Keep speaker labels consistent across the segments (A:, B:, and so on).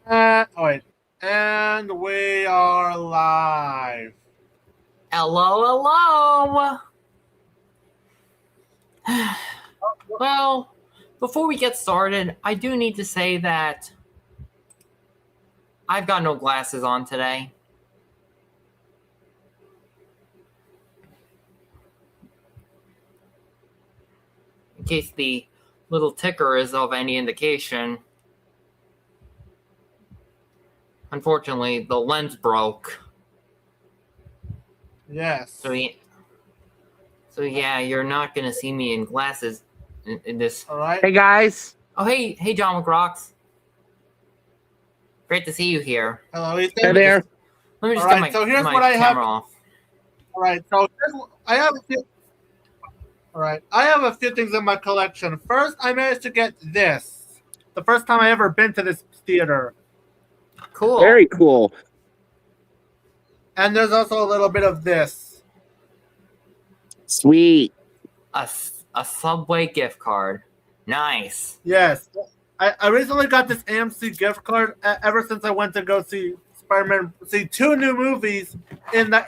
A: Wait. And we are live.
B: Hello. Well, before we get started, I do need to say that I've got no glasses on today. In case the little ticker is of any indication. Unfortunately, the lens broke.
A: Yes.
B: So yeah, you're not going to see me in glasses in this.
A: All right.
C: Hey guys.
B: Oh, hey, John McRocks. Great to see you here.
A: Hello, Ethan.
C: Hey there.
B: Let me just
A: All
B: get
A: right,
B: my,
A: so here's
B: my
A: what I have.
B: camera off.
A: All right, so I have a few. All right, I have a few things in my collection. First, I managed to get this. The first time I ever been to this theater.
B: Cool.
C: Very cool.
A: And there's also a little bit of this.
C: Sweet.
B: A Subway gift card. Nice.
A: Yes. I recently got this AMC gift card ever since I went to go see Spider-Man, see two new movies in a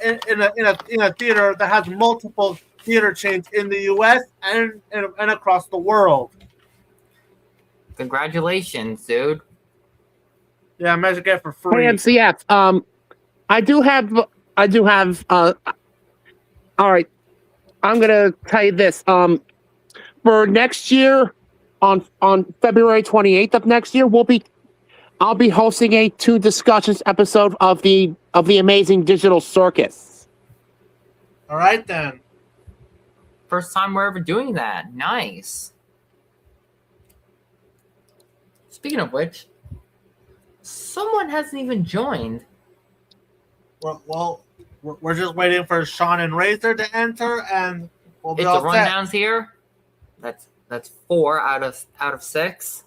A: theater that has multiple theater chains in the U.S. and across the world.
B: Congratulations, dude.
A: Yeah, I managed to get it for free.
C: Hey MCF. I do have all right. I'm gonna tell you this. For next year, on February 28th of next year, I'll be hosting a two discussions episode of the Amazing Digital Circus.
A: All right then.
B: First time we're ever doing that. Nice. Speaking of which, someone hasn't even joined.
A: Well, we're just waiting for Sean and Razor to enter, and we'll be
B: It's
A: all
B: the
A: set.
B: rundowns here. That's 4 out of 6.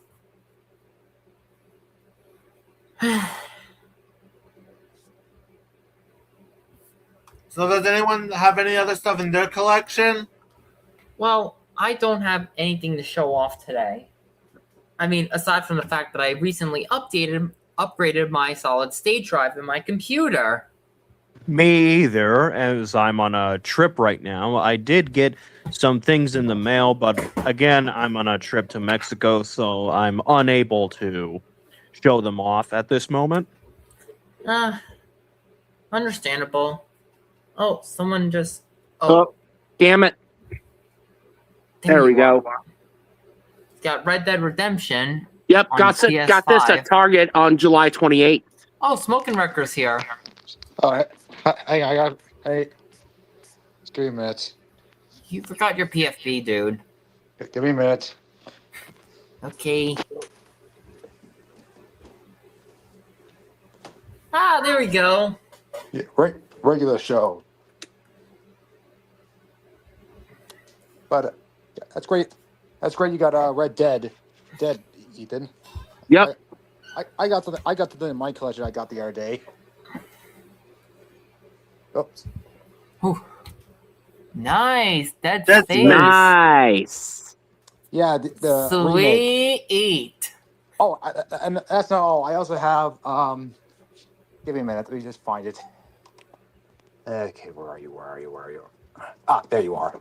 A: So does anyone have any other stuff in their collection?
B: Well, I don't have anything to show off today. I mean, aside from the fact that I recently upgraded my solid state drive in my computer.
D: Me either, as I'm on a trip right now. I did get some things in the mail, but again, I'm on a trip to Mexico, so I'm unable to show them off at this moment.
B: Understandable. Oh, someone just...
C: Oh, damn it. There we go.
B: Got Red Dead Redemption.
C: Yep,
B: on
C: got this at Target on July 28th.
B: Oh, Smoking Wrecker's here.
E: All right. Hey. Just give me a minute.
B: You forgot your PFP, dude.
E: Give me a minute.
B: Okay. Ah, there we go.
E: Yeah, regular show. But that's great. That's great. You got Red Dead, Ethan.
C: Yep.
E: I got the in my collection. I got the other day. Oops.
B: Whew. Nice. Dead
A: That's
B: Space.
C: Nice.
E: Yeah, the remake.
B: Sweet.
E: Oh, and that's not all. I also have Give me a minute. Let me just find it. Okay, where are you? Ah, there you are.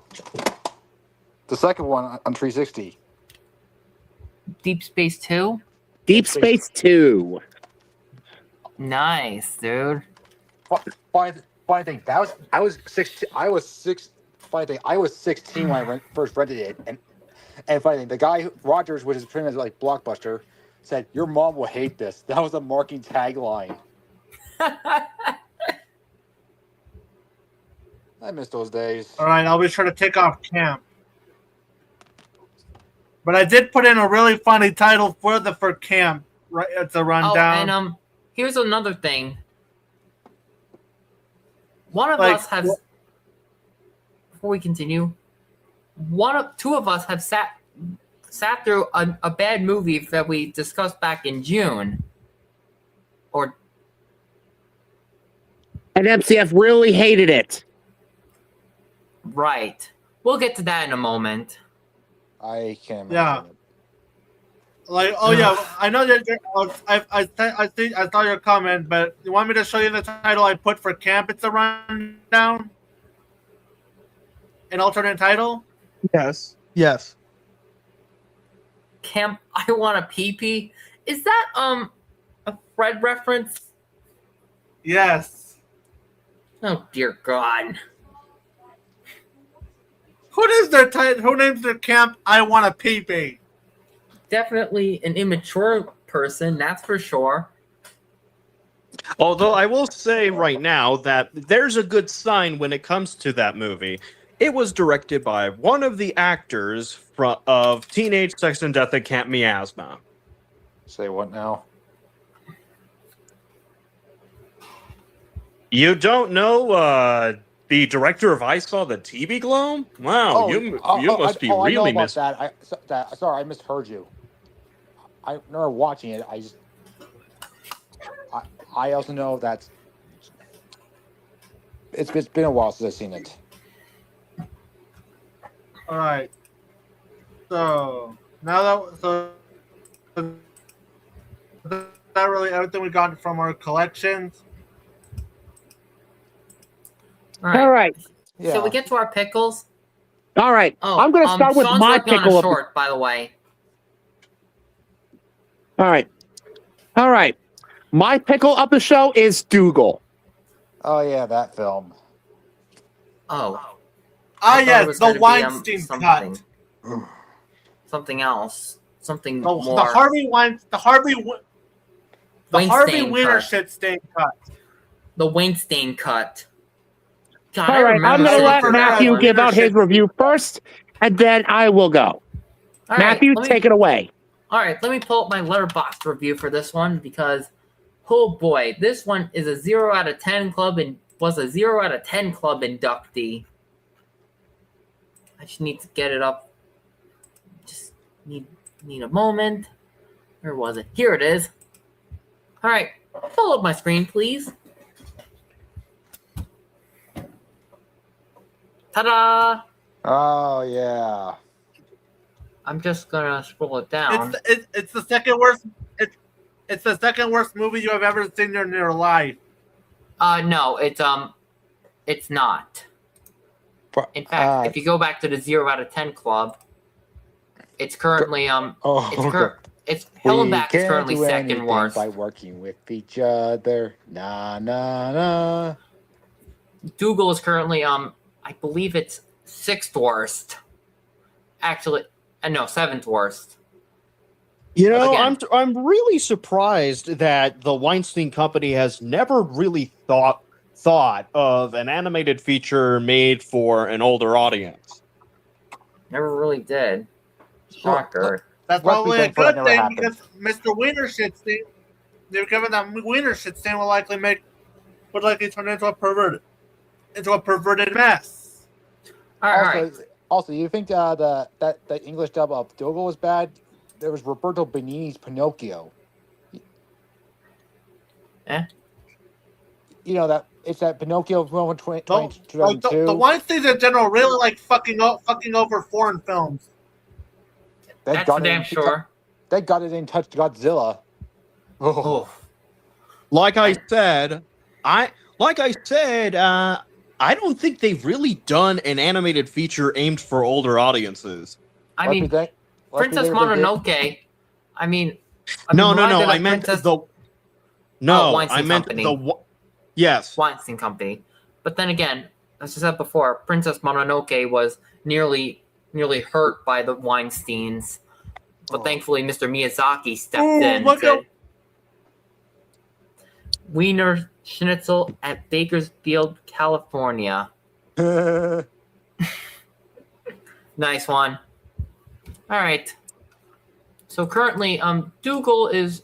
E: The second one on 360.
B: Deep Space 2.
C: Deep Space 2.
B: Nice, dude.
E: Funny thing, I was 16. Funny thing, I was 16 when I first rented it, and funny thing, the guy Rogers, which is pretty much like Blockbuster, said your mom will hate this. That was a marketing tagline. I miss those days.
A: All right, I'll be sure to take off camp. But I did put in a really funny title for camp. Right, it's a rundown.
B: Oh, and here's another thing. One of
A: Like,
B: us has. Before we continue, two of us have sat through a bad movie that we discussed back in June.
C: And MCF really hated it.
B: Right. We'll get to that in a moment.
E: I can't.
A: Yeah. Like, oh yeah, I know that. I saw your comment, but you want me to show you the title I put for camp? It's a rundown, an alternate title.
D: Yes. Yes.
B: Camp, I want a pee-pee. Is that a Fred reference?
A: Yes.
B: Oh dear God.
A: Who names their title? Who names their camp? I want a pee-pee.
B: Definitely an immature person, that's for sure.
D: Although I will say right now that there's a good sign when it comes to that movie. It was directed by one of the actors of Teenage Sex and Death at Camp Miasma.
E: Say what now?
D: You don't know the director of I Saw the TV Globe? Wow, you must be really
E: I know about that. Sorry, I misheard you. I remember watching it. I also know that it's been a while since I've seen it.
A: All right. So now that really everything we got from our collections.
C: All right.
E: Yeah.
B: So we get to our pickles.
C: All right.
B: Oh,
C: I'm going to start with
B: Sean's
C: my
B: working on
C: pickle.
B: a short, by the way.
C: All right. All right. My pickle of the show is Dougal.
E: Oh yeah, that film.
B: Oh.
A: Ah,
B: I thought it
A: yes,
B: was
A: the
B: gonna be,
A: Weinstein
B: something.
A: cut.
B: Something else. Something
A: The
B: more.
A: Harvey
B: Weinstein
A: Wiener
B: cut.
A: shit stain cut.
B: The Weinstein cut. God,
C: All right. I'm going to
A: sitting
C: let
A: through
C: Matthew
A: that
C: give out his
A: leadership.
C: review first, and then I will go.
B: All right,
C: Matthew,
B: let me-
C: take it away.
B: All right, let me pull up my Letterboxd review for this one because, oh boy, this one is a 0 out of 10 club and was a 0 out of 10 club inductee. I just need to get it up. Just need a moment. Where was it? Here it is. All right, pull up my screen, please. Ta-da!
E: Oh yeah.
B: I'm just gonna scroll it down.
A: It's the second worst. It's the second worst movie you have ever seen in your life.
B: No, it's not. In fact, if you go back to the 0 out of 10 club, it's currently it's Hellenbach is currently second worst.
E: By working with each other. Nah nah nah.
B: Dougal is currently I believe it's 6th worst. Actually, no, 7th worst.
D: You know,
B: Again.
D: I'm really surprised that the Weinstein Company has never really thought of an animated feature made for an older audience.
B: Never really did. Shocker.
A: That's
E: Must be
A: probably a
E: thankful that
A: good
E: never
A: thing
E: happened.
A: because Mr. Wiener shit stain. They're given that Wiener shit stain would likely turn into a perverted mess.
B: All right.
E: Also, you think the English dub of Dougal was bad? There was Roberto Benigni's Pinocchio.
B: Eh?
E: You know that it's that Pinocchio film in 2002.
A: The Weinsteins in general really like fucking over foreign films.
B: That's for damn sure.
E: They got it in touch Godzilla.
B: Oh.
D: Like I said, I don't think they've really done an animated feature aimed for older audiences.
B: I mean, Princess Mononoke. I mean,
D: No.
B: why did
D: I meant
B: Princess-
D: the. No,
B: Weinstein
D: I meant
B: Company.
D: the. Yes.
B: Weinstein Company. But then again, as I said before, Princess Mononoke was nearly hurt by the Weinsteins. But thankfully, Mr. Miyazaki stepped in and
A: look
B: said,
A: at-
B: Wiener Schnitzel at Bakersfield, California. Nice one. All right. So currently, Dougal is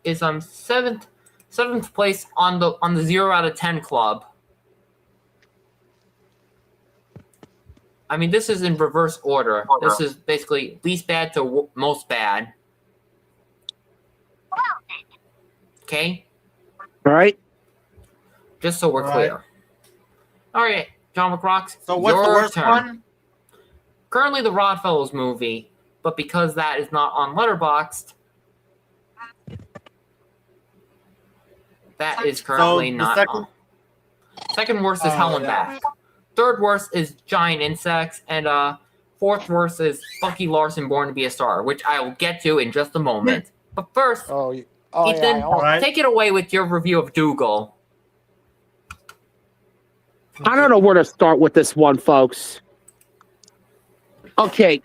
B: seventh place on the 0 out of 10 club. I mean, this is in reverse order. This is basically least bad to most bad. Okay?
C: All right.
B: Just so we're clear. All right, John McRocks.
A: So what's the
B: your
A: worst
B: turn.
A: one?
B: Currently, the Rodfellows movie. but because that is not on Letterboxd, that is currently
A: the
B: not
A: second-
B: on. Second worst is Hell and Back. Third worst is Giant Insects, and fourth worst is Bucky Larson Born to Be a Star, which I will get to in just a moment. But first, Ethan,
A: Alright.
B: take it away with your review of Dougal.
C: I don't know where to start with this one, folks. Okay.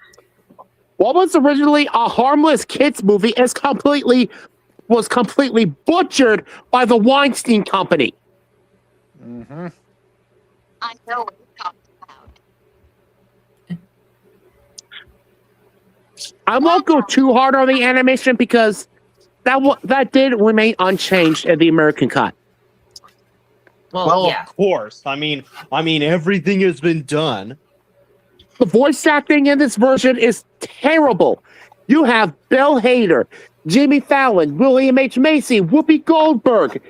C: What was originally a harmless kids movie was completely butchered by the Weinstein Company.
E: Mm-hmm.
F: I know what you're talking about.
C: I won't go too hard on the animation because that did remain unchanged in the American cut.
B: Well, yeah.
D: Of course. I mean, everything has been done.
C: The voice acting in this version is terrible. You have Bill Hader, Jimmy Fallon, William H. Macy, Whoopi Goldberg,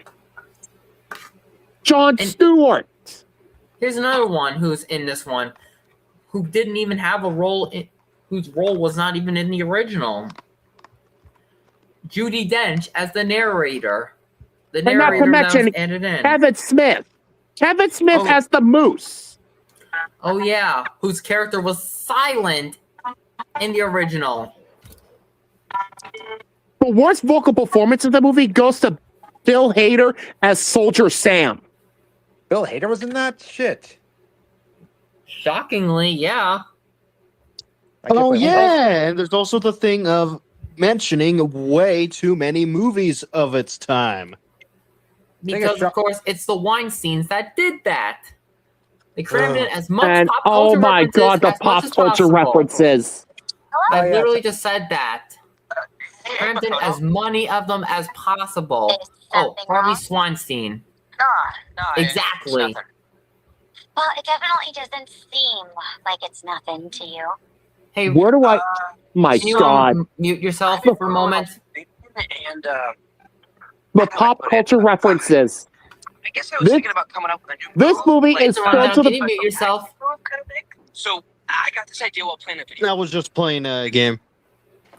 C: Jon Stewart.
B: Here's another one who's in this one who didn't even have a role, whose role was not even in the original. Judi Dench as the narrator. The
C: And not to
B: narrator that was
C: mention
B: added in.
C: Kevin Smith. Kevin Smith
B: Oh.
C: as the Moose.
B: Oh yeah, whose character was silent in the original.
C: The worst vocal performance of the movie goes to Bill Hader as Soldier Sam.
E: Bill Hader was in that shit.
B: Shockingly, yeah.
D: Oh yeah, and there's also the thing of mentioning way too many movies of its time.
B: Because of course it's the Weinsteins that did that. They crammed in as much
C: And
B: pop
C: oh
B: culture
C: my
B: references
C: god, the
B: as much
C: pop
B: as
C: culture
B: possible.
C: references.
B: I
E: Oh, yeah.
B: literally just said that. Crammed in as many of them as possible.
F: Is
B: Oh,
F: something
B: Harvey
F: wrong?
B: Weinstein.
G: No,
B: Exactly.
F: Well, it definitely doesn't seem like it's nothing to you.
B: Hey,
C: Where do I... My
B: can you
C: god.
B: mute yourself for a moment?
G: And
C: The pop culture references.
G: I guess I was
C: This-
G: thinking about coming up with a new.
C: This movie
G: like,
C: is
B: So,
C: filled to
B: can
C: the...
B: you mute yourself?
G: kind of thing. So I got this idea while playing a video.
D: I was just playing a game.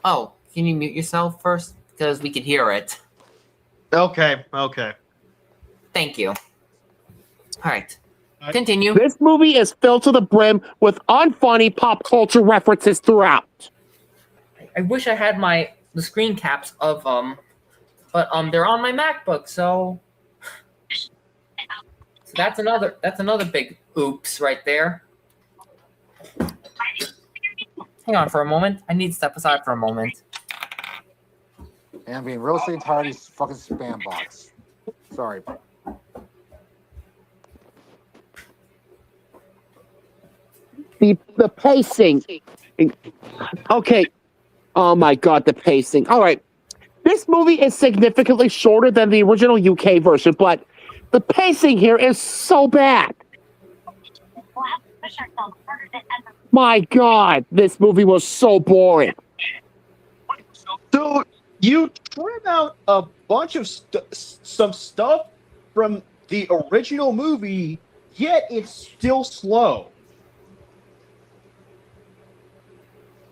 B: Oh, can you mute yourself first? Because we can hear it.
D: Okay.
B: Thank you. All right. Continue.
C: This movie is filled to the brim with unfunny pop culture references throughout.
B: I wish I had the screen caps of but they're on my MacBook, so that's another big oops right there. Hang on for a moment. I need to step aside for a moment.
E: And I'm being real sick and tired of these fucking spam bots. Sorry.
C: The pacing. Okay. Oh my god, the pacing. All right. This movie is significantly shorter than the original UK version, but the pacing here is so bad.
F: We'll have to push ourselves harder than ever.
C: My god, this movie was so boring.
D: So you trim out a bunch of some stuff from the original movie, yet it's still slow.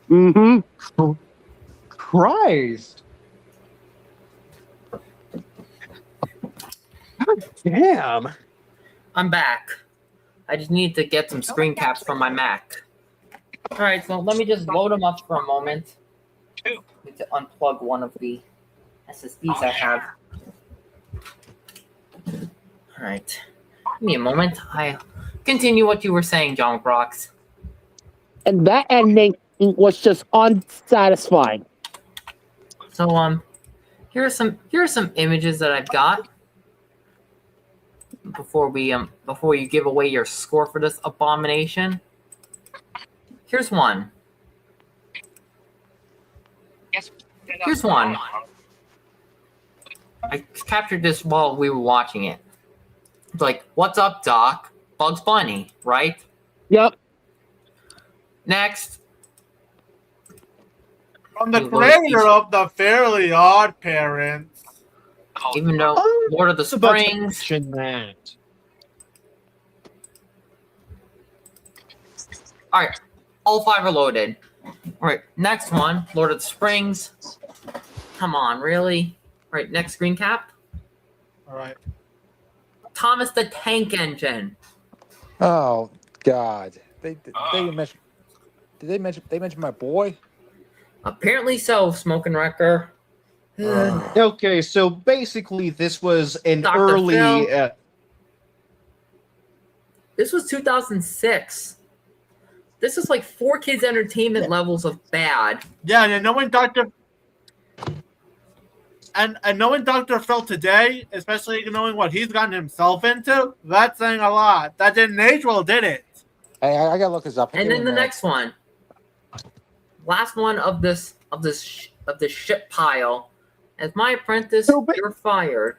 C: Mm-hmm.
D: Christ. God damn.
B: I'm back. I just need to get some screen caps from my Mac. All right, so let me just load them up for a moment. Need to unplug one of the SSDs I have. All right. Give me a moment. I continue what you were saying, John Brox.
C: And that ending was just unsatisfying.
B: So here are some images that I've got before you give away your score for this abomination. Here's one. Here's one. I captured this while we were watching it. It's like, what's up, Doc? Bugs Bunny, right?
C: Yep.
B: Next.
A: From the creator of the Fairly Odd Parents.
B: Even though Lord of the Springs.
D: That.
B: All right, all five are loaded. All right, next one, Lord of the Springs. Come on, really? All right, next screen cap.
A: All right.
B: Thomas the Tank Engine.
E: Oh God, they mentioned. Did they mention my boy?
B: Apparently so, Smoking Wrecker.
D: Okay, so basically, this was an
B: Dr.
D: early.
B: Phil. This was 2006. This is like 4Kids Entertainment levels of bad.
A: Yeah, and knowing Dr. And knowing Dr. Phil today, especially knowing what he's gotten himself into, that's saying a lot. That didn't age well, did it?
E: Hey, I gotta look this up.
B: And
E: Give me
B: then
E: a
B: the
E: minute.
B: next one, last one of this shit pile. As my apprentice,
D: So
B: you're fired.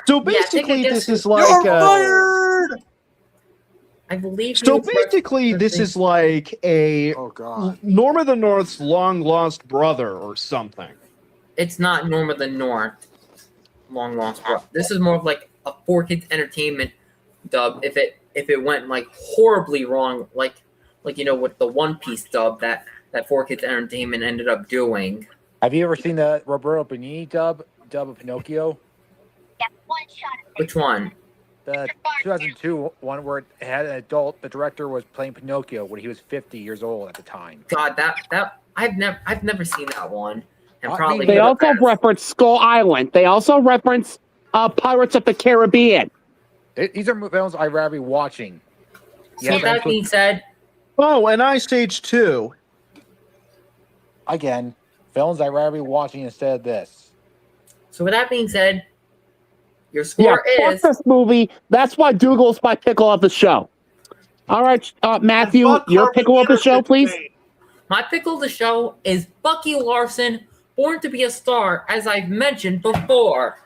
D: So
B: Yeah, I think
D: basically,
B: it
D: this
B: gets-
D: is like.
A: You're fired!
B: I believe. he
D: So
B: was
D: basically, this is like a
E: Oh God.
D: Norma the North's long lost brother or something.
B: It's not Norma the North. Long lost bro. This is more of like a 4Kids Entertainment dub. If it went like horribly wrong, like with the One Piece dub that 4Kids Entertainment ended up doing.
E: Have you ever seen the Roberto Benigni dub of Pinocchio?
F: Get one shot at
B: Which one?
E: The 2002 one where it had an adult. The director was playing Pinocchio when he was 50 years old at the time.
B: God, that I've never seen that one. And
E: Not
B: probably
E: me.
C: They
B: for the
C: also
B: best.
C: reference Skull Island. They also reference Pirates of the Caribbean.
E: These are films I'd rather be watching.
B: So with that being said,
D: Oh, and Ice Age 2.
E: Again, films I'd rather be watching instead of this.
B: Your score
C: Fuck
B: is
C: this movie. That's why Dougal's my pickle of the show. All right, Matthew,
A: And fuck
C: your
A: Harvey
C: pickle of the show,
A: Peterson,
C: please.
A: man.
B: my pickle of the show is Bucky Larson, Born to be a Star, as I've mentioned before.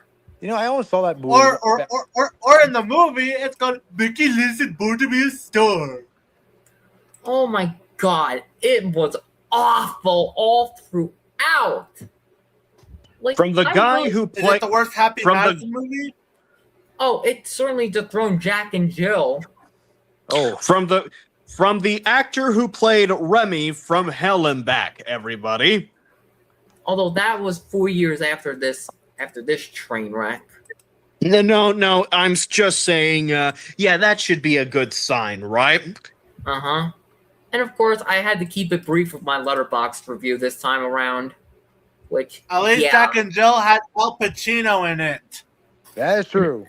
E: You know, I almost saw that movie.
A: Or in the movie, it's called Mickey Listen Born to be a Star.
B: Oh my god, it was awful all throughout. Like
D: From the
B: I
D: guy
B: really-
D: who
A: Is it
D: played.
A: the worst Happy
D: from the-
A: Madison movie?
B: Oh, it certainly dethroned Jack and Jill.
E: Oh,
D: From the actor who played Remy from Hell and Back, everybody.
B: Although that was 4 years after this train wreck.
D: No, I'm just saying, yeah, that should be a good sign, right?
B: Uh-huh. And of course, I had to keep it brief with my Letterboxd review this time around. Which,
A: At least
B: yeah,
A: Jack and Jill had Al Pacino in it.
E: that is true.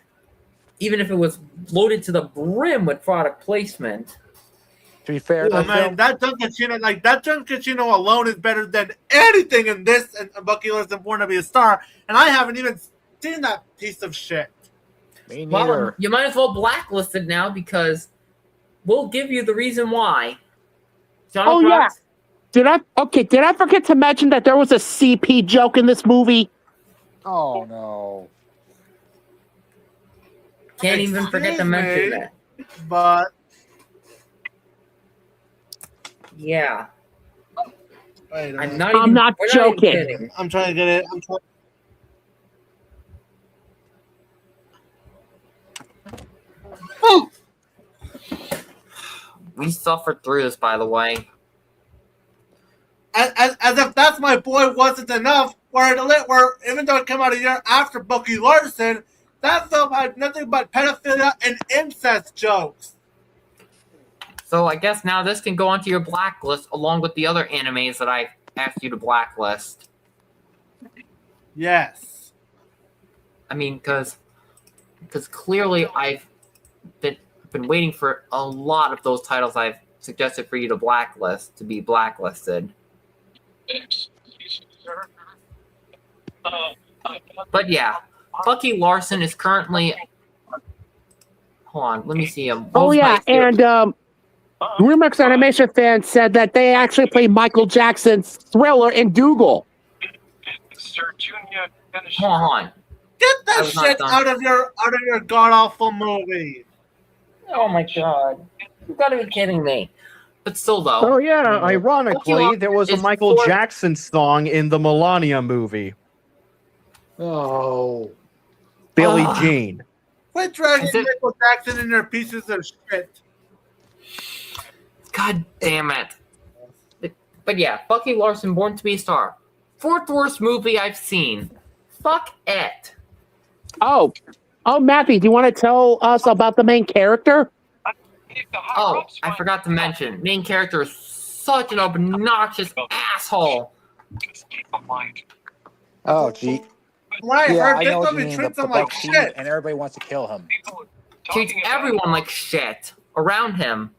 B: even if it was loaded to the brim with product placement.
E: To be fair,
A: I
E: that
A: mean,
E: film,
A: that John Casino alone is better than anything in this and Bucky Larson Born to be a Star, and I haven't even seen that piece of shit.
E: me
B: Well,
E: neither.
B: you might as well blacklist it now because we'll give you the reason why. John
C: Oh, yeah.
B: Brooks,
C: Did I forget to mention that there was a CP joke in this movie?
E: Oh no.
B: can't even forget to
A: Excuse
B: mention
A: me.
B: that.
A: But
B: Yeah,
A: wait a
B: I'm
A: minute.
B: not
C: I'm
B: even.
C: not
B: we're
C: joking.
B: Not even kidding.
A: I'm trying to get it.
B: We suffered through this, by the way.
A: As if that's my boy wasn't enough. Where even though it came out a year after Bucky Larson, that film had nothing but pedophilia and incest jokes.
B: So I guess now this can go onto your blacklist along with the other animes that I asked you to blacklist.
A: Yes.
B: I mean, because clearly I've been waiting for a lot of those titles I've suggested for you to blacklist to be blacklisted. But yeah, Bucky Larson is currently. Hold on, let me see him.
C: Oh yeah, and Remix Animation fans said that they actually played Michael Jackson's Thriller in Dougal.
G: Sir Junior, finish.
B: Hold on.
A: Get
B: I
A: that
B: was not
A: shit
B: done.
A: out of your god awful movie.
B: Oh my god, you gotta be kidding me! But still, though.
D: Oh yeah, ironically, there was a
B: It's
D: Michael
B: for-
D: Jackson song in the Melania movie,
E: Oh.
D: Billie
B: Ah.
D: Jean.
A: Quit dragging
B: Is it-
A: Michael Jackson in their pieces of shit.
B: God damn it! But yeah, Bucky Larson, Born to Be a Star. 4th worst movie I've seen. Fuck it.
C: Oh, Matthew, do you want to tell us about the main character?
B: Oh, I forgot to mention, main character is such an obnoxious asshole.
E: Oh, gee.
A: When I
E: Yeah,
A: heard
E: I
A: this
E: know what you
A: movie
E: mean.
A: treats
E: The
A: him like
E: Buck scene,
A: shit.
E: and everybody wants to kill him.
B: Treats everyone like shit around him.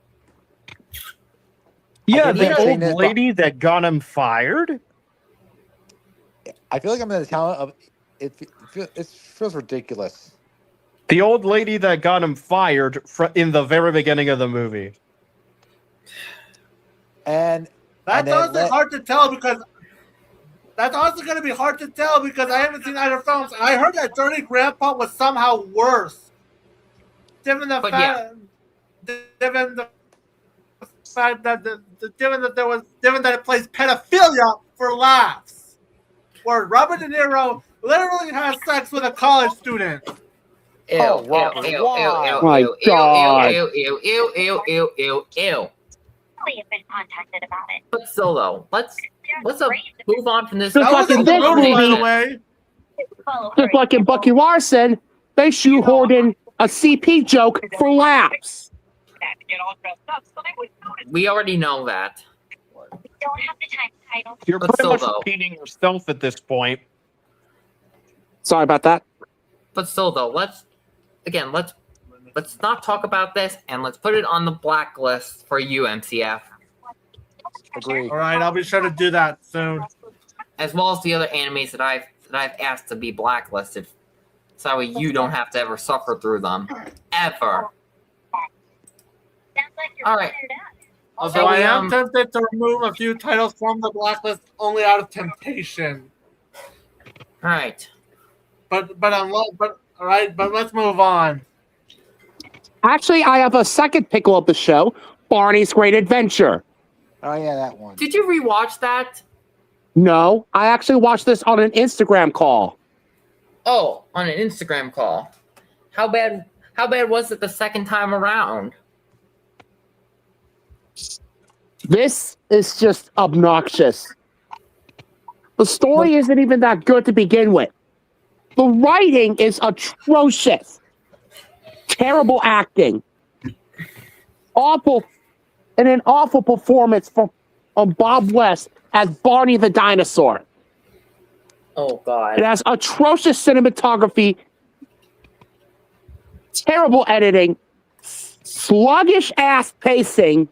D: Yeah,
E: think
D: the
E: saying
D: old
E: this, but-
D: lady that got him fired.
E: I feel like I'm in the town of it. It feels ridiculous.
D: The old lady that got him fired in the very beginning of the movie.
E: And
A: That's
E: and then
A: honestly hard to tell because that's also going to be hard to tell because I haven't seen either films. And I heard that Dirty Grandpa was somehow worse, given the
B: But
A: fact, given the fact that given that it plays pedophilia for laughs, where Robert De Niro literally has sex with a college student.
B: Ew,
E: Oh,
B: ew,
E: Robert,
B: ew,
E: why?
B: ew,
C: My
B: ew, ew,
C: God.
B: ew, ew, ew, ew, ew, ew, ew.
F: We have been contacted about it.
B: But still, though, let's
F: They're
B: move on from this.
C: Just
A: That
C: like
A: was
C: in
A: in the
C: this
A: movie, by the
C: movie.
A: way.
C: Just like in Bucky Larson, they shoehorned in a CP joke for laughs.
B: We already know that.
F: We don't have the time title.
D: You're
B: But
D: pretty
B: still,
D: much
B: though.
D: repeating yourself at this point.
C: Sorry about that.
B: But still, though, let's not talk about this, and let's put it on the blacklist for you, MCF,
E: agree.
A: All right, I'll be sure to do that soon.
B: as well as the other animes that I've asked to be blacklisted, so you don't have to ever suffer through them, ever.
F: Sounds like you're
B: All right.
F: fired up.
A: Although
B: So
A: I
B: we,
A: am tempted to remove a few titles from the blacklist only out of temptation.
B: All right.
A: But all right, but let's move on.
C: Actually, I have a second pickle of the show, Barney's Great Adventure.
E: Oh yeah, that one.
B: Did you rewatch that?
C: No, I actually watched this on an Instagram call.
B: Oh, on an Instagram call. How bad was it the second time around?
C: This is just obnoxious. The story isn't even that good to begin with. The writing is atrocious. Terrible acting. Awful, and an awful performance from Bob West as Barney the dinosaur.
B: Oh
C: It
B: God.
C: has atrocious cinematography, terrible editing, sluggish ass pacing,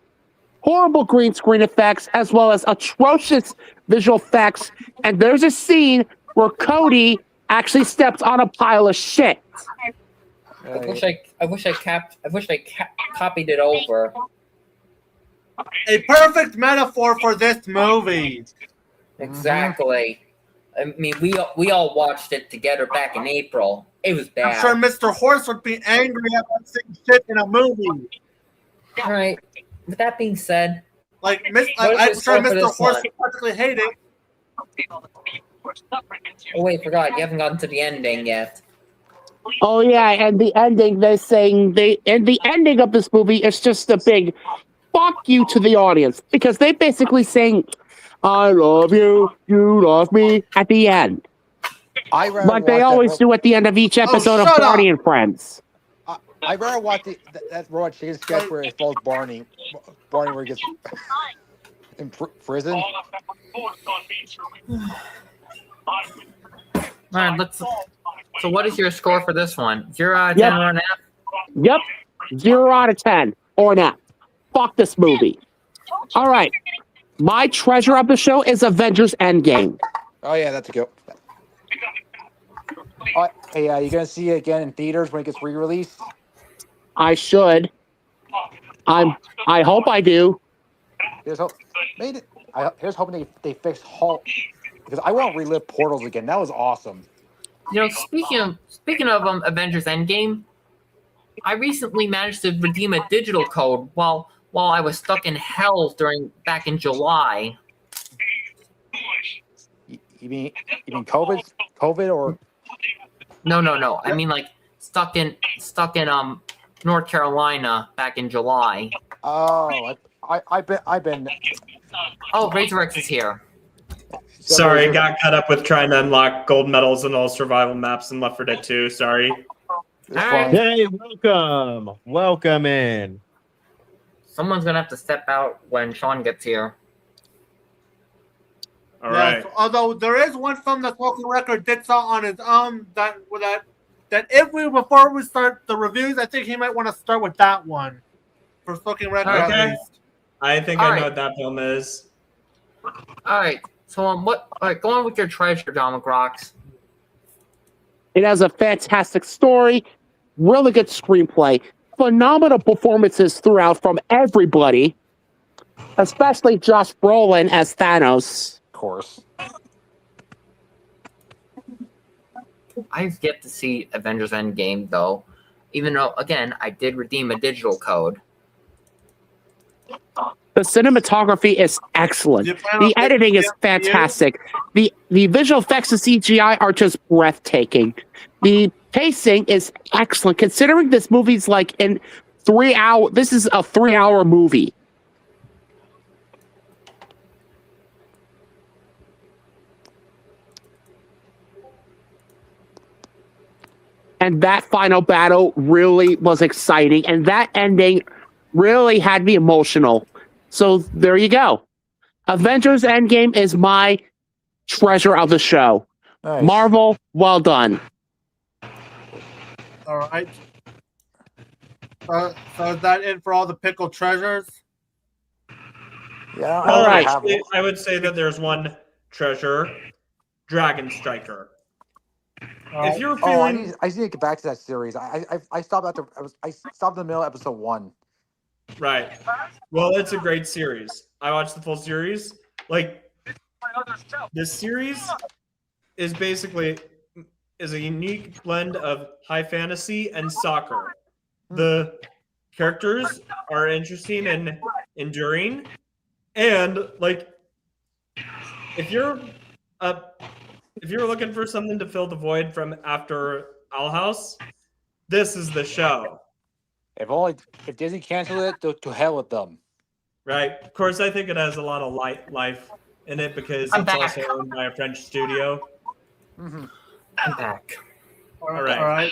C: horrible green screen effects, as well as atrocious visual effects. And there's a scene where Cody actually steps on a pile of shit.
B: I wish I copied it over.
A: A perfect metaphor for this movie.
B: Exactly. I mean, we all watched it together back in April. It was
A: I'm
B: bad.
A: sure Mr. Horse would be angry about seeing shit in a movie.
B: All right. With that being said,
A: Like,
B: What is
A: I'm
B: your
A: sure
B: score for
A: Mr.
B: this
A: Horse
B: one?
A: would practically hate it.
B: oh wait, forgot you haven't gotten to the ending yet.
C: Oh yeah, and the ending, the ending of this movie is just a big fuck you to the audience because they basically saying, "I love you, you love me" at the end,
E: I rather
C: like they
E: watch
C: always
E: that,
C: do at the end of each episode of
A: shut
C: Barney
A: up.
C: and Friends.
E: I rather watch that Raw Chicken sketch where it falls Barney where he gets in prison.
B: All right, let's. So, what is your score for this one? 0 out of
C: Yep.
B: 10 or an F?
C: Yep, 0 out of 10 or an F. Fuck this movie. All right, my treasure of the show is Avengers Endgame.
E: Oh yeah, that's a go. Hey, you gonna see it again in theaters when it gets re-released?
C: I should. I hope I do.
E: Here's hope. Here's hoping they fix Hulk because I want to relive Portals again. That was awesome.
B: You know, speaking of Avengers Endgame, I recently managed to redeem a digital code while I was stuck in hell back in July.
E: You mean COVID or?
B: No. I mean like stuck in North Carolina back in July.
E: Oh, I've been
B: Oh, Razorx is here.
H: Sorry, got caught up with trying to unlock gold medals in all survival maps in Left 4 Dead 2. Sorry.
E: It's
B: Alright.
E: fine.
D: Hey, welcome. Welcome in.
B: Someone's gonna have to step out when Sean gets here.
H: All right.
A: Although there is one film that Smoking Record did saw on his own that if we before we start the reviews, I think he might want to start with that one for Smoking Record
H: Okay.
A: at least.
H: I think I know what that film is.
B: Alright, so go on with your treasure, Dominic Rocks.
C: It has a fantastic story, really good screenplay, phenomenal performances throughout from everybody, especially Josh Brolin as Thanos.
E: Of course.
B: I've yet to see Avengers Endgame, though. Even though, again, I did redeem a digital code.
C: The cinematography is excellent. The editing is fantastic. The visual effects of CGI are just breathtaking. The pacing is excellent, considering this movie's like in 3 hours. This is a 3-hour movie. And that final battle really was exciting, and that ending really had me emotional. So there you go. Avengers Endgame is my treasure of the show.
E: Nice.
C: Marvel, well done.
A: All right. So is that it for all the pickled treasures?
E: Yeah.
C: All right.
H: Actually, I would say that there's one treasure, Dragon Striker. If you're
E: Oh, I
H: feeling
E: need to get back to that series. I stopped after I stopped in the middle of episode 1.
H: right, well, it's a great series. I watched the full series. Like, this series is basically a unique blend of high fantasy and soccer. The characters are interesting and enduring, and like, if you're looking for something to fill the void from after Owl House, this is the show.
E: If Disney canceled it, to hell with them.
H: Right. Of course, I think it has a lot of life in it because
B: I'm
H: it's
B: back.
H: also owned by a French studio.
E: Mm-hmm.
B: I'm back.
A: All
H: right.
A: All right.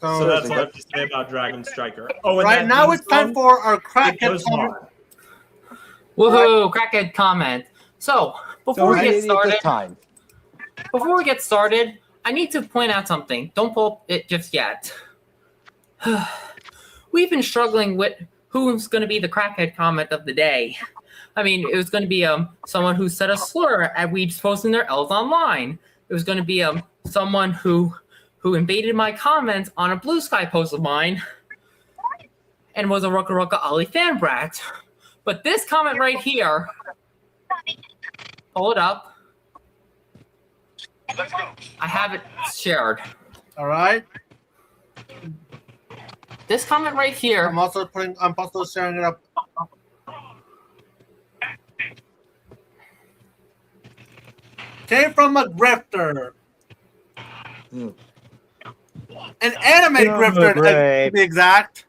H: So that's all I have to say about Dragon Striker. Oh, and
A: right
H: that
A: now
H: theme
A: it's time
H: song,
A: for our
H: it
A: crackhead
H: goes
A: comment.
H: on.
B: Woohoo! Crackhead comment. So before we get started, I need to point out something. Don't pull it just yet. We've been struggling with who's going to be the crackhead comment of the day. I mean, it was going to be someone who said a slur at Weebs posting their L's online. It was going to be someone who invaded my comments on a Blue Sky post of mine and was a Rucka Rucka Ollie fan brat. But this comment right here, hold up. I have it shared.
A: All right.
B: This comment right here.
A: I'm also sharing it up. Came from a grifter. An anime grifter, to be exact.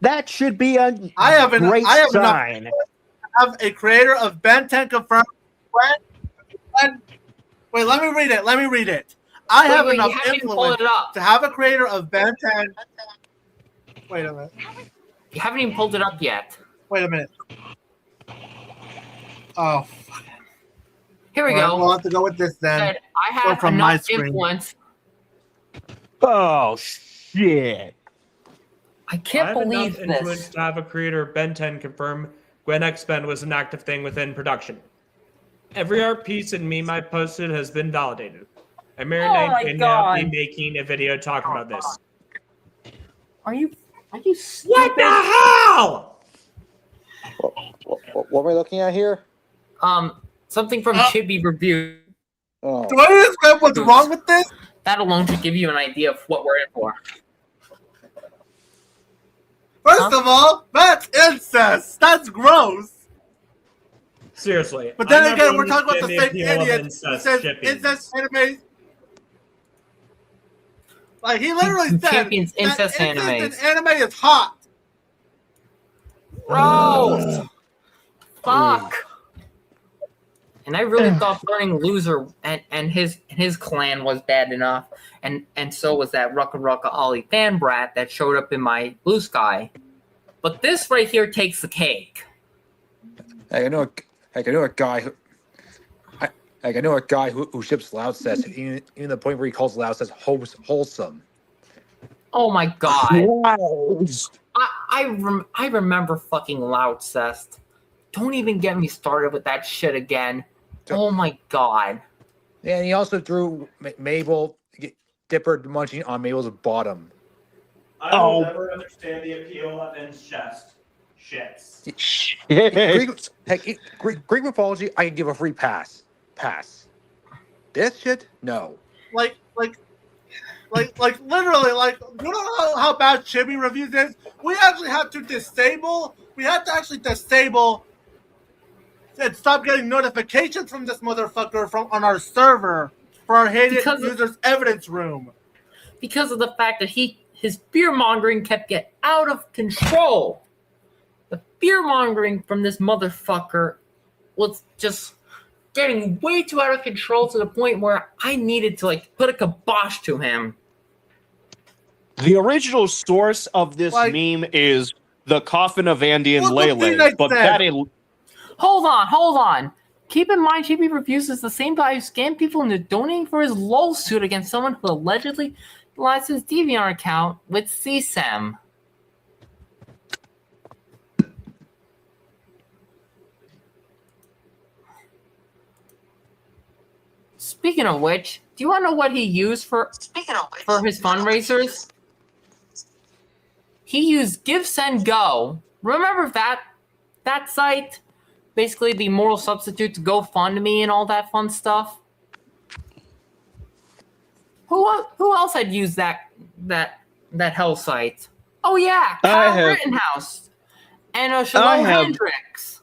D: That should be a great sign.
A: I have a creator of Ben 10 confirmed. Wait, let me read it. I have enough influence to have a creator of Ben 10. Wait a minute.
B: You haven't even pulled it up yet.
A: Wait a minute. Oh, fuck.
B: Here we go.
A: We'll have to go with this then.
B: Said, I have
A: from my
B: enough
A: screen.
B: influence.
D: Oh, shit.
B: I can't believe
H: enough influence
B: this.
H: to have a creator of Ben 10 confirm Gwen X-Men was an active thing within production. Every art piece and meme I posted has been validated. I may
B: my
H: now be
B: God.
H: making a video talking about this.
B: Are you stupid?
H: What the hell?
E: What are we looking at here?
B: Something from Chibi Review.
E: Oh.
A: Do I describe what's wrong with this?
B: That alone should give you an idea of what we're in for.
A: First of all, that's incest. That's gross.
H: Seriously.
A: But then
H: I
A: again,
H: never
A: we're talking about the
H: understand
A: same
H: appeal of
A: idiot who
H: incest
A: says
H: shipping.
A: incest anime. Like, he literally said
B: champions
A: that
B: incest
A: incest
B: animes.
A: in anime is hot.
B: Gross! Fuck. And I really thought Burning Loser and his clan was bad enough, and so was that Rucka Rucka Ollie fan brat that showed up in my Blue Sky. But this right here takes the cake.
E: I know a guy who ships Loud Says, even the point where he calls Loud Says wholesome.
B: Oh my god.
C: Wow.
B: I remember fucking Loudcest. Don't even get me started with that shit again. Oh my god.
E: Yeah, and he also threw Mabel, Dipper munching on Mabel's bottom.
H: I will never understand the appeal of incest. Shits.
E: Greek mythology, I can give a free pass. This shit, no.
A: Like literally, like, you know how bad Chibi Reviews is? We actually had to disable and stop getting notifications from this motherfucker on our server for our hated users evidence room.
B: Because of the fact that his fear-mongering kept getting out of control. The fear-mongering from this motherfucker was just getting way too out of control to the point where I needed to, like, put a kibosh to him.
D: The original source of this meme is the coffin of Andy and Lele, but that is...
B: Hold on. Keep in mind, Chibi Reviews is the same guy who scammed people into donating for his LOL suit against someone who allegedly lost his DeviantArt account with CSAM. Speaking of which, do you want to know what he used for his fundraisers? He used Give, Send, Go. Remember that site? Basically the moral substitute to GoFundMe and all that fun stuff. Who else had used that hell site? Oh yeah, Kyle Rittenhouse and Shalom Hendricks.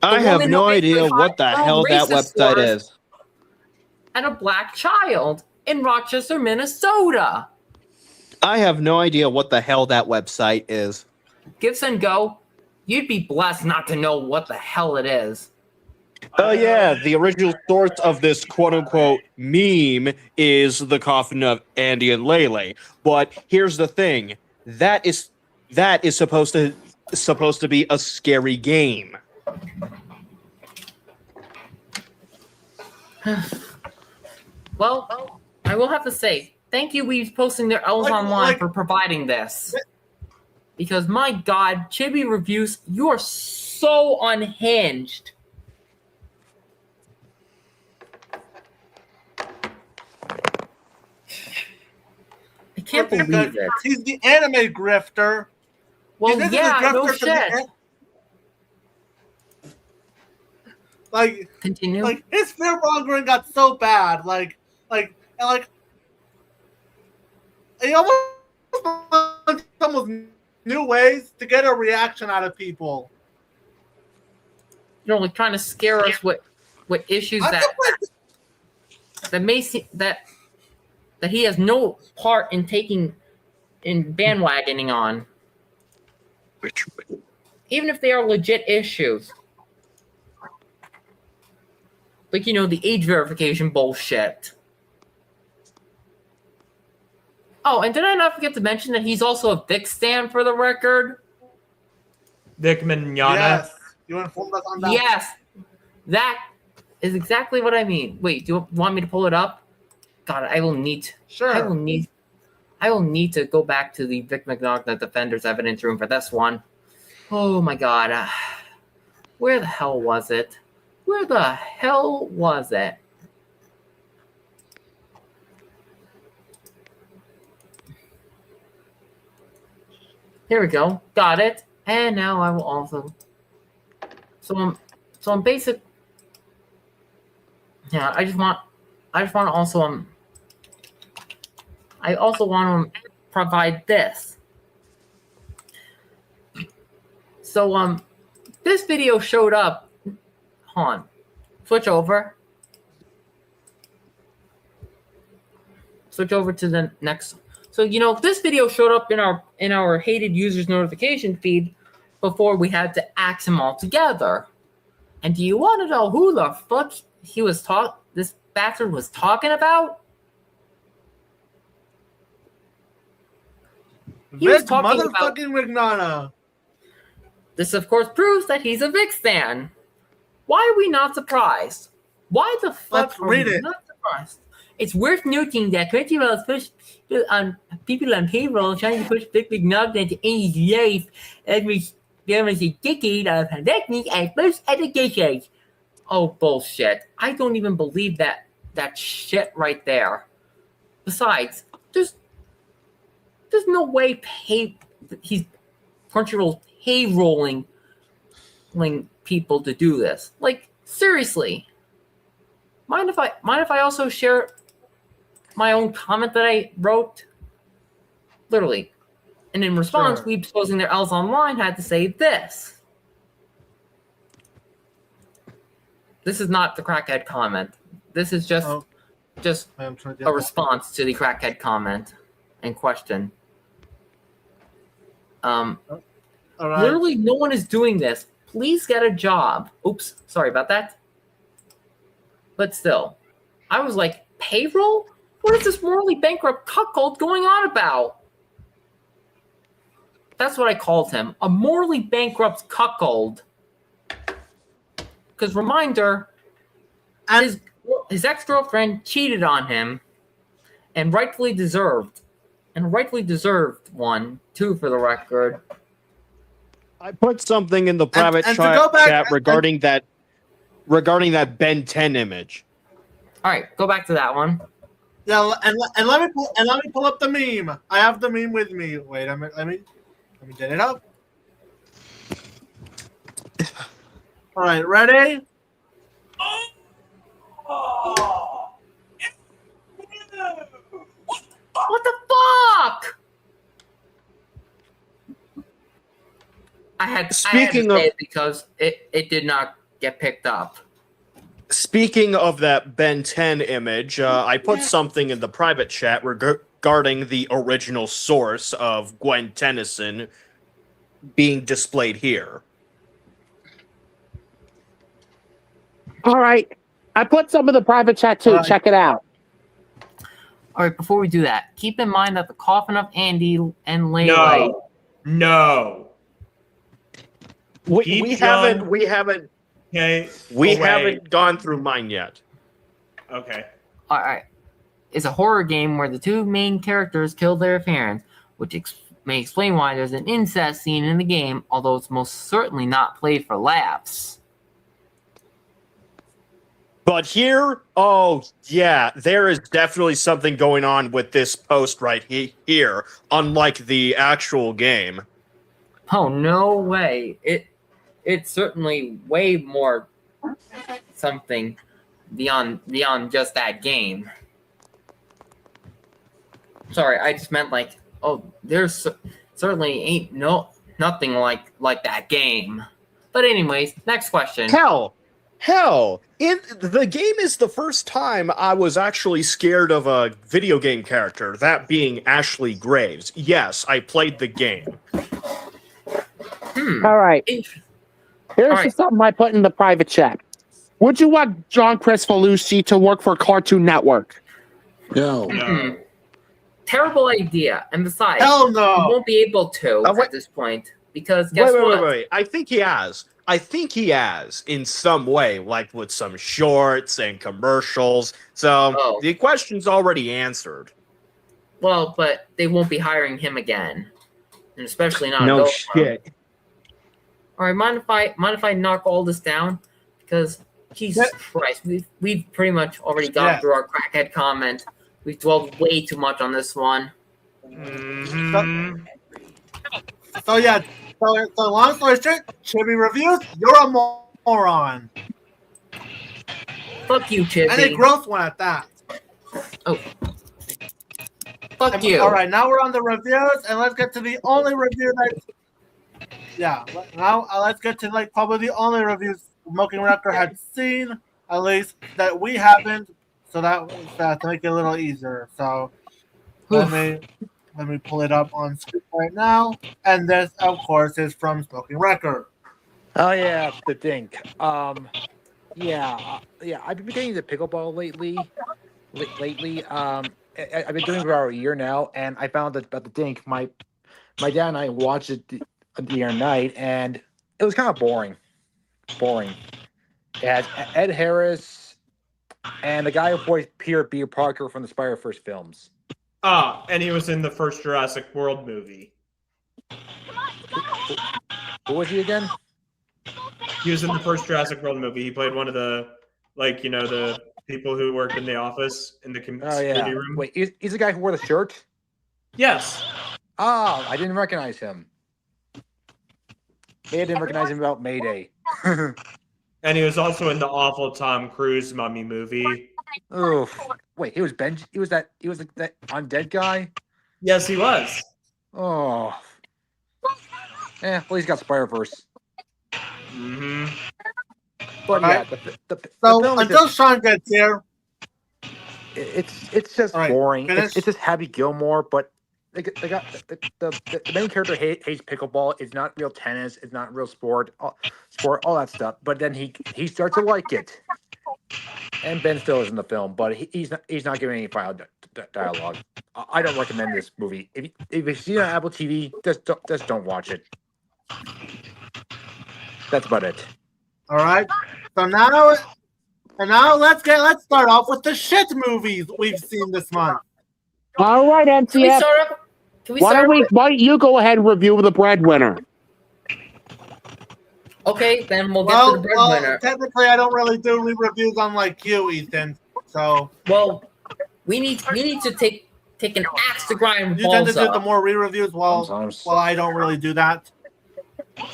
D: I have no idea what the hell that website is.
B: And a black child in Rochester, Minnesota.
D: I have no idea what the hell that website is.
B: Give, Send, Go. You'd be blessed not to know what the hell it is.
D: Oh, yeah. The original source of this quote-unquote meme is the coffin of Andy and Lele. But here's the thing. That is supposed to be a scary game.
B: Well, I will have to say, thank you, Weaves Posting their L's online for providing this. Because, my God, Chibi Reviews, you are so unhinged. I can't believe it.
A: He's the anime grifter.
B: Well, yeah, no shit. Continue.
A: Like, his fear-mongering got so bad. He almost new ways to get a reaction out of people.
B: You know, like trying to scare us with issues that may seem that he has no part in taking in bandwagoning on. Even if they are legit issues. Like, you know, the age verification bullshit. Oh, and did I not forget to mention that he's also a Vic stan for the record?
H: Vic Mignogna.
A: Yes. You informed us on that?
B: Yes. That is exactly what I mean. Wait, do you want me to pull it up? God, I will need to go back to the Vic Mignogna Defenders evidence room for this one. Oh my God. Where the hell was it? Here we go. Got it. And now I will also. So I'm basic. Yeah, I also want to provide this. So this video showed up. Hold on. Switch over. Switch over to the next. So, you know, this video showed up in our hated users notification feed before we had to axe them all together. And do you want to know who the fuck this bastard was talking about? He was
A: Vic
B: talking about.
A: motherfucking Rignana.
B: This, of course, proves that he's a Vic stan. Why are we not surprised? Why the fuck
A: Let's
B: are
A: read
B: we
A: it.
B: not surprised? It's worth noting that Crunchyroll has pushed people on payroll trying to push Vic Mignogna into Andy's life every there was a decade of pandemic and most education. Oh, bullshit. I don't even believe that shit right there. Besides, there's no way he's Crunchyroll's payrolling people to do this. Like, seriously. Mind if I also share my own comment that I wrote? Literally. And in response,
A: Sure.
B: Weebs Posing Their L's Online had to say this. This is not the crackhead comment. This is just
A: I'm trying to
B: a response to the crackhead comment and question.
A: All right.
B: Literally, no one is doing this. Please get a job. Oops, sorry about that. But still, I was like, payroll? What is this morally bankrupt cuckold going on about? That's what I called him. A morally bankrupt cuckold. Because reminder, his ex-girlfriend cheated on him and rightfully deserved. And rightfully deserved one, too, for the record.
D: I put something in the private
A: and to go back-
D: chat regarding that Ben 10 image.
B: All right, go back to that one.
A: Yeah, and let me pull up the meme. I have the meme with me. Wait a minute. Let me get it up. All right, ready?
B: What the fuck? I had to say it because it did not get picked up.
D: Speaking of that Ben 10 image, I put something in the private chat regarding the original source of Gwen Tennyson being displayed here.
C: All right. I put some of the private chat too.
A: All right.
C: Check it out.
B: All right, before we do that, keep in mind that the coffin of Andy and Leylay.
H: No.
D: We
H: Keep
D: haven't
H: Okay.
D: haven't gone through mine yet.
H: Okay.
B: All right, is a horror game where the two main characters kill their parents, which may explain why there's an incest scene in the game, although it's most certainly not played for laughs.
D: But here, oh yeah, there is definitely something going on with this post right here, unlike the actual game.
B: Oh no way! It's certainly way more something beyond just that game. Sorry, I just meant like, oh, there's certainly ain't nothing like that game. But anyways, next question.
D: Hell, the game is the first time I was actually scared of a video game character, that being Ashley Graves. Yes, I played the game.
C: All right. Here's
B: All right.
C: something I put in the private chat. Would you want John Kricfalusi to work for Cartoon Network?
E: No.
H: No.
B: Terrible idea, and besides,
A: Hell
B: he
A: no.
B: won't be able to
D: wait.
B: at this point because guess what?
D: Wait. I think he has in some way, like with some shorts and commercials. So
B: Oh.
D: the question's already answered.
B: Well, but they won't be hiring him again, and especially not.
D: No
B: Adult Swim.
D: shit.
B: All right, mind if I knock all this down? Because Jesus Christ, we've pretty much already gone through our crackhead comment. We've dwelled way too much on this one.
H: Mhm.
A: So yeah. So long story short, Chibi Reviews, you're a moron.
B: Fuck you,
A: And a
B: Chippy.
A: gross one at that.
B: Fuck you.
A: All right, now we're on the reviews, and let's get to the only review that. Yeah, now let's get to like probably the only reviews Smoking Record had seen, at least that we haven't. So that to make it a little easier. So let me pull it up on screen right now, and this, of course, is from Smoking Record.
E: Oh yeah, the dink. Yeah. I've been getting into pickleball lately. Lately, I've been doing it for about a year now, and I found that about the dink. My dad and I watched it the other night, and it was kind of boring. Boring. It has Ed Harris and the guy who plays Peter B. Parker from the Spider-Verse films.
H: And he was in the first Jurassic World movie.
E: Who was he again?
H: He was in the first Jurassic World movie. He played one of the, the people who worked in the office in the
E: Oh yeah.
H: committee room.
E: Wait, he's the guy who wore the shirt?
H: Yes.
E: Oh, I didn't recognize him. Maybe I didn't recognize him about Mayday.
H: And he was also in the awful Tom Cruise Mummy movie.
E: Oh, wait, he was Benji. He was that undead guy.
H: Yes, he was.
E: Oh, well, he's got Spider-Verse.
H: Mm-hmm.
E: But
A: Right.
E: yeah, the
A: So
E: film is
A: until
E: just,
A: Sean gets here,
E: it's just
A: All right,
E: boring.
A: finish.
E: It's just Happy Gilmore, but they got the main character hates pickleball. It's not real tennis. It's not real sport. All that stuff. But then he starts to like it. And Ben Stiller's in the film, but he's not giving any final dialogue. I don't recommend this movie. If you see it on Apple TV, just don't watch it. That's about it.
A: all right. So now let's start off with the shit movies we've seen this month.
C: All right,
B: Can we
C: MCF.
B: start up?
C: Why don't you go ahead and review the breadwinner?
B: Okay, then we'll get to the breadwinner.
A: Technically, I don't really do reviews unlike you, Ethan. So
B: Well, we need to take an axe to grind
A: you tend to
B: balls
A: do the
B: up.
A: more re-reviews, while
E: Sometimes.
A: I don't really do that.
C: All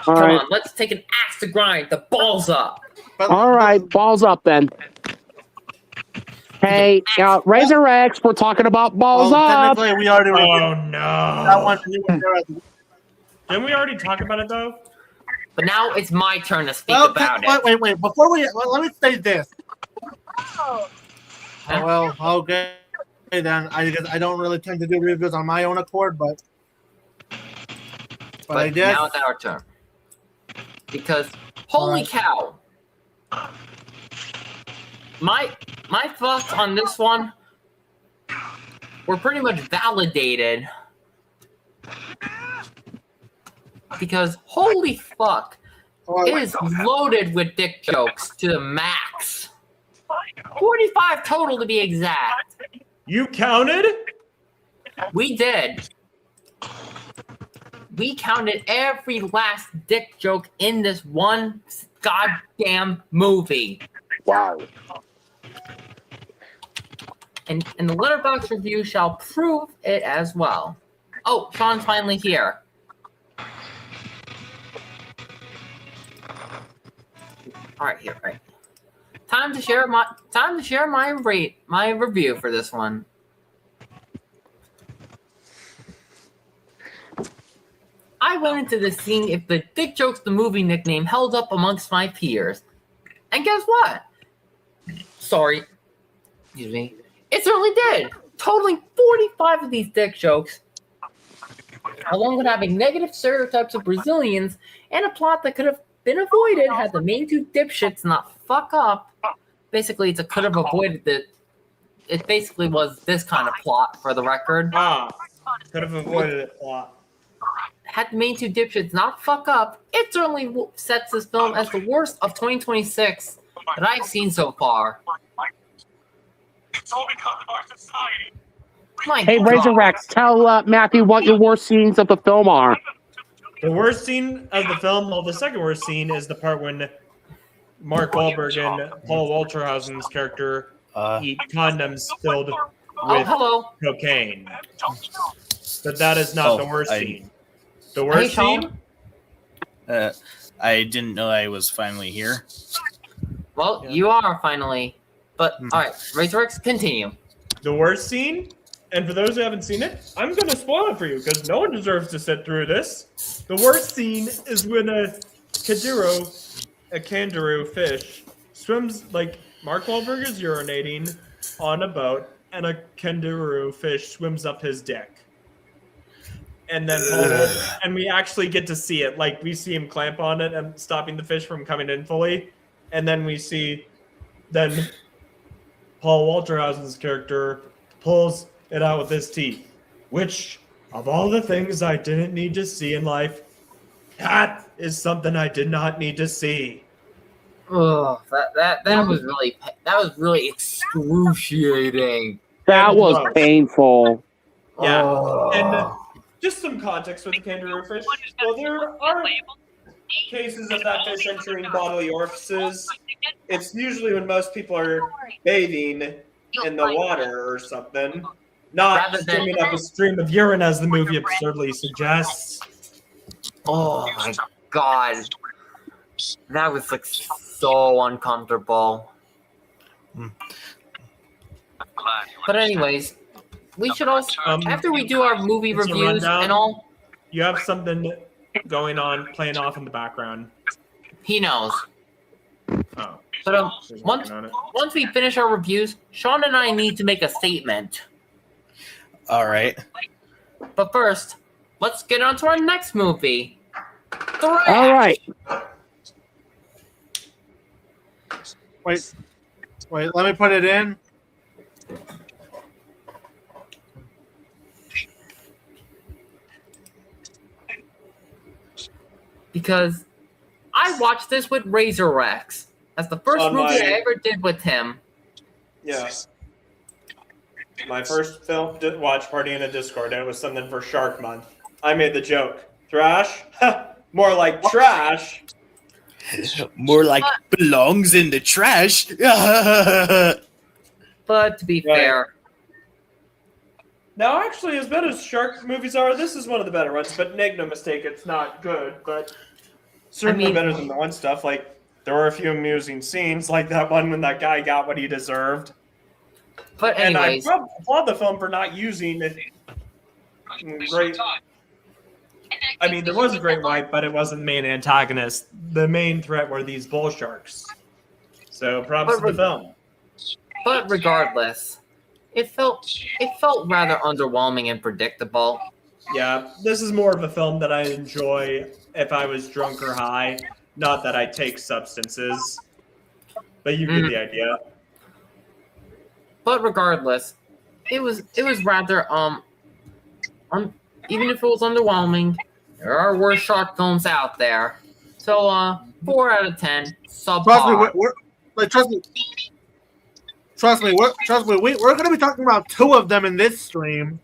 B: Come
C: right.
B: on, let's take an axe to grind the balls up.
A: But,
C: All right, balls up then. Hey, Razor X, we're talking about balls
A: well,
C: up.
A: technically, we already reviewed
H: Oh no!
A: that one. You were there as-
H: Didn't we already talk about it though?
B: But now it's my turn to speak
A: Well,
B: about it.
A: wait. Before let me say this. Well, okay then. I guess I don't really tend to do reviews on my own accord, but I guess
B: now it's our turn. Because holy cow. My thoughts on this one were pretty much validated. Because holy fuck, it is loaded with dick jokes to the max. 45 total to be exact.
H: You counted?
B: We did. We counted every last dick joke in this one goddamn movie.
E: Wow.
B: And the Letterboxd review shall prove it as well. Oh, Sean's finally here. All right, here, right. Time to share my review for this one. I went into this seeing if the Dick Jokes the Movie nickname held up amongst my peers. And guess what? Sorry. Excuse me. It certainly did. Totaling 45 of these dick jokes, along with having negative stereotypes of Brazilians and a plot that could have been avoided had the main two dipshits not fuck up. Basically, it could have avoided the. It basically was this kind of plot, for the record.
H: Could have avoided it plot.
B: Had the main two dipshits not fuck up, it certainly sets this film as the worst of 2026 that I've seen so far.
G: It's all because of our society.
B: My
C: Hey,
B: God.
C: Razor X, tell Matthew what your worst scenes of the film are.
H: The worst scene of the film, well, the second worst scene is the part when Mark Wahlberg and Paul Walterhausen's character eat condoms filled
B: Oh,
H: with
B: hello.
H: cocaine. But that is not the worst scene. The worst
B: Sean.
H: scene?
I: I didn't know I was finally here.
B: Well, you are finally. But, alright, Razor X, continue.
H: The worst scene, and for those who haven't seen it, I'm going to spoil it for you because no one deserves to sit through this. The worst scene is when a kangaroo fish swims, like Mark Wahlberg is urinating on a boat, and a kangaroo fish swims up his dick. and then pulled it, and we actually get to see it. Like, we see him clamp on it and stopping the fish from coming in fully, and then we see then Paul Walterhausen's character pulls it out with his teeth, which, of all the things I didn't need to see in life, that is something I did not need to see.
B: Oh, that was really excruciating.
C: That was painful.
H: Yeah,
B: Oh.
H: and just some context with the kangaroo fish. Well, there are cases of that fish entering bodily orifices. It's usually when most people are bathing in the water or something, not
B: Rather than-
H: streaming up a stream of urine as the movie absurdly suggests.
B: Oh my god. That was like so uncomfortable. But anyways, we should also after we do our movie
H: it's a
B: reviews
H: rundown.
B: and all,
H: You have something going on, playing off in the background.
B: he knows.
H: Oh,
B: But
H: she's
B: once
H: working on it.
B: once we finish our reviews, Sean and I need to make a statement.
I: All right.
B: But first, let's get on to our next movie. Thrash.
C: All right.
A: Wait, let me put it in.
B: Because I watched this with Razor Rex. That's the first
H: On
B: movie
H: my-
B: I ever did with him.
H: Yeah. My first film watch party in a Discord, and it was something for Shark Month. I made the joke. Thrash? More like trash.
I: More like belongs in the trash.
B: But to be
H: Right.
B: fair,
H: Now, actually, as bad as shark movies are, this is one of the better ones. But make no mistake, it's not good. But certainly
B: I mean-
H: better than the one stuff. Like, there were a few amusing scenes, like that one when that guy got what he deserved.
B: but
H: And I
B: anyways,
H: applaud the film for not using great. I mean, there was a great white, but it wasn't the main antagonist. The main threat were these bull sharks. So props to the film.
B: but regardless, it felt rather underwhelming and predictable.
H: Yeah, this is more of a film that I enjoy if I was drunk or high. Not that I take substances, but you get the idea.
B: But regardless, it was rather even if it was underwhelming, there are worse shark films out there. So 4 out of 10.
A: Trust me,
B: Subpar.
A: trust me. We're going to be talking about 2 of them in this stream.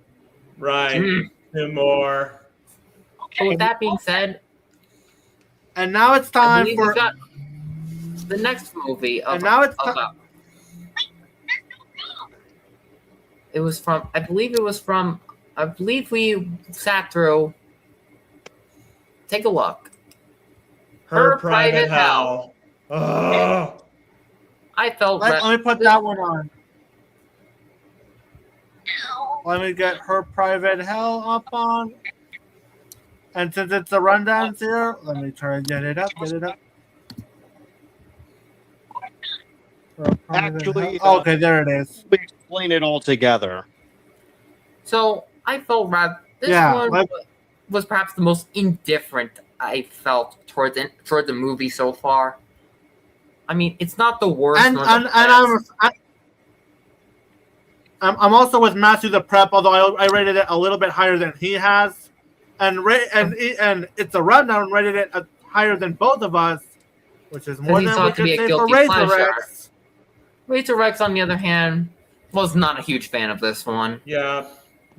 H: Right. 2 more.
B: So with that being said,
A: And now it's
B: I
A: time
B: believe
A: for.
B: we got the next movie. Of,
A: And now it's
B: of,
A: time.
B: It was from. I believe we sat through. Take a look.
H: Her Private Hell. Oh.
B: I felt
A: Let me put that one on. Let me get Her Private Hell up on. And since it's the rundowns here, let me try and get it up. Her Private
D: Actually,
A: Hell. Okay, there it is.
D: We explain it all together.
B: So I felt rather. This
A: Yeah,
B: one
A: like-
B: was perhaps the most indifferent I felt toward the movie so far. I mean, it's not the worst.
A: And
B: nor the best.
A: I'm also with Matthew the Prep, although I rated it a little bit higher than he has, and it's a rundown rated it higher than both of us, which is more
B: he's
A: than we
B: thought to
A: could
B: be a
A: say for
B: guilty
A: Razor
B: pleasure.
A: Rex.
B: Razor Rex, on the other hand, was not a huge fan of this one.
H: Yeah.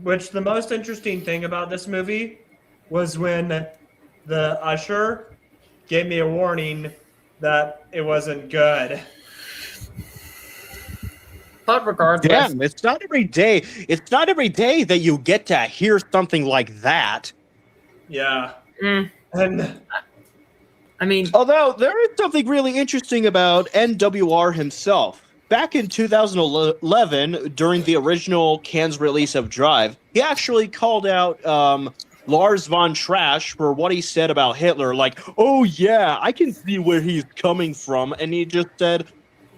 H: Which the most interesting thing about this movie was when the usher gave me a warning that it wasn't good.
B: But regardless,
D: Damn, it's not every day. It's not every day that you get to hear something like that.
H: Yeah.
B: mm,
H: And
B: I mean,
D: Although there is something really interesting about NWR himself. Back in 2011, during the original Cannes release of Drive, he actually called out Lars von Trash for what he said about Hitler. Like, oh yeah, I can see where he's coming from. And he just said,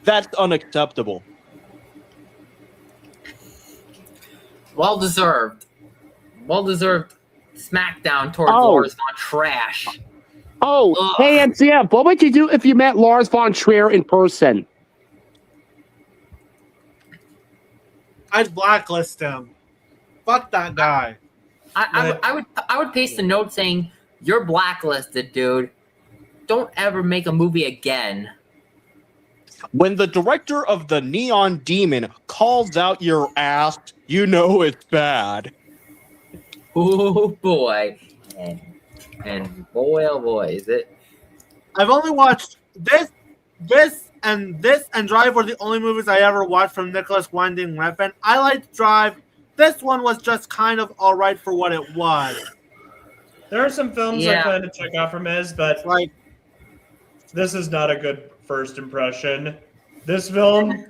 D: that's unacceptable.
B: well deserved smackdown towards
C: Oh.
B: Lars von Trash.
C: Oh,
B: Ugh.
C: hey MCF, what would you do if you met Lars von Trier in person?
A: I'd blacklist him. Fuck that guy.
B: I would paste a note saying, "You're blacklisted, dude. Don't ever make a movie again."
D: When the director of the Neon Demon calls out your ass, you know it's bad.
B: Oh boy, and boy, oh boy, is it?
A: I've only watched this, and Drive were the only movies I ever watched from Nicholas Winding Refn. I liked Drive. This one was just kind of all right for what it was.
H: There are some films I plan to check out from his, but
A: Like,
H: this is not a good first impression. This film,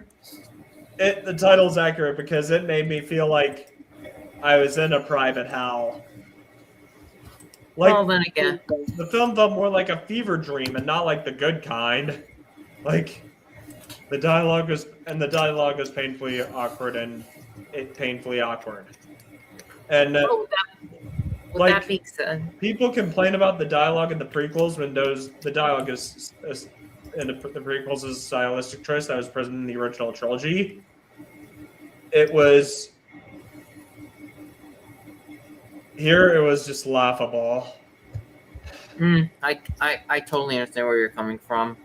H: the title's accurate because it made me feel like I was in a private hell. Like,
B: Well, then again,
H: the film felt more like a fever dream and not like the good kind. Like, the dialogue is painfully awkward and painfully awkward. And
B: well,
H: like,
B: that being said,
H: people complain about the dialogue in the prequels when the dialogue is in the prequels is a stylistic choice that was present in the original trilogy. It was just laughable.
B: I totally understand where you're coming from.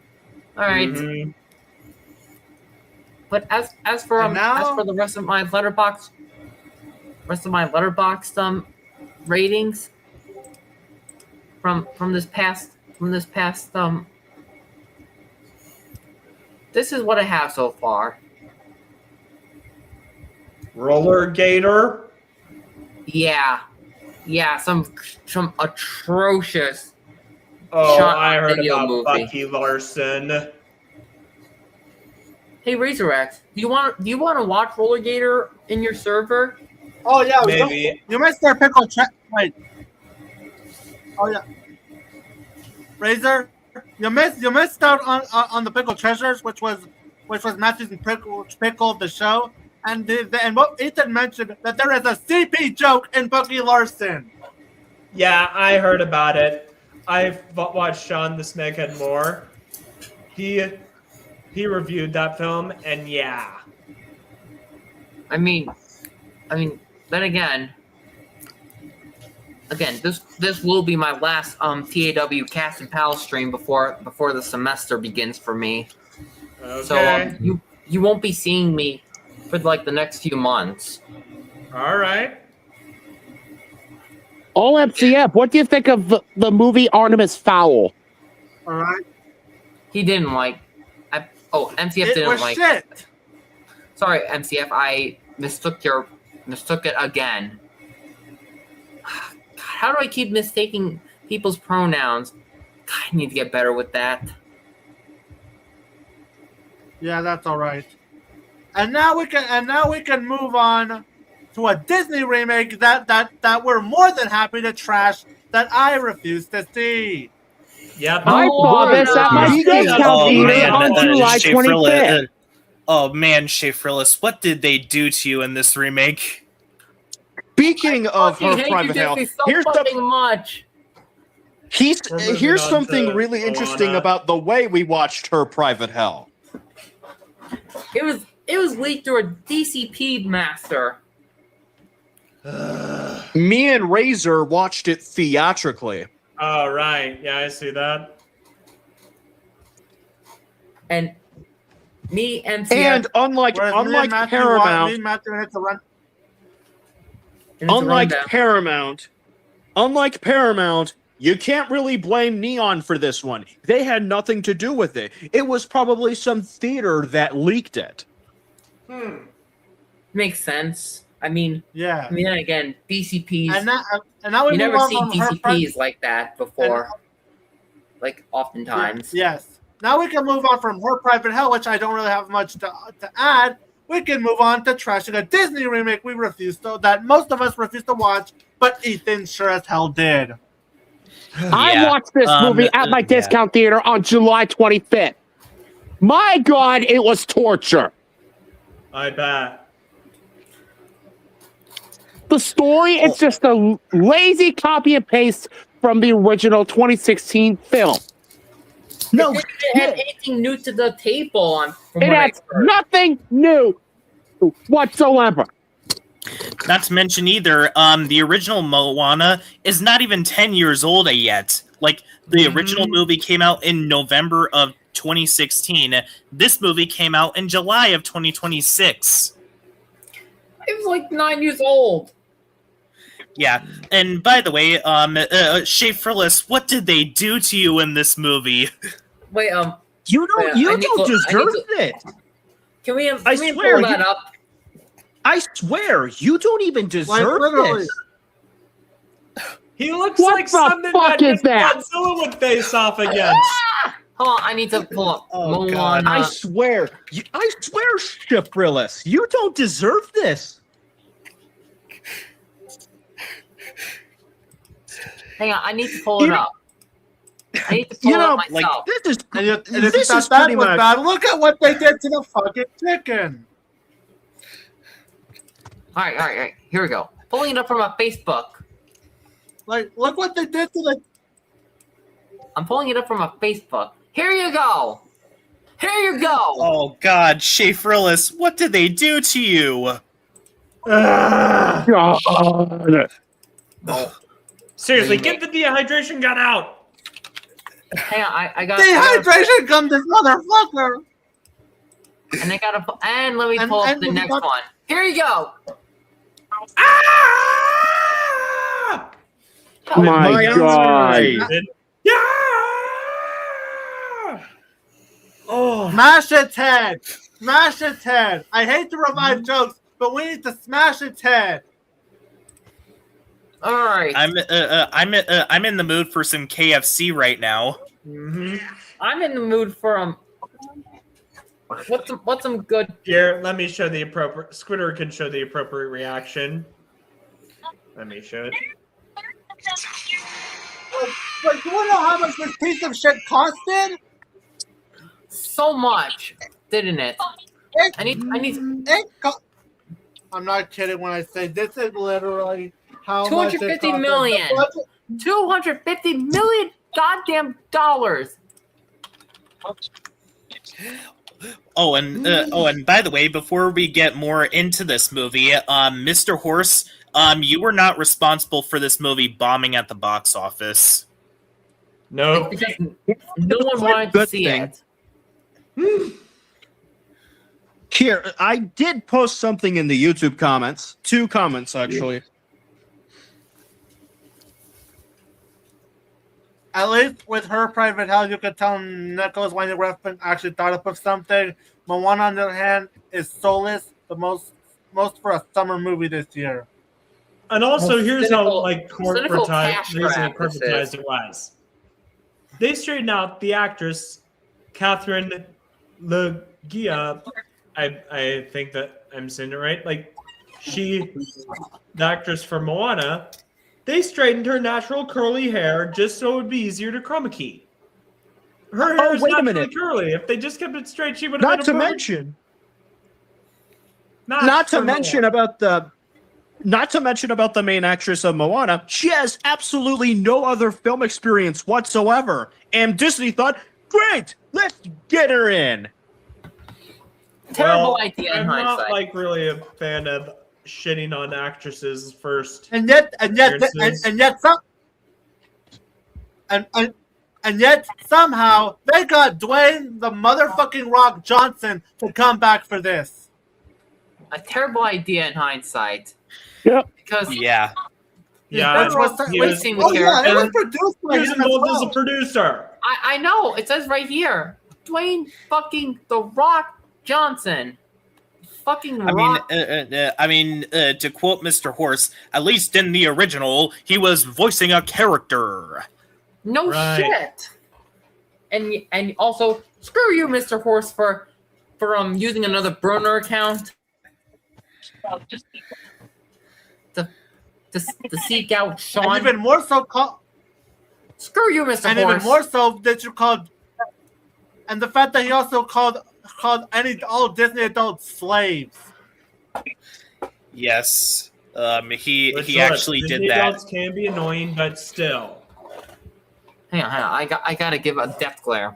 B: All right.
H: Mhm.
B: But as for the rest of my letterbox ratings from this past this is what I have so far.
H: Roller Gator.
B: Yeah, some atrocious.
H: Oh,
B: shot
H: I heard
B: video
H: about
B: movie.
H: Bucky Larson.
B: Hey, Razorx, do you want to watch Roller Gator in your server?
A: oh yeah,
H: Maybe.
A: you missed their pickle. Wait. Oh yeah, Razor, you missed out on the pickle treasures, which was Matthew's pickle of the show, and what Ethan mentioned that there is a CP joke in Bucky Larson.
H: Yeah, I heard about it. I've watched Sean the Snakehead more. He reviewed that film, and yeah.
B: I mean, then again, this will be my last TAWcast and Pal stream before the semester begins for me.
H: Okay.
B: So you won't be seeing me for like the next few months.
H: All right.
C: Oh, MCF, what do you think of the movie Artemis Fowl?
A: All right,
B: He didn't like. MCF
A: it
B: didn't
A: was
B: like.
A: shit.
B: Sorry, MCF, I mistook it again. God, how do I keep mistaking people's pronouns? God, I need to get better with that.
A: Yeah, that's all right. And now we can move on to a Disney remake that we're more than happy to trash that I refuse to see.
H: Yep.
C: I saw this at my
D: Speaking
C: discount
I: Oh
C: theater
I: man,
C: on July
I: Shea
C: 25th.
I: Frillis. Oh man, Shea Frillis, what did they do to you in this remake?
D: Speaking of
B: Fucking
D: her
B: hate
D: private
B: you
D: hell,
B: Disney so
D: here's
B: fucking much.
H: We're moving
D: here's
H: on
D: something
H: to
D: really interesting
H: Moana.
D: about the way we watched her private hell.
B: It was leaked through a DCP master.
D: Me and Razor watched it theatrically.
H: Oh, right. Yeah, I see that.
B: And me and
D: And unlike
A: Whereas me and
D: unlike
A: Matthew
D: Paramount,
A: me and Matthew had to run.
D: unlike Paramount, you can't really blame Neon for this one. They had nothing to do with it. It was probably some theater that leaked it.
B: makes sense. I mean,
A: Yeah,
B: then again, DCPs.
A: and now we
B: You
A: move
B: never
A: on
B: see
A: from her
B: DCPs like that before. Like oftentimes.
A: Yes. Now we can move on from her private hell, which I don't really have much to add. We can move on to trashing a Disney remake that most of us refused to watch, but Ethan sure as hell did.
C: I
I: Yeah.
C: watched this movie at my discount theater on July 25th. My God, it was torture.
H: I bet.
C: The story is just a lazy copy and paste from the original 2016 film.
D: No,
B: It didn't add anything new to the table. From
C: It
B: what I
C: adds
B: heard.
C: nothing new whatsoever.
I: Not to mention either, the original Moana is not even 10 years old yet. Like, the original movie came out in November of 2016. This movie came out in July of 2026.
B: It was like 9 years old.
I: Yeah, and by the way, Shea Frillis, what did they do to you in this movie?
B: Wait,
D: you don't.
B: I
D: You
B: need
D: don't
B: to-
D: deserve this.
B: can we
D: I swear,
B: pull that up?
D: I swear, you don't even deserve
A: literally.
D: this.
H: He looks
C: What
H: like
C: the
H: something
C: fuck is that?
H: Godzilla would face off against.
B: Hold on, I need to pull up
I: Oh, God.
B: Moana.
D: I swear, Shifrillis, you don't deserve this.
B: Hang on, I need to pull it
D: You-
B: up. I need to pull
D: You know,
B: it
I: like,
B: myself.
D: this is
A: And if
D: this
A: you thought
D: is
A: that
D: pretty
A: was
D: much.
A: bad, look at what they did to the fucking chicken.
B: All right. Here we go. Pulling it up from a Facebook.
A: Like, look what they did to the.
B: I'm pulling it up from a Facebook. Here you go. Here you go.
I: Oh God, Shea Frillis, what did they do to you?
C: God.
H: Seriously, get the dehydration gun out.
B: Hang on, I got
A: Dehydration come this motherfucker.
B: and I gotta and let me
A: And-
B: pull up
A: and
B: the
A: we
B: next
A: got-
B: one. Here you go.
H: Ah!
C: My God.
H: Yeah! Oh,
A: Smash its head. Smash its head. I hate to revive jokes, but we need to smash its head.
B: All right.
I: I'm in the mood for some KFC right now.
B: I'm in the mood for what's some good.
H: here, let me show the appropriate. Squidward can show the appropriate reaction. Let me show it.
A: But you wanna know how much this piece of shit costed?
B: So much, didn't it? I need.
A: I'm not kidding when I say this is literally how much it
B: 250
A: cost.
B: million.
A: The budget-
B: $250 million goddamn dollars.
I: Oh, and by the way, before we get more into this movie, Mr. Horse, you were not responsible for this movie bombing at the box office.
H: No.
B: Because no one wanted to
D: Good
B: see
D: thing.
B: it.
D: Here, I did post something in the YouTube comments. 2 comments, actually.
A: At least with her private house, you could tell Nicholas Winding Refn actually thought up of something. Moana, on the other hand, is soulless, the most for a summer movie this year.
H: And also,
B: Well,
H: here's
B: cynical-
H: how like
B: cynical cash grab this
H: corporatized it was. They straightened out the actress Catherine Legia. I think that I'm saying it right. Like the actress for Moana, they straightened her natural curly hair just so it would be easier to chroma key. Her hair is
D: wait a
H: naturally
D: minute.
H: curly. If they just kept it straight, she would have
D: Not
H: been
D: to
H: a bird.
D: mention,
H: Not
D: not to
H: for
D: mention
H: Moana.
D: about the main actress of Moana. She has absolutely no other film experience whatsoever, and Disney thought, "Great, let's get her in."
B: Terrible
H: Well,
B: idea in
H: I'm not
B: hindsight.
H: like really a fan of shitting on actresses first.
A: And yet somehow they got Dwayne the motherfucking Rock Johnson to come back for this.
B: A terrible idea in hindsight.
C: Yep.
B: Because
I: Yeah.
H: Yeah,
A: Which was,
H: he
A: which-
H: was-
B: Seen the
A: oh yeah, it
B: character.
A: was produced by
H: he was
A: him as
H: involved as
A: well.
H: a producer.
B: I know it says right here, Dwayne fucking the Rock Johnson. Fucking Rock.
I: To quote Mr. Horse, at least in the original, he was voicing a character.
B: No
H: Right.
B: shit. And also screw you, Mr. Horse, for using another burner account to seek out
A: And
B: Sean.
A: even more so
B: Screw you, Mr.
A: and
B: Horse.
A: even more so that you called, and the fact that he also called all Disney adults slaves.
I: Yes.
H: Which,
I: He
H: look,
I: actually did
H: Disney
I: that.
H: adults can be annoying, but still.
B: Hang on. I gotta give a death glare.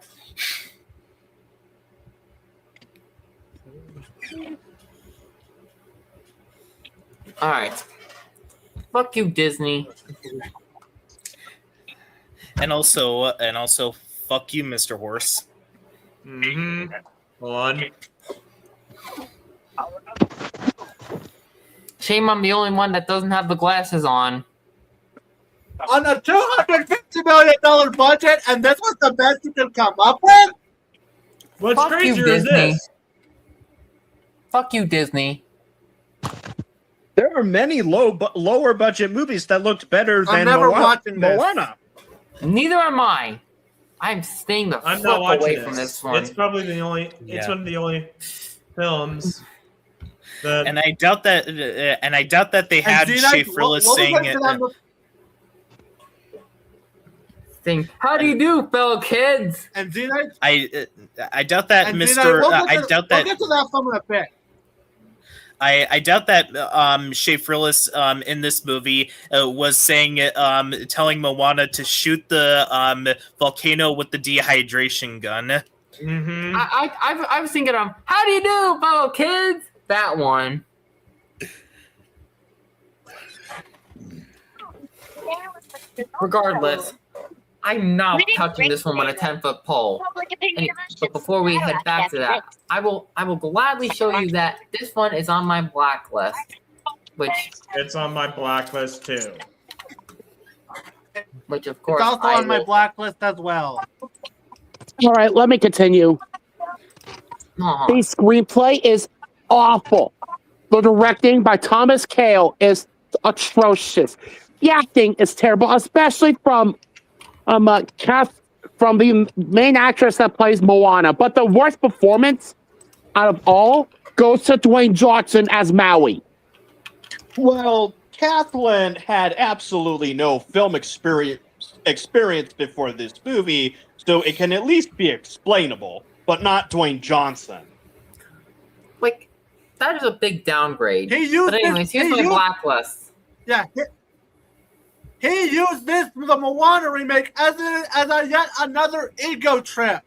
B: All right. Fuck you, Disney.
I: And also, fuck you, Mr. Horse.
H: Mm-hmm. Hold on.
B: Shame I'm the only one that doesn't have the glasses on.
A: On a $250 million budget, and this was the best you could come up with?
H: What's
B: Fuck you,
H: crazier is
B: Disney.
H: this?
B: Fuck you, Disney.
D: There are many lower budget movies that looked better
A: I'm
D: than
A: never watching this.
D: Moana.
B: Neither am I. I'm staying the
H: I'm
B: fuck
H: not watching
B: away
H: this.
B: from this one.
H: It's probably the only. It's
I: Yeah.
H: one of the only films that.
I: And I doubt that. They had
A: And
I: Shea
A: Xenite,
I: Frillis
A: what was
I: saying
A: it
I: it.
A: to them?
B: Think, how do you do, fellow kids?
A: And Xenite?
I: I doubt that
A: And
I: Mr.
A: Xenite,
I: I doubt that.
A: We'll get to that film in a bit.
I: I doubt that Shea Frillis in this movie was saying telling Moana to shoot the volcano with the dehydration gun.
H: Mm-hmm.
B: I was thinking of, how do you do, fellow kids? That one. Regardless, I'm not touching this one on a 10-foot pole. And, but before we head back to that, I will gladly show you that this one is on my blacklist, which
H: It's on my blacklist too.
B: of course
A: It's also
B: I
A: on my
B: will-
A: blacklist as well.
C: All right, let me continue.
B: Aw.
C: The screenplay is awful. The directing by Thomas Kail is atrocious. The acting is terrible, especially from from the main actress that plays Moana. But the worst performance out of all goes to Dwayne Johnson as Maui.
D: Well, Kathleen had absolutely no film experience before this movie, so it can at least be explainable, but not Dwayne Johnson.
B: Like, that is a big downgrade.
A: He used
B: But anyways, here's my blacklist.
A: Yeah, he used this the Moana remake as a yet another ego trip.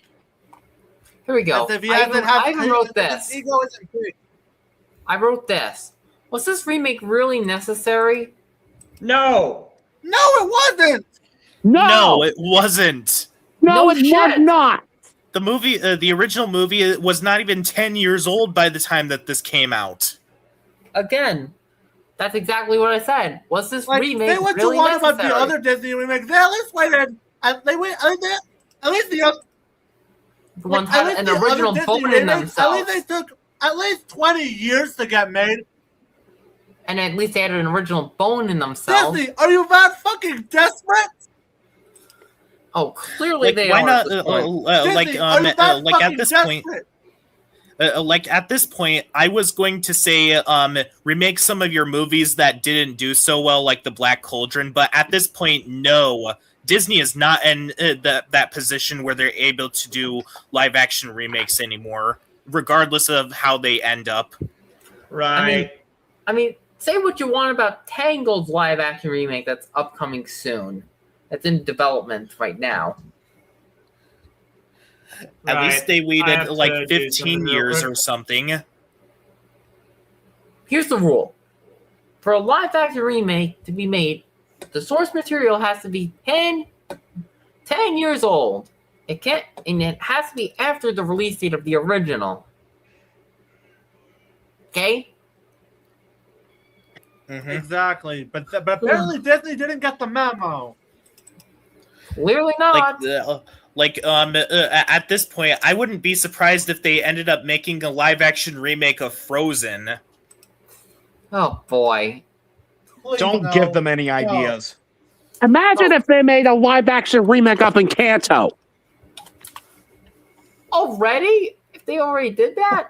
B: Here we go.
A: As if he
B: I
A: hasn't
B: even,
A: had
B: I even wrote this.
A: His ego isn't big.
B: I wrote this. Was this remake really necessary?
H: No.
A: No, it wasn't.
I: No, it wasn't.
B: No,
C: it
B: it
C: was
B: shouldn't.
C: not.
I: The movie, the original movie, was not even 10 years old by the time that this came out.
B: Again, that's exactly what I said. Was this
A: Like,
B: remake
A: they went
B: really
A: to one
B: necessary?
A: about the other Disney remakes. They at least waited. At least the other.
B: The ones
A: at
B: had
A: least
B: an
A: the other
B: original
A: Disney
B: bone in
A: remakes,
B: themselves.
A: At least they took at least 20 years to get made.
B: And at least they had an original bone in themselves.
A: Disney, are you that fucking desperate?
B: Oh, clearly
I: Like,
B: they
I: why
B: are.
I: not?
B: At this point.
A: Disney, are you that
I: Like at
A: fucking
I: this point,
A: desperate?
I: at this point, I was going to say, remake some of your movies that didn't do so well, like The Black Cauldron. But at this point, no, Disney is not in that position where they're able to do live action remakes anymore, regardless of how they end up.
H: Right.
B: I mean, say what you want about Tangled's live action remake that's upcoming soon. That's in development right now.
I: At least they
H: I
I: waited
H: have
I: like
H: to do
I: 15
H: something real
I: years
H: quick.
I: or something.
B: Here's the rule. For a live action remake to be made, the source material has to be 10 years old. It can't, and it has to be after the release date of the original. Okay?
I: Mhm.
A: Exactly, but apparently Disney didn't get the memo.
B: Clearly not.
I: At this point, I wouldn't be surprised if they ended up making a live action remake of Frozen.
B: Oh boy.
A: Please,
D: Don't
A: no.
D: give them any ideas.
C: Imagine if they made a live action remake up in Kanto.
B: Already? If they already did that?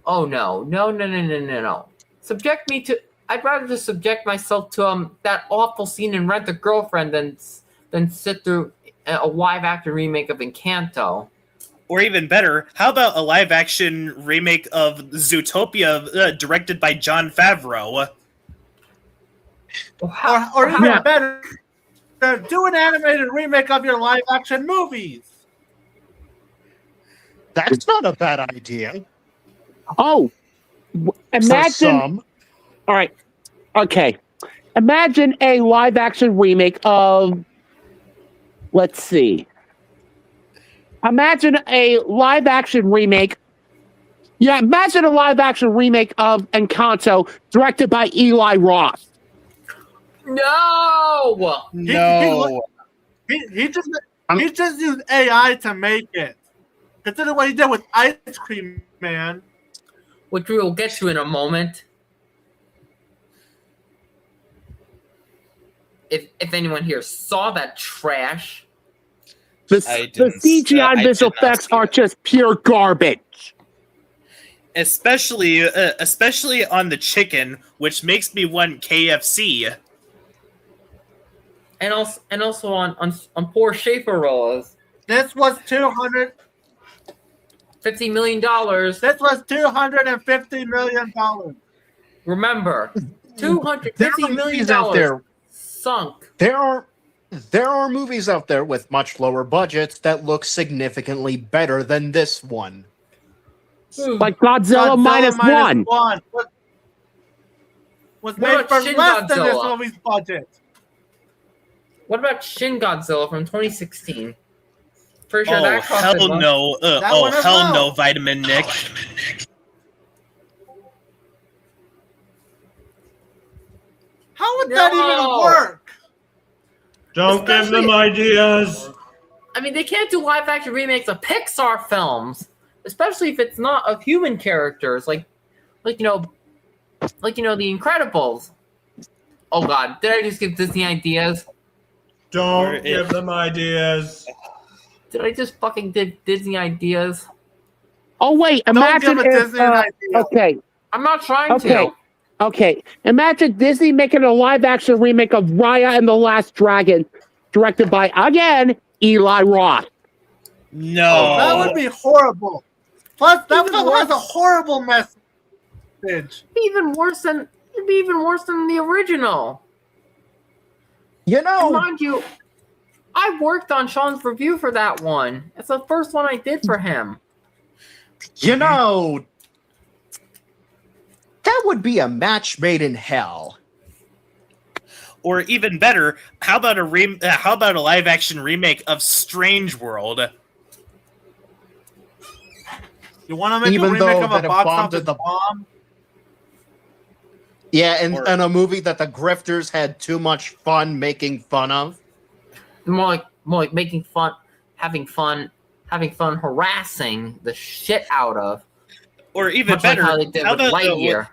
B: Oh no. No. Subject me to. I'd rather just subject myself to that awful scene in Rent a Girlfriend than sit through a live action remake of Encanto.
I: Or even better, how about a live action remake of Zootopia directed by Jon Favreau?
A: or even
C: Yeah.
A: better, do an animated remake of your live action movies.
D: That's not a bad idea.
C: Oh,
D: For
C: imagine.
D: some.
C: All right. Okay. Imagine a live action remake of. Let's see. Imagine a live action remake. Yeah, imagine a live action remake of Encanto directed by Eli Roth.
B: No.
D: No.
A: He just used AI to make it. Consider what he did with Ice Cream Man.
B: Which we will get to in a moment. If anyone here saw that trash,
C: The
I: I
C: CGI
I: did
C: visual
I: not
C: effects
I: see
C: are
I: it.
C: just pure garbage.
I: especially on the chicken, which makes me want KFC.
B: and also on poor Schaefer rolls.
A: This was
B: $50 million.
A: This was $250 million.
B: Remember,
D: There
B: $250
D: are
B: million
D: movies out there.
B: sunk.
D: There are movies out there with much lower budgets that look significantly better than this one.
C: Like Godzilla minus one.
A: Was
B: What
A: made
B: about
A: for
B: Shin
A: less than this
B: Godzilla?
A: movie's budget.
B: What about Shin Godzilla from 2016? Pretty sure
I: Oh
B: that cost
I: hell
B: as much.
I: no!
A: That
I: Oh
A: one as
I: hell
A: well.
I: no, Vitamin Nick.
A: How would that even
B: No.
A: work?
H: Don't give
B: Especially-
H: them ideas.
B: I mean, they can't do live action remakes of Pixar films, especially if it's not of human characters, like The Incredibles. Oh God, did I just give Disney ideas?
H: Don't give them ideas.
B: Did I just fucking give Disney ideas?
C: Oh wait,
A: Don't
C: imagine
A: give a
C: if.
A: Disney an idea.
C: Okay,
B: I'm not trying
C: okay,
B: to.
C: okay. Imagine Disney making a live action remake of Raya and the Last Dragon, directed by again Eli Roth.
I: No.
A: That would be horrible. Plus, that
B: Even
A: film
B: worse.
A: has a horrible message.
B: It'd be even worse than the original.
D: You
B: And
D: know,
B: mind you, I worked on Sean's review for that one. It's the first one I did for him.
D: that would be a match made in hell.
I: Or even better, how about a live action remake of Strange World?
A: You want to make
D: Even
A: a remake
D: though
A: of
D: that
A: a
D: it
A: box
D: bombed
A: office
D: at the-
A: bomb?
D: Yeah, and
I: Or-
D: a movie that the grifters had too much fun making fun of.
B: More like making fun, having fun harassing the shit out of.
I: Or even
B: Much like
I: better,
B: how they did with Lightyear.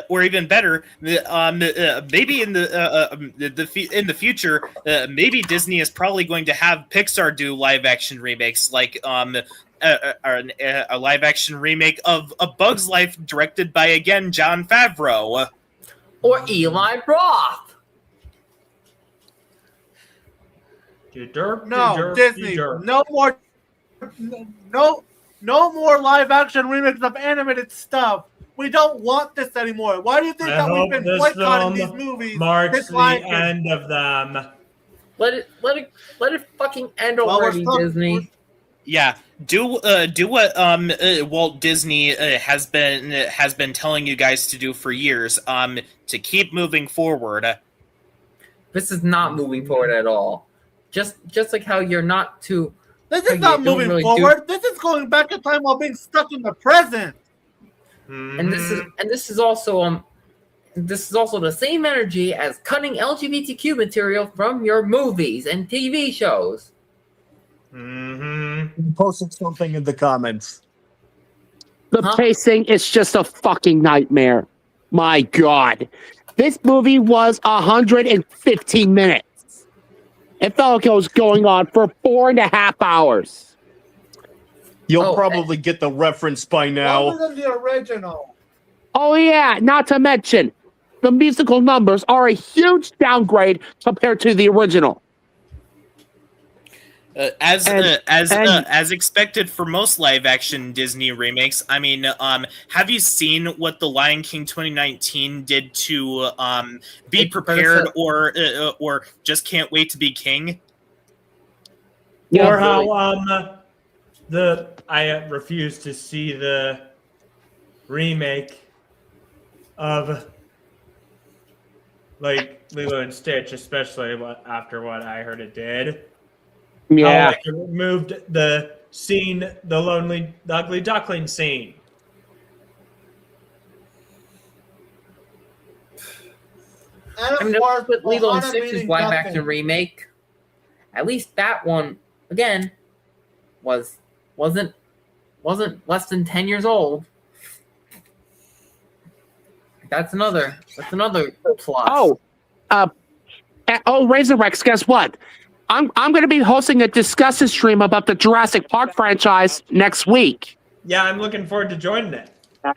I: or even better, maybe in the future, maybe Disney is probably going to have Pixar do live action remakes, like a live action remake of A Bug's Life, directed by again Jon Favreau.
B: Or Eli Roth.
A: No, Disney. No more. No more live action remakes of animated stuff. We don't want this anymore. Why do you think
H: I
A: that we've
H: hope
A: been
H: this
A: boycotting
H: film
A: these movies?
H: marks
A: this
H: the
A: live-
H: end of them.
B: Let it fucking end
A: Well, we're
B: already,
A: still-
B: Disney.
I: Yeah, do what Walt Disney has been telling you guys to do for years. To keep moving forward.
B: This is not moving forward at all. Just like how you're not too.
A: This
B: how
A: is not
B: you don't
A: moving
B: really
A: forward. This is going back in time while being stuck in the present.
B: And this is also the same energy as cutting LGBTQ material from your movies and TV shows.
D: Posted something in the comments.
C: The pacing is just a fucking nightmare. My God. This movie was 115 minutes. It felt like it was going on for 4.5 hours.
D: You'll
B: Oh,
D: probably get the reference by now.
A: Longer than the original.
C: Oh, yeah. Not to mention, the musical numbers are a huge downgrade compared to the original.
I: As expected for most live action Disney remakes, I mean, have you seen what The Lion King 2019 did to Be Prepared or Just Can't Wait to Be King?
C: Yeah,
H: Or how I refuse to see the remake of like Lilo and Stitch, especially after what I heard it did.
C: yeah.
H: How like, it removed the scene, the ugly duckling scene.
A: And
B: I mean,
A: of course,
B: with Lilo and
A: Ohana
B: Stitch's
A: meaning
B: live
A: nothing.
B: action remake, at least that one again wasn't less than 10 years old. That's another plus.
C: Razorrex, guess what? I'm going to be hosting a discussion stream about the Jurassic Park franchise next week.
H: Yeah, I'm looking forward to joining it.
B: All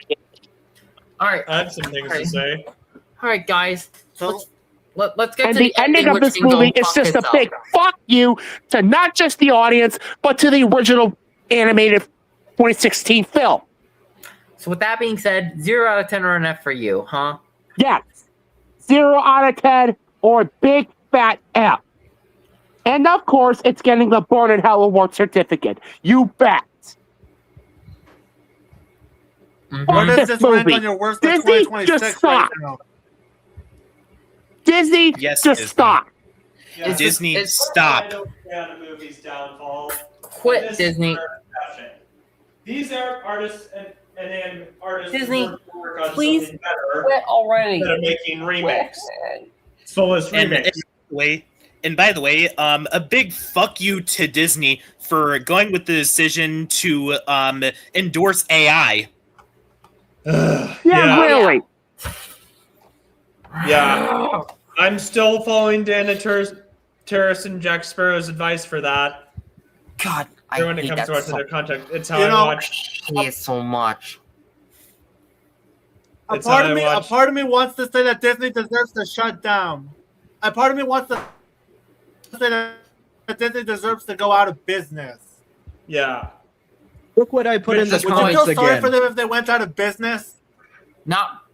B: right,
H: I have some things to say.
B: all right, guys.
A: So
B: Let's get
C: And
B: to
C: the ending of
B: which
C: this
B: can go
C: movie is
B: fuck
C: just a
B: itself.
C: big fuck you to not just the audience, but to the original animated 2016 film.
B: So with that being said, 0 out of 10 or an F for you, huh?
C: Yes. 0 out of 10 or big fat F. And of course, it's getting the Born in Hell Award certificate. You bet.
B: Mhm.
A: where does
C: this
A: this rank
C: movie.
A: on your worst of
C: Disney,
A: 2026
C: just
A: right
C: stop.
A: now?
C: Disney,
I: Yes,
C: just
I: Disney.
C: stop.
H: Yeah,
I: Disney,
B: it's-
I: stop.
H: I don't stand the movie's downfall.
B: Quit,
H: This is
B: Disney.
H: their passion. These are artists and artists
B: Disney,
H: who work on
B: please
H: something better
B: Quit already.
H: instead of making remakes. Soulless remakes.
I: And by the way, a big fuck you to Disney for going with the decision to endorse AI.
C: Yeah, really.
H: Yeah. I'm still following Dana Terrace and Jack Sparrow's advice for that.
B: God, I
H: when it
B: hate
H: comes
B: that
H: to watching
B: so,
H: their content, it's how
A: You
H: I
A: know,
H: watch.
B: I hate it so much.
A: A
H: It's
A: part
H: how
A: of
H: I
A: me,
H: watch-
A: a part of me wants to say that Disney deserves to shut down. A part of me wants to say that Disney deserves to go out of business.
H: Yeah.
D: Look what I put in the
A: Would you
D: comments
A: feel sorry
D: again.
A: for them if they went out of business?
B: Not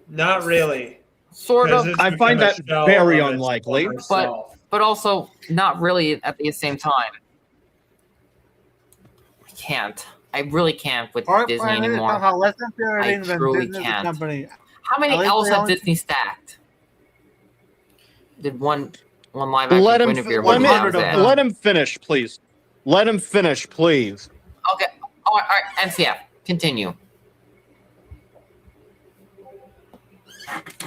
H: Not really.
B: sort
H: 'Cause
B: of,
H: it's
D: I find
H: become a
D: that
H: shell
D: very
H: of its
D: unlikely.
H: former self.
B: but also not really at the same time. I can't. I really can't with
A: Park
B: Disney
A: Planet is
B: anymore.
A: somehow less infuriating than
B: truly
A: Disney
B: can't.
A: company.
B: How many
A: At least
B: L's
A: they
B: have
A: only-
B: Disney stacked? Did one live action
D: Let him,
B: Guinevere
A: let
B: movie
A: me-
B: that was it?
D: let him finish, please. Let him finish, please.
B: Okay. All right. NCF. Continue.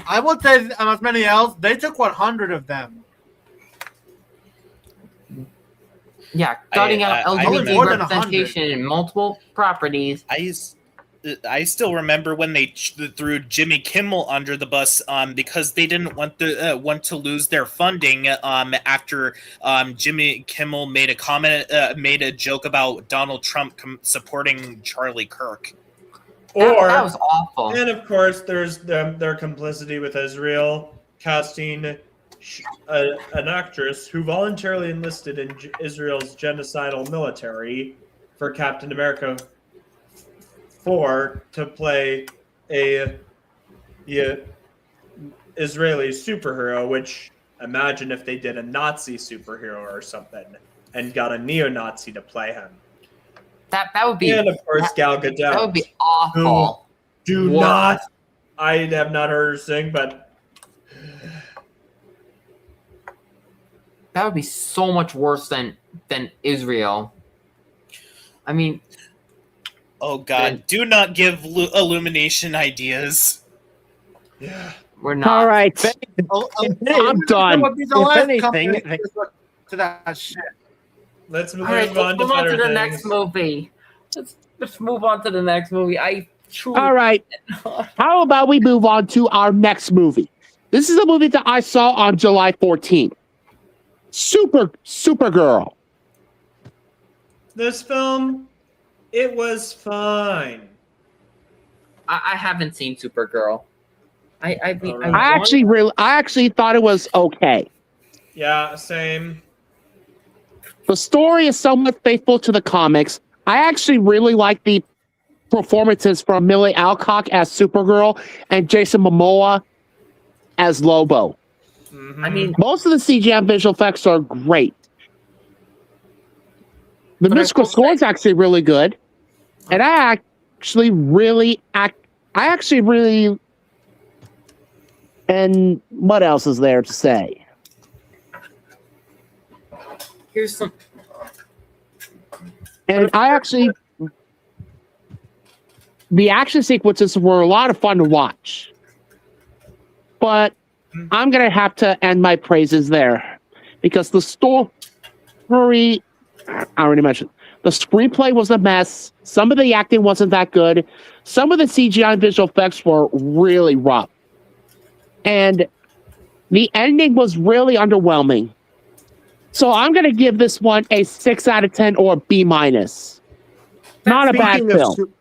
A: I would say as many else. They took 100 of them.
B: Yeah, gutting out
I: I
B: LGBT
A: more than
B: representation in multiple properties.
I: I still remember when they threw Jimmy Kimmel under the bus because they didn't want to lose their funding after Jimmy Kimmel made a joke about Donald Trump supporting Charlie Kirk.
B: That was awful.
H: And of course, there's their complicity with Israel casting an actress who voluntarily enlisted in Israel's genocidal military for Captain America 4 to play a Israeli superhero. Which imagine if they did a Nazi superhero or something and got a neo-Nazi to play him.
B: That would be.
H: And of course, Gal Gadot.
B: That would be awful.
H: Do
B: What?
H: not. I have not heard her sing, but
B: That would be so much worse than Israel. I mean,
I: Oh God! Do not give Illumination ideas.
H: yeah.
B: we're not.
C: All right. I'm done.
A: Would be the
D: If
A: last
D: anything,
A: company to that shit.
H: Let's move
B: All right,
H: on
B: let's
H: to
B: move on
H: better
B: to the
H: things.
B: next movie. Let's move on to the next movie. I truly.
C: All right. How about we move on to our next movie? This is a movie that I saw on July 14th. Supergirl.
H: This film, it was fine.
B: I haven't seen Supergirl. I mean,
H: Alright.
C: I actually thought it was okay.
H: Yeah, same.
C: The story is somewhat faithful to the comics. I actually really like the performances from Millie Alcock as Supergirl and Jason Momoa as Lobo.
B: I mean,
C: Most of the CGI visual effects are great. The
B: But I
C: musical
B: will
C: score is
B: say-
C: actually really good, and I actually really. And what else is there to say?
B: here's some.
C: And I actually, the action sequences were a lot of fun to watch. But I'm going to have to end my praises there because the story, I already mentioned, the screenplay was a mess. Some of the acting wasn't that good. Some of the CGI visual effects were really rough. And the ending was really underwhelming. So I'm going to give this one a 6 out of 10 or B minus. Not a bad film.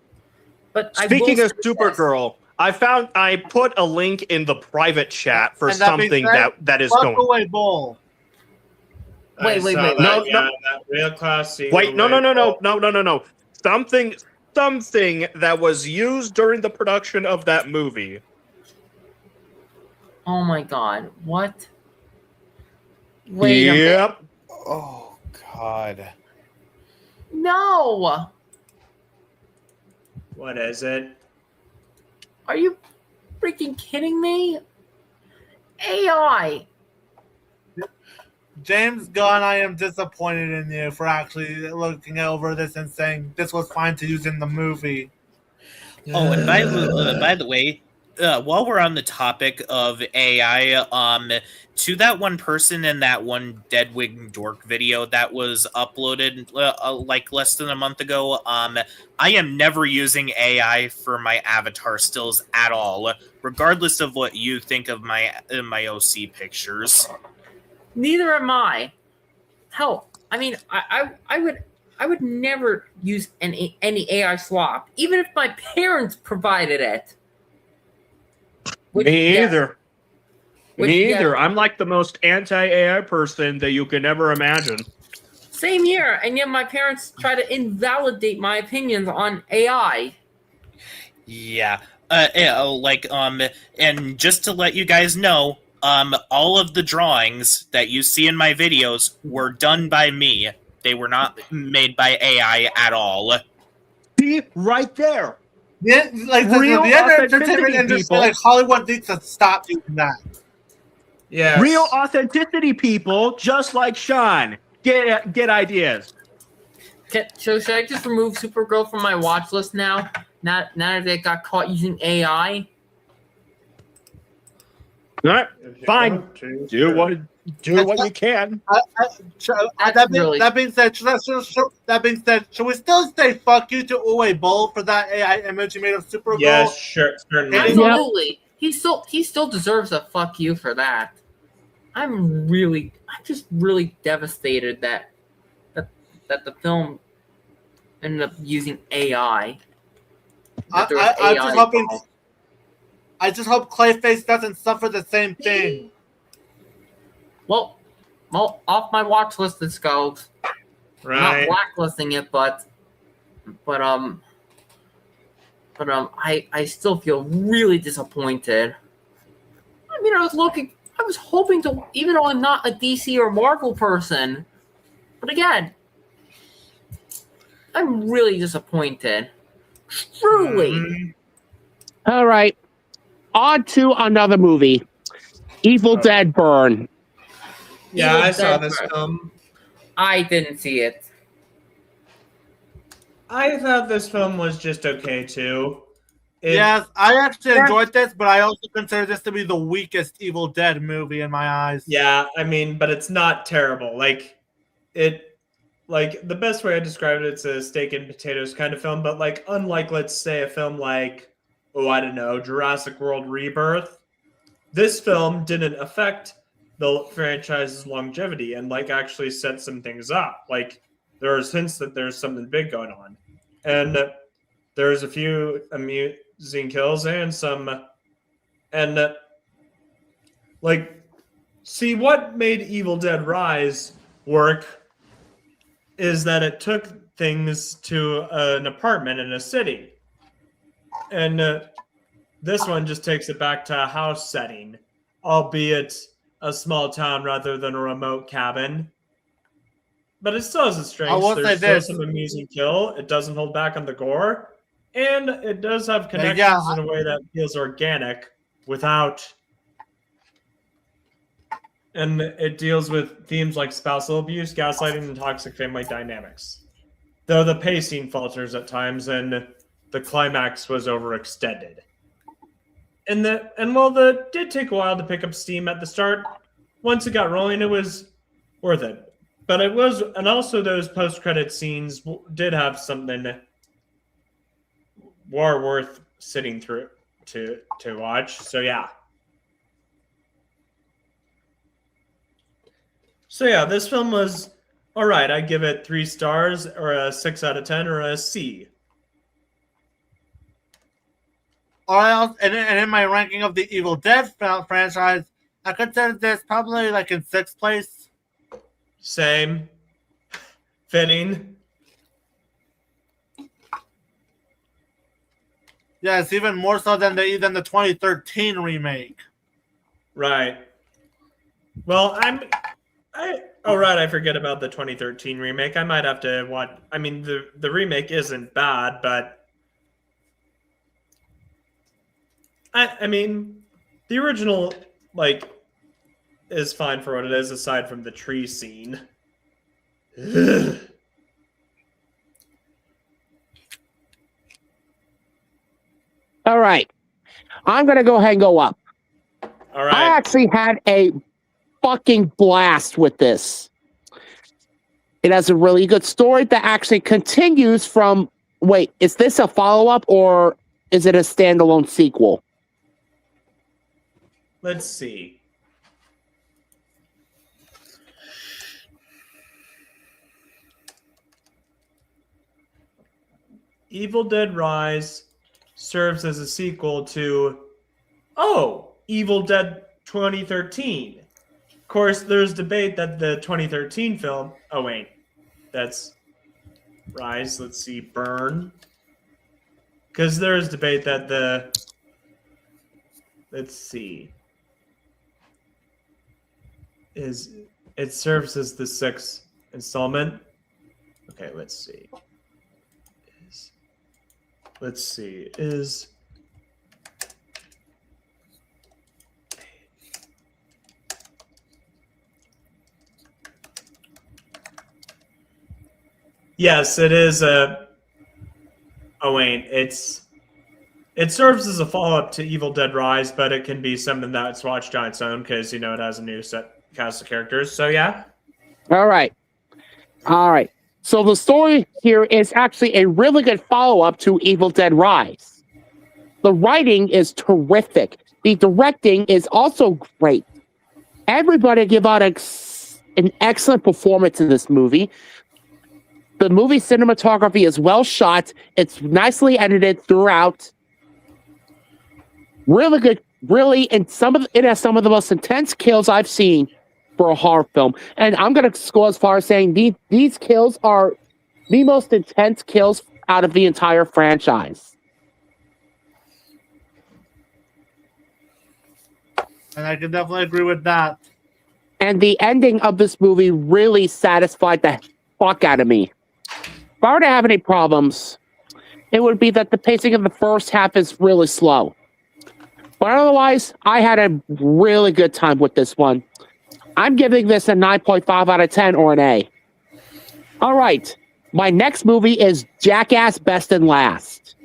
B: But
D: Speaking
B: I
D: of
B: will say this.
D: Supergirl, I put a link in the private chat for
A: And that being
D: something
A: said,
D: that is
A: Fuck
D: going.
A: away bowl.
B: Wait, wait, wait,
D: no,
H: that real classy.
D: Wait, no. Something that was used during the production of that movie.
B: Oh my god, what? Wait a minute.
D: Yep.
J: Oh God.
B: No!
H: What is it?
B: Are you freaking kidding me? AI!
A: James Gunn, I am disappointed in you for actually looking over this and saying this was fine to use in the movie.
I: Oh, and by the way, while we're on the topic of AI, to that one person in that one Deadwing Dork video that was uploaded like less than a month ago, I am never using AI for my avatar stills at all, regardless of what you think of my OC pictures.
B: Neither am I. Hell, I mean, I would never use any AI swap, even if my parents provided it.
D: Me either. Me
B: yeah,
D: either. I'm like the most anti-AI person that you can ever imagine.
B: Same here, and yet my parents try to invalidate my opinions on AI.
I: Yeah. And just to let you guys know, all of the drawings that you see in my videos were done by me. They were not made by AI at all.
D: See, right there.
A: Yeah, like
D: Real
A: the other
D: authenticity,
A: entertainment industry,
D: people.
A: like Hollywood needs to stop doing that.
H: Yeah.
D: Real authenticity, people, just like Sean. Get ideas.
B: So should I just remove Supergirl from my watch list now? Now that they got caught using AI?
D: All right, fine. Do what you can.
A: That being said, should we still say fuck you to Uwe Boll for that AI image he made of Supergirl?
H: Yes, sure, certainly.
B: Absolutely. He still deserves a fuck you for that. I'm just really devastated that the film ended up using AI.
A: I just hope Clayface doesn't suffer the same thing.
B: Well, off my watch list this goes.
H: Right.
B: Not blacklisting it, but I still feel really disappointed. I mean, I was hoping to, even though I'm not a DC or Marvel person, but again, I'm really disappointed. Truly.
C: All right. On to another movie. Evil Dead Burn.
H: Yeah,
B: Evil
H: I saw
B: Dead
H: this
B: Burn.
H: film.
B: I didn't see it.
H: I thought this film was just okay too.
A: Yes, I actually enjoyed this, but I also consider this to be the weakest Evil Dead movie in my eyes.
H: Yeah, I mean, but it's not terrible. The best way I describe it, it's a steak and potatoes kind of film. But unlike, let's say, a film like, I don't know, Jurassic World Rebirth, this film didn't affect the franchise's longevity and actually set some things up. There's hints that there's something big going on, and there's a few amusing kills and some, and see what made Evil Dead Rise work is that it took things to an apartment in a city. And this one just takes it back to a house setting, albeit a small town rather than a remote cabin. But it still has its strengths.
A: will say
H: There's still
A: this.
H: some amusing kill. It doesn't hold back on the gore. And it does have connections
A: Yeah,
H: in a way that feels organic without... And it deals with themes like spousal abuse, gaslighting, and toxic family dynamics. Though the pacing falters at times and the climax was overextended. And while it did take a while to pick up steam at the start, once it got rolling, it was worth it. But it was, and also those post-credit scenes did have something were worth sitting through to watch. So yeah. So yeah, this film was all right. I'd give it 3 stars, or a 6 out of 10, or a C.
A: And in my ranking of the Evil Dead franchise, I consider this probably like in 6th place.
H: Same. Fitting.
A: Yes, even more so than the 2013 remake.
H: Right. Well, I forget about the 2013 remake. I might have to watch. I mean, the remake isn't bad, but I mean, the original is fine for what it is, aside from the tree scene. Ugh.
C: All right. I'm going to go ahead and go up.
H: All right.
C: I actually had a fucking blast with this. It has a really good story that actually continues from... Wait, is this a follow-up or is it a standalone sequel?
H: Let's see. Evil Dead Rise serves as a sequel to Evil Dead 2013. Of course, there's debate that the 2013 film... Oh, wait. That's Rise. Let's see. Burn. Because there's debate that the... Let's see. It serves as the 6th installment. Okay, let's see. Yes, it is a... Oh, wait. It serves as a follow-up to Evil Dead Rise, but it can be something that's watched on its own because, it has a new cast of characters. So, yeah.
C: All right. So the story here is actually a really good follow-up to Evil Dead Rise. The writing is terrific. The directing is also great. Everybody give out an excellent performance in this movie. The movie cinematography is well shot. It's nicely edited throughout. Really good. Really, and it has some of the most intense kills I've seen for a horror film. And I'm going to go as far as saying these kills are the most intense kills out of the entire franchise.
A: And I can definitely agree with that.
C: And the ending of this movie really satisfied the fuck out of me. If I were to have any problems, it would be that the pacing of the first half is really slow. But otherwise, I had a really good time with this one. I'm giving this a 9.5 out of 10 or an A. All right. My next movie is Jackass Best and Last.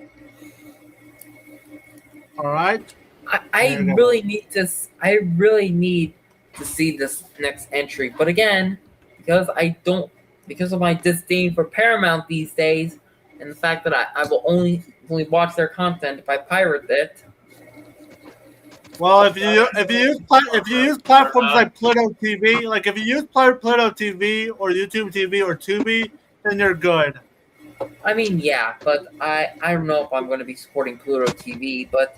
A: All right.
B: I really need to see this next entry. But again, because of my disdain for Paramount these days, and the fact that I will only watch their content if I pirate it.
A: Well, if you use platforms like Pluto TV, like if you use Pluto TV or YouTube TV or Tubi, then you're good.
B: I mean, yeah, but I don't know if I'm going to be supporting Pluto TV, but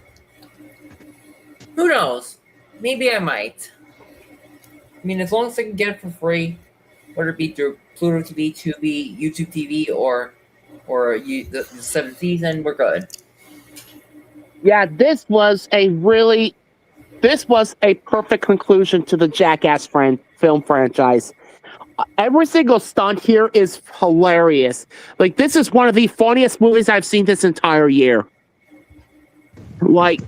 B: who knows? Maybe I might. I mean, as long as I can get it for free, whether it be through Pluto TV, Tubi, YouTube TV, or the seventh season, we're good.
C: Yeah, this was a perfect conclusion to the Jackass film franchise. Every single stunt here is hilarious. Like, this is one of the funniest movies I've seen this entire year. Like,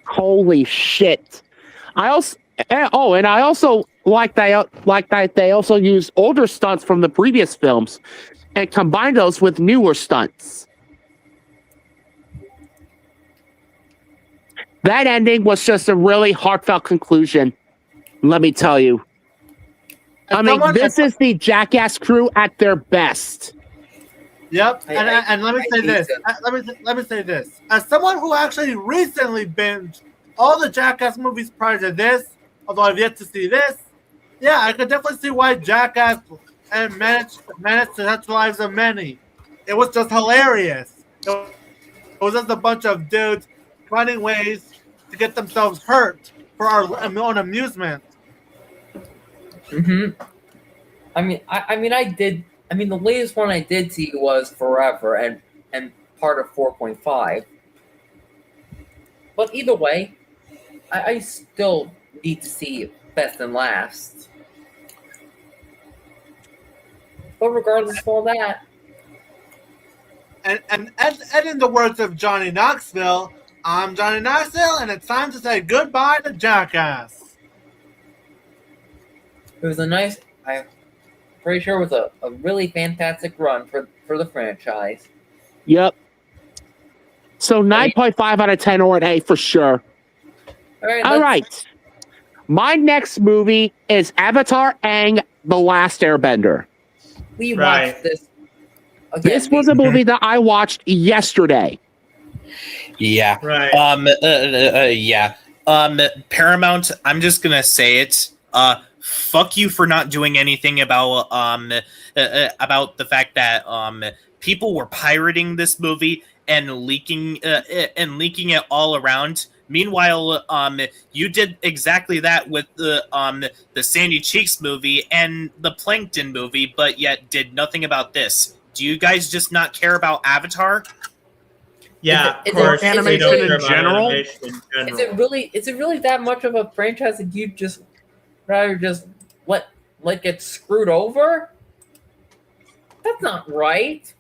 C: holy shit! I also like that they also used older stunts from the previous films and combined those with newer stunts. That ending was just a really heartfelt conclusion. Let me tell you. This is the Jackass crew at their best.
A: Yep, and let me say this. Let me say this. As someone who actually recently binged all the Jackass movies prior to this, although I've yet to see this, yeah, I could definitely see why Jackass and managed to touch the lives of many. It was just hilarious. It was just a bunch of dudes finding ways to get themselves hurt for our own amusement.
B: Mm-hmm. The latest one I did see was Forever and part of 4.5. But either way, I still need to see Best and Last. But regardless of all that,
A: And in the words of Johnny Knoxville, I'm Johnny Knoxville, and it's time to say goodbye to Jackass.
B: it was I'm pretty sure it was a really fantastic run for the franchise.
C: Yep. So 9.5 out of 10 or an A for sure. All right. My next movie is Avatar: Aang, The Last Airbender.
B: We watched this. Again,
C: This was a movie that I watched yesterday.
I: Yeah.
H: Right.
I: Yeah. Paramount, I'm just gonna say it. Fuck you for not doing anything about the fact that people were pirating this movie and leaking it all around. Meanwhile, you did exactly that with the Sandy Cheeks movie and the Plankton movie, but yet did nothing about this. Do you guys just not care about Avatar?
H: Yeah,
B: Is
H: of course.
D: animation
H: we don't care
D: in
H: about
D: general?
H: animation in general.
B: Is it really that much of a franchise that you just rather just let get screwed over? That's not right.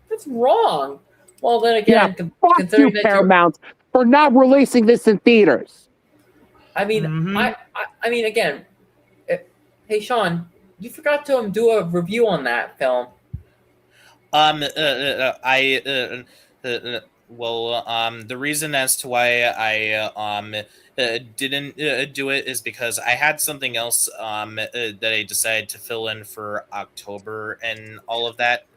B: That's wrong. Well, then again,
C: Fuck
B: considering
C: you,
B: that
C: Paramount, for not releasing this in theaters.
B: I mean, again, hey Sean, you forgot to do a review on that film.
I: The reason as to why I didn't do it is because I had something else that I decided to fill in for October and all of that.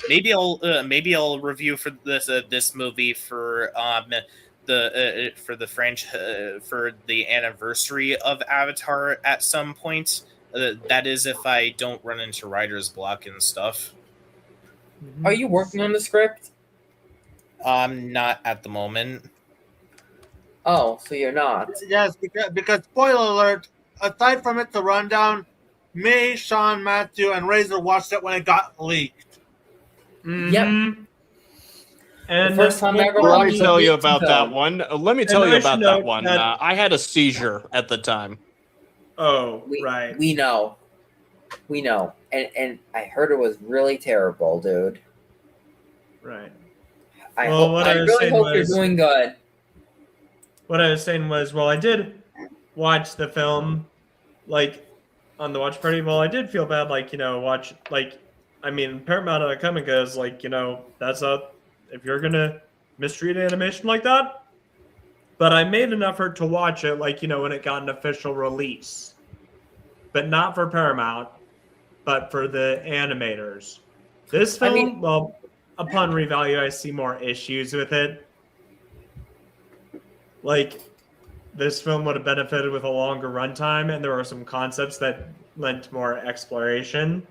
I: Maybe I'll review for this movie for for the anniversary of Avatar at some point. That is if I don't run into writer's block and stuff.
B: Are you working on the script?
I: Not at the moment.
B: Oh, so you're not.
A: Yes, because spoiler alert, aside from it, the rundown, me, Sean, Matthew, and Razor watched it when it got leaked.
B: Yep.
H: And
B: The first time I ever
D: Let me
B: watched
D: tell
B: a
D: you
B: leaked
D: about
B: film.
D: that one. Let me tell you
H: I
D: about
H: should
D: that
H: note
D: one.
H: that-
D: I had a seizure at the time.
H: Oh, right.
B: We know. And I heard it was really terrible, dude.
H: Right.
B: I
H: Well, what I was
B: really
H: saying
B: hope you're
H: was-
B: doing good.
H: What I was saying was, well, I did watch the film, like, on the watch party. Well, I did feel bad, like, Paramount.com goes, like, that's if you're gonna mistreat animation like that. But I made an effort to watch it, like, when it got an official release. But not for Paramount, but for the animators. This film, upon revalue, I see more issues with it. Like, this film would have benefited with a longer runtime, and there were some concepts that lent more exploration.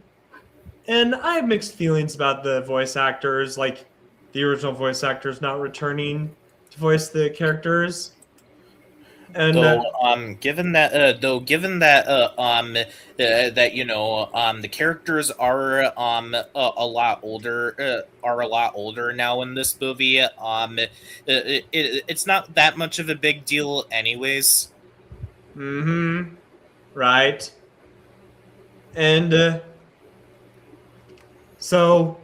H: And I have mixed feelings about the voice actors, like the original voice actors not returning to voice the characters. And
I: Given that the characters are a lot older now in this movie, it's not that much of a big deal, anyways.
H: Right. And so,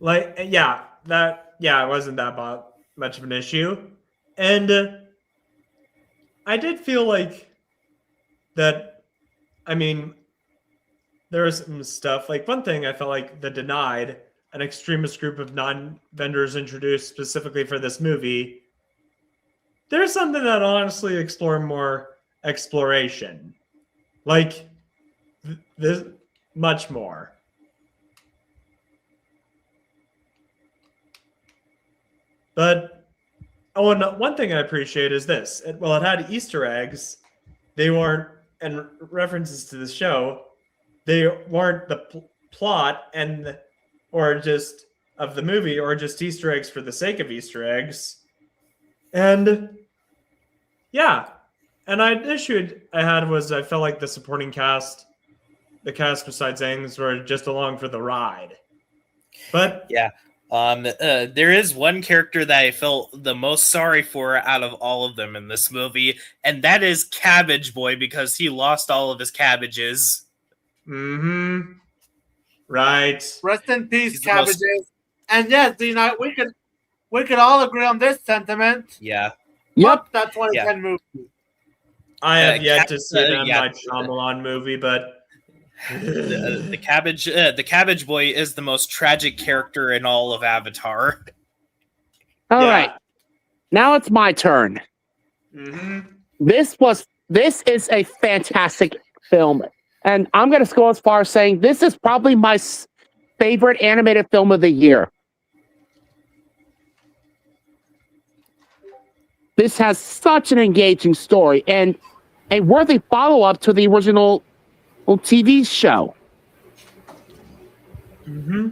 H: like, it wasn't that much of an issue. And I did feel like that, I mean, there was some stuff, like one thing I felt like the Denied, an extremist group of non-vendors introduced specifically for this movie, there's something that honestly explore more exploration. Like, this much more. But one thing I appreciate is this. It had Easter eggs. They weren't, and references to the show, they weren't the plot or just of the movie, or just Easter eggs for the sake of Easter eggs. And yeah, and issue I had was I felt like the supporting cast, the cast besides Aang's, were just along for the ride. But
I: yeah. There is one character that I felt the most sorry for out of all of them in this movie, and that is Cabbage Boy, because he lost all of his cabbages.
H: Mm-hmm. Right.
A: Rest in peace, cabbages. And yes, we could all agree on this sentiment.
I: Yeah.
C: Yep.
A: That 2010 movie.
H: I have yet to see the Night Shyamalan movie, but
I: the Cabbage Boy is the most tragic character in all of Avatar.
C: All right, now it's my turn.
H: Mm-hmm.
C: This is a fantastic film, and I'm going to go as far as saying this is probably my favorite animated film of the year. This has such an engaging story and a worthy follow-up to the original TV show.
H: Mm-hmm.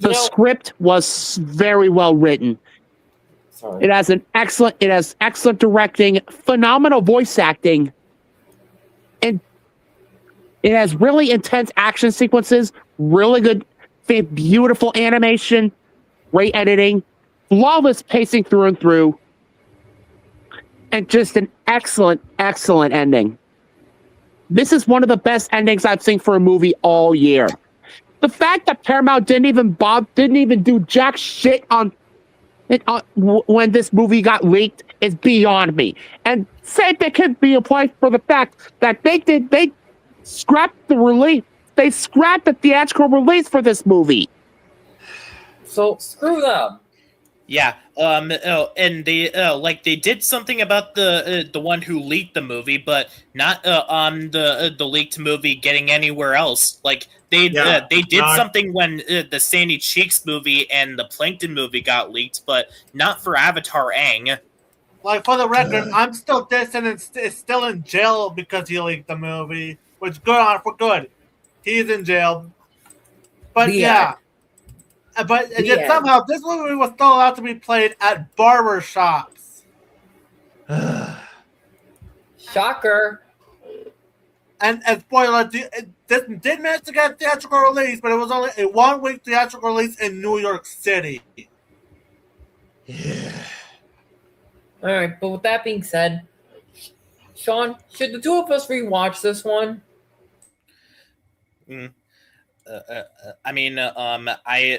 C: The script was very well written.
B: Sorry.
C: It has excellent directing, phenomenal voice acting, and it has really intense action sequences, really good, beautiful animation, great editing, flawless pacing through and through, and just an excellent ending. This is one of the best endings I've seen for a movie all year. The fact that Paramount didn't even do jack shit on it when this movie got leaked is beyond me. And same thing can be applied for the fact that they scrapped the release. They scrapped the theatrical release for this movie.
B: So screw them.
I: Yeah, and they did something about the one who leaked the movie, but not on the leaked movie getting anywhere else. Like they did something when the Sandy Cheeks movie and the Plankton movie got leaked, but not for Avatar Aang.
A: Like, for the record, I'm still dissing and is still in jail because he leaked the movie, which good on for good. He's in jail, but yeah. But yet somehow this movie was still allowed to be played at barber shops.
B: Shocker.
A: And spoiler, this did manage to get a theatrical release, but it was only a 1-week theatrical release in New York City.
H: Yeah.
B: All right, but with that being said, Sean, should the two of us rewatch this one?
I: I mean, I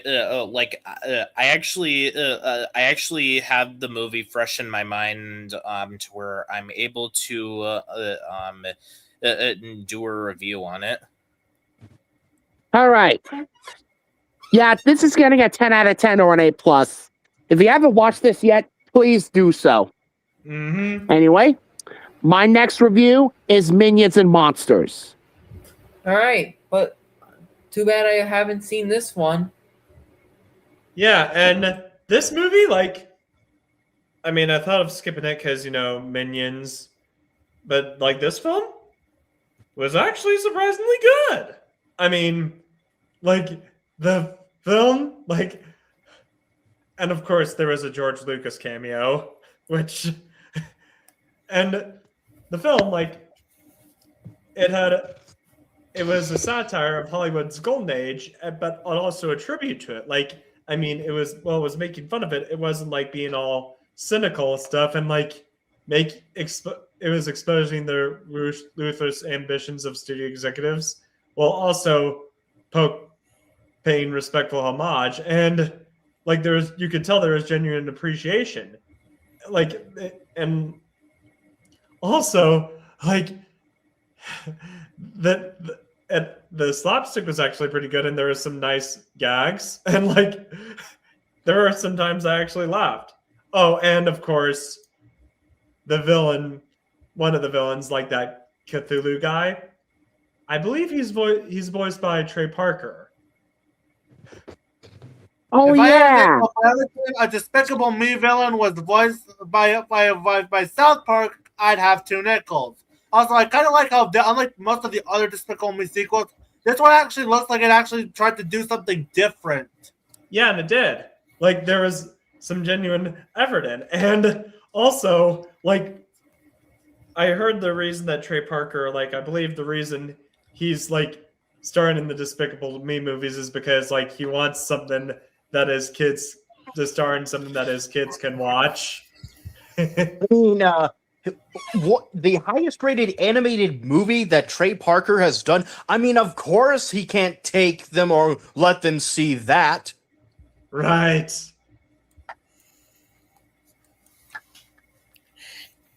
I: actually have the movie fresh in my mind, to where I'm able to do a review on it.
C: All right. Yeah, this is getting a 10 out of 10 or an A+. If you haven't watched this yet, please do so.
H: Mm-hmm.
C: Anyway, my next review is Minions and Monsters.
B: All right, but too bad I haven't seen this one.
H: Yeah, and this movie, like, I mean, I thought of skipping it because, Minions, but, like, this film was actually surprisingly good. I mean, like, the film, like, And of course, there was a George Lucas cameo, which, and the film, like, it was a satire of Hollywood's golden age, but also a tribute to it. Like, I mean, it was making fun of it. It wasn't like being all cynical stuff and like it was exposing the ruthless ambitions of studio executives while also paying respectful homage. And like you could tell there was genuine appreciation. Like, and also like the slapstick was actually pretty good, and there were some nice gags, and like there were some times I actually laughed. Oh, and of course, the villain, one of the villains, like that Cthulhu guy, I believe he's voiced by Trey Parker.
C: Oh
A: If I
C: yeah.
A: a Despicable Me villain was voiced by South Park, I'd have 2 nickels. Also, I kind of like how, unlike most of the other Despicable Me sequels, this one actually looks like it actually tried to do something different.
H: Yeah, and it did. Like, there was some genuine effort in. And also, like, I heard the reason that Trey Parker, like, I believe the reason he's, like, starring in the Despicable Me movies is because, like, he wants something that his kids, to star in something that his kids can watch.
K: I mean, what the highest rated animated movie that Trey Parker has done? I mean, of course he can't take them or let them see that.
H: Right.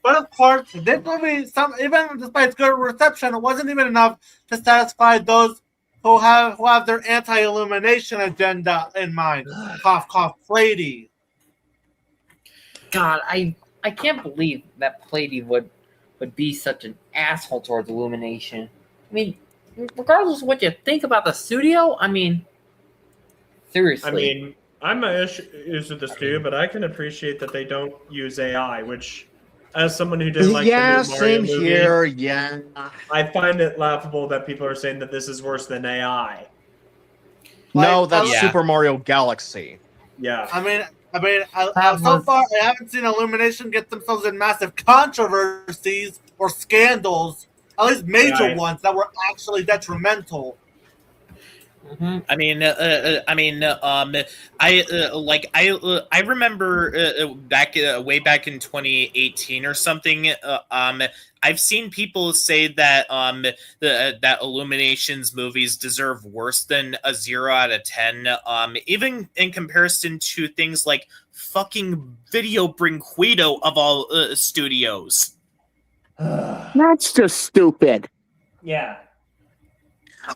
A: But of course, this movie, even despite its good reception, it wasn't even enough to satisfy those who have their anti-illumination agenda in mind. Cough, cough, Flady.
B: God, I can't believe that Plady would be such an asshole towards Illumination. I mean, regardless of what you think about the studio, I mean, seriously.
H: I mean, I'm an issue with the studio, but I can appreciate that they don't use AI, which, as someone who didn't like the new Mario
K: same
H: movie,
K: here. Yeah,
H: I find it laughable that people are saying that this is worse than AI.
K: no, that's
I: Yeah.
K: Super Mario Galaxy.
H: Yeah.
A: I mean, so far, I haven't seen Illumination get themselves in massive controversies or scandals, at least major ones that were actually detrimental.
B: Mm-hmm.
I: I remember way back in 2018 or something. I've seen people say that that Illumination's movies deserve worse than a 0 out of 10. Even in comparison to things like fucking Video Brinquedo of all studios.
C: That's just stupid.
H: Yeah.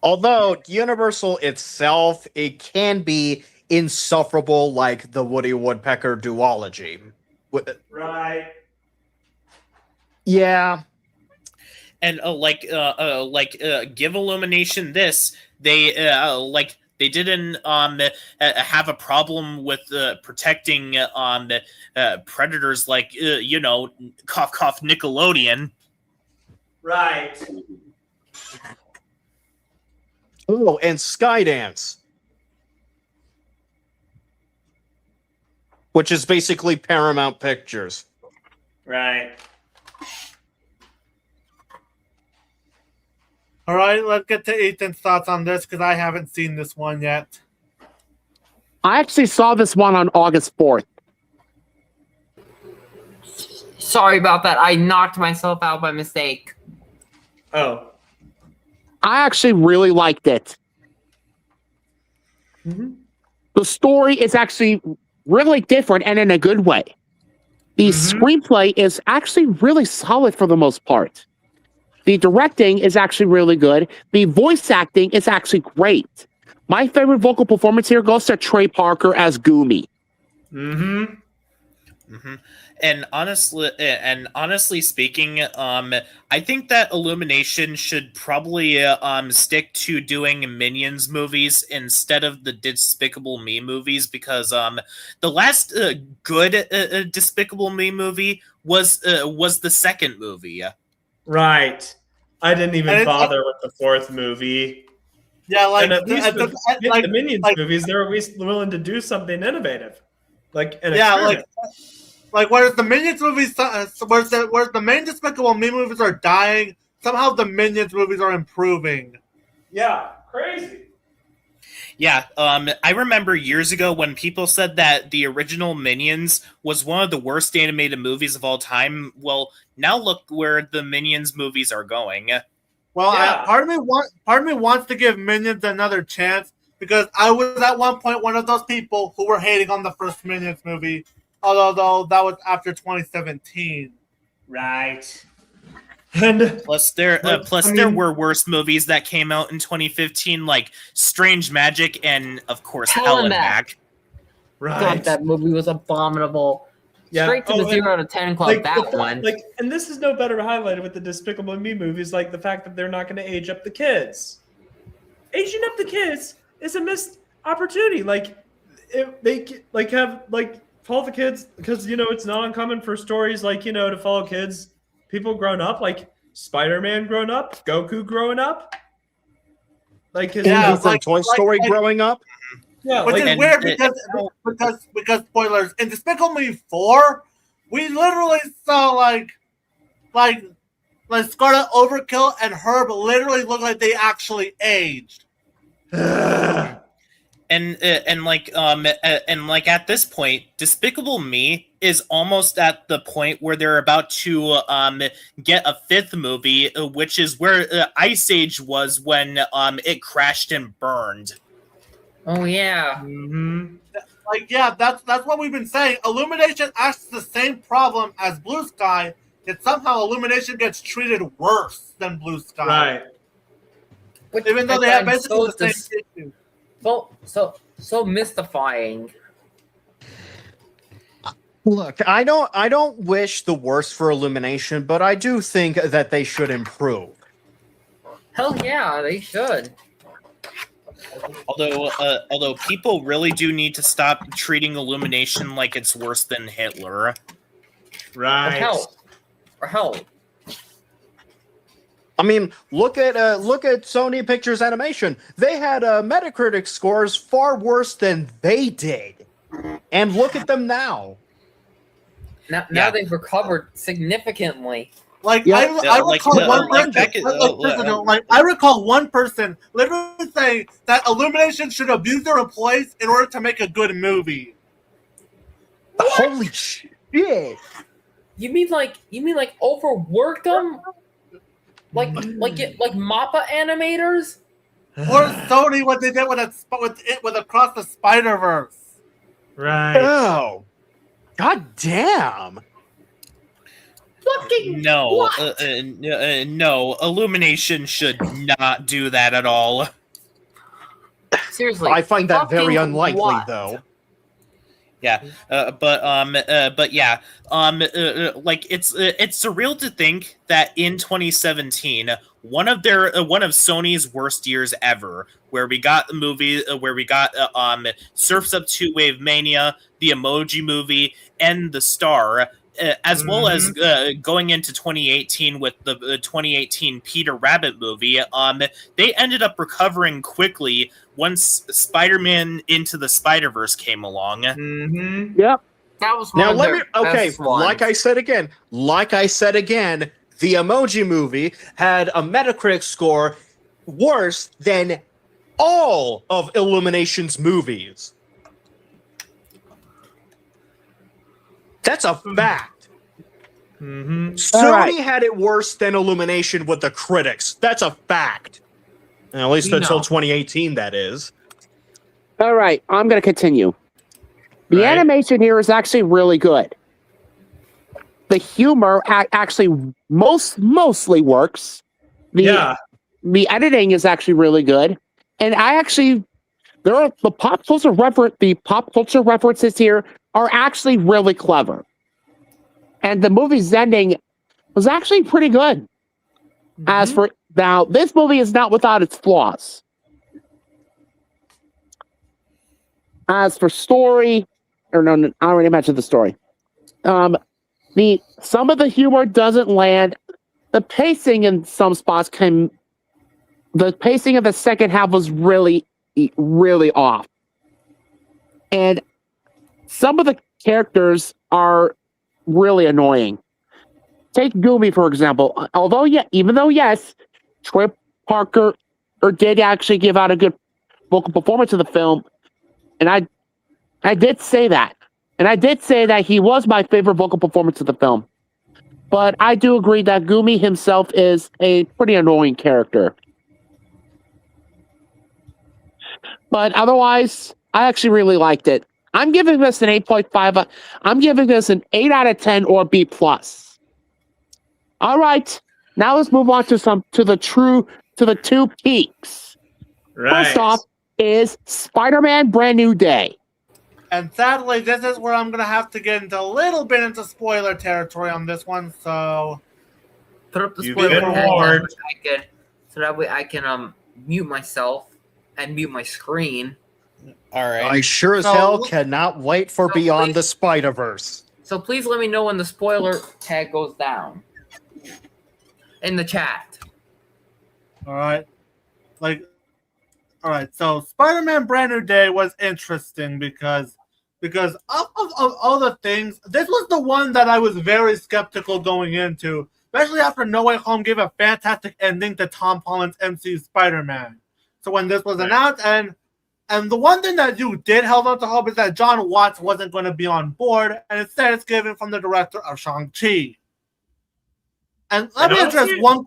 K: Although Universal itself, it can be insufferable like the Woody Woodpecker duology.
H: Right.
K: Yeah.
I: And give Illumination this, they didn't have a problem with protecting predators like cough cough Nickelodeon.
H: Right.
K: Oh, and Skydance, which is basically Paramount Pictures.
H: Right.
A: All right, let's get to Ethan's thoughts on this because I haven't seen this one yet.
C: I actually saw this one on August 4th.
B: Sorry about that. I knocked myself out by mistake.
H: Oh.
C: I actually really liked it.
H: Mm-hmm.
C: The story is actually really different and in a good way. The screenplay is actually really solid for the most part. The directing is actually really good. The voice acting is actually great. My favorite vocal performance here goes to Trey Parker as Goomy.
H: Mm-hmm.
I: Mm-hmm. And honestly speaking, I think that Illumination should probably stick to doing Minions movies instead of the Despicable Me movies, because the last good Despicable Me movie was the second movie.
H: Right. I didn't even bother with the fourth movie.
A: Yeah, like
H: and at least
A: the
H: the Minions movies, they're at least willing to do something innovative. like an
A: Yeah,
H: experiment.
A: like whereas the Minions movies, whereas the main Despicable Me movies are dying, somehow the Minions movies are improving.
H: Yeah, crazy.
I: Yeah, I remember years ago when people said that the original Minions was one of the worst animated movies of all time. Well, now look where the Minions movies are going.
A: Well,
H: Yeah.
A: part of me wants to give Minions another chance because I was at one point one of those people who were hating on the first Minions movie, although that was after 2017.
H: Right. And
I: Plus, there
H: I mean-
I: were worse movies that came out in 2015, like Strange Magic and, of course,
B: Hell
I: Hell and
B: and
I: Back.
H: right.
B: God, that movie was abominable.
H: Yeah.
B: Straight to
H: Oh,
B: the
H: and,
B: 0 out of 10 club.
H: like,
B: That one.
H: Like, and this is no better highlighted with the Despicable Me movies, like the fact that they're not going to age up the kids. Aging up the kids is a missed opportunity. Like, they like have like follow the kids because it's not uncommon for stories like to follow kids, people grown up, like Spider-Man grown up, Goku growing up, like his
A: Yeah,
K: Andy from Toy Story growing up.
H: yeah,
A: Which
H: like,
A: is weird because spoilers in Despicable Me 4, we literally saw like Scarlet Overkill and Herb literally look like they actually aged.
I: And like at this point, Despicable Me is almost at the point where they're about to get a fifth movie, which is where Ice Age was when it crashed and burned.
B: Oh yeah.
H: mm-hmm.
A: Like, yeah, that's what we've been saying. Illumination asks the same problem as Blue Sky, yet somehow Illumination gets treated worse than Blue Sky.
H: Right.
B: Which
A: Even though
B: I
A: they have
B: find
A: basically the same issue.
B: so mystifying.
K: Look, I don't wish the worst for Illumination, but I do think that they should improve.
B: Hell yeah, they should.
I: Although people really do need to stop treating Illumination like it's worse than Hitler.
H: Right.
B: Or hell.
K: I mean, look at Sony Pictures Animation. They had Metacritic scores far worse than they did, and look at them now.
B: Now they've recovered significantly.
A: Like,
K: Yeah.
A: I recall one person literally saying that Illumination should abuse their employees in order to make a good movie.
K: Holy shit!
B: You mean like overworked them? Like MAPPA animators?
A: Or Sony, what they did with Across the Spider-Verse.
H: Right.
K: Oh, god damn!
B: Fucking
I: No, no, Illumination should not do that at all.
B: Seriously,
K: I find that very
B: fucking
K: unlikely,
B: what?
K: though.
I: Yeah, but yeah, like it's surreal to think that in 2017, one of Sony's worst years ever, where we got the movie, where we got Surf's Up 2 Wave Mania, the Emoji Movie, and The Star, as well as going into 2018 with the 2018 Peter Rabbit movie. They ended up recovering quickly once Spider-Man Into the Spider-Verse came along.
H: Mm-hmm.
C: Yep.
B: That was one
K: Now
B: of
K: let
B: their
K: me. Okay,
B: best ones.
K: like I said again, the Emoji Movie had a Metacritic score worse than all of Illumination's movies. That's a fact.
H: Mm-hmm.
K: Sony
C: All right.
K: had it worse than Illumination with the critics. That's a fact. At least
B: We
K: until
B: know.
K: 2018, that is.
C: All right, I'm going to continue. The
H: Right.
C: animation here is actually really good. The humor actually mostly works.
H: Yeah.
C: The editing is actually really good, and there are the pop culture references here are actually really clever, and the movie's ending was actually pretty good. As for now, this movie is not without its flaws. As for story, or no, I already mentioned the story. Some of the humor doesn't land. The pacing in some spots the pacing of the second half was really, really off. And some of the characters are really annoying. Take Goomy, for example. Although, yeah, even though, yes, Trey Parker did actually give out a good vocal performance in the film, and I did say that. And I did say that he was my favorite vocal performance of the film. But I do agree that Goomy himself is a pretty annoying character. But otherwise, I actually really liked it. I'm giving this an 8.5. I'm giving this an 8 out of 10 or B plus. All right. Now let's move on to the two peaks.
H: Right.
C: First off is Spider-Man Brand New Day.
A: And sadly, this is where I'm going to have to get into a little bit into spoiler territory on this one. So
B: Put up the
H: You've
B: spoiler
H: been
B: tag
H: warned.
B: so that way I can mute myself and mute my screen.
J: All right.
K: I sure as
A: So-
K: hell cannot wait for
B: So
K: Beyond
B: please-
K: the Spider-Verse.
B: So please let me know when the spoiler tag goes down in the chat.
A: all right, all right. So Spider-Man Brand New Day was interesting because of all the things. This was the one that I was very skeptical going into, especially after No Way Home gave a fantastic ending to Tom Holland's MCU Spider-Man. So when this was announced, and the one thing that you did hold on to hope is that John Watts wasn't going to be on board, and instead it's given from the director of Shang-Chi. And let me address one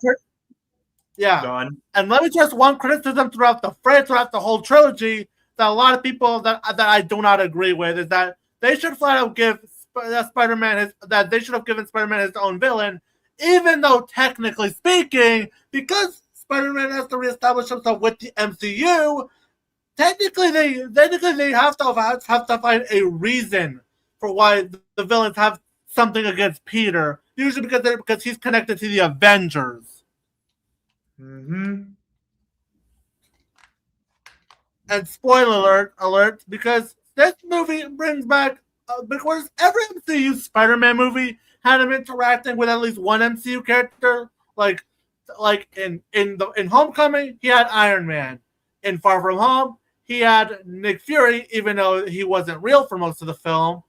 A: and let me address one criticism throughout the whole trilogy that a lot of people that I do not agree with is that they should flat out give Spider-Man they should have given Spider-Man his own villain, even though technically speaking, because Spider-Man has to reestablish himself with the MCU, technically they have to find a reason for why the villains have something against Peter. Usually because he's connected to the Avengers.
H: Mm-hmm.
A: And spoiler alert, because this movie brings back because every MCU Spider-Man movie had him interacting with at least one MCU character. Like in Homecoming, he had Iron Man. In Far From Home, he had Nick Fury, even though he wasn't real for most of the film.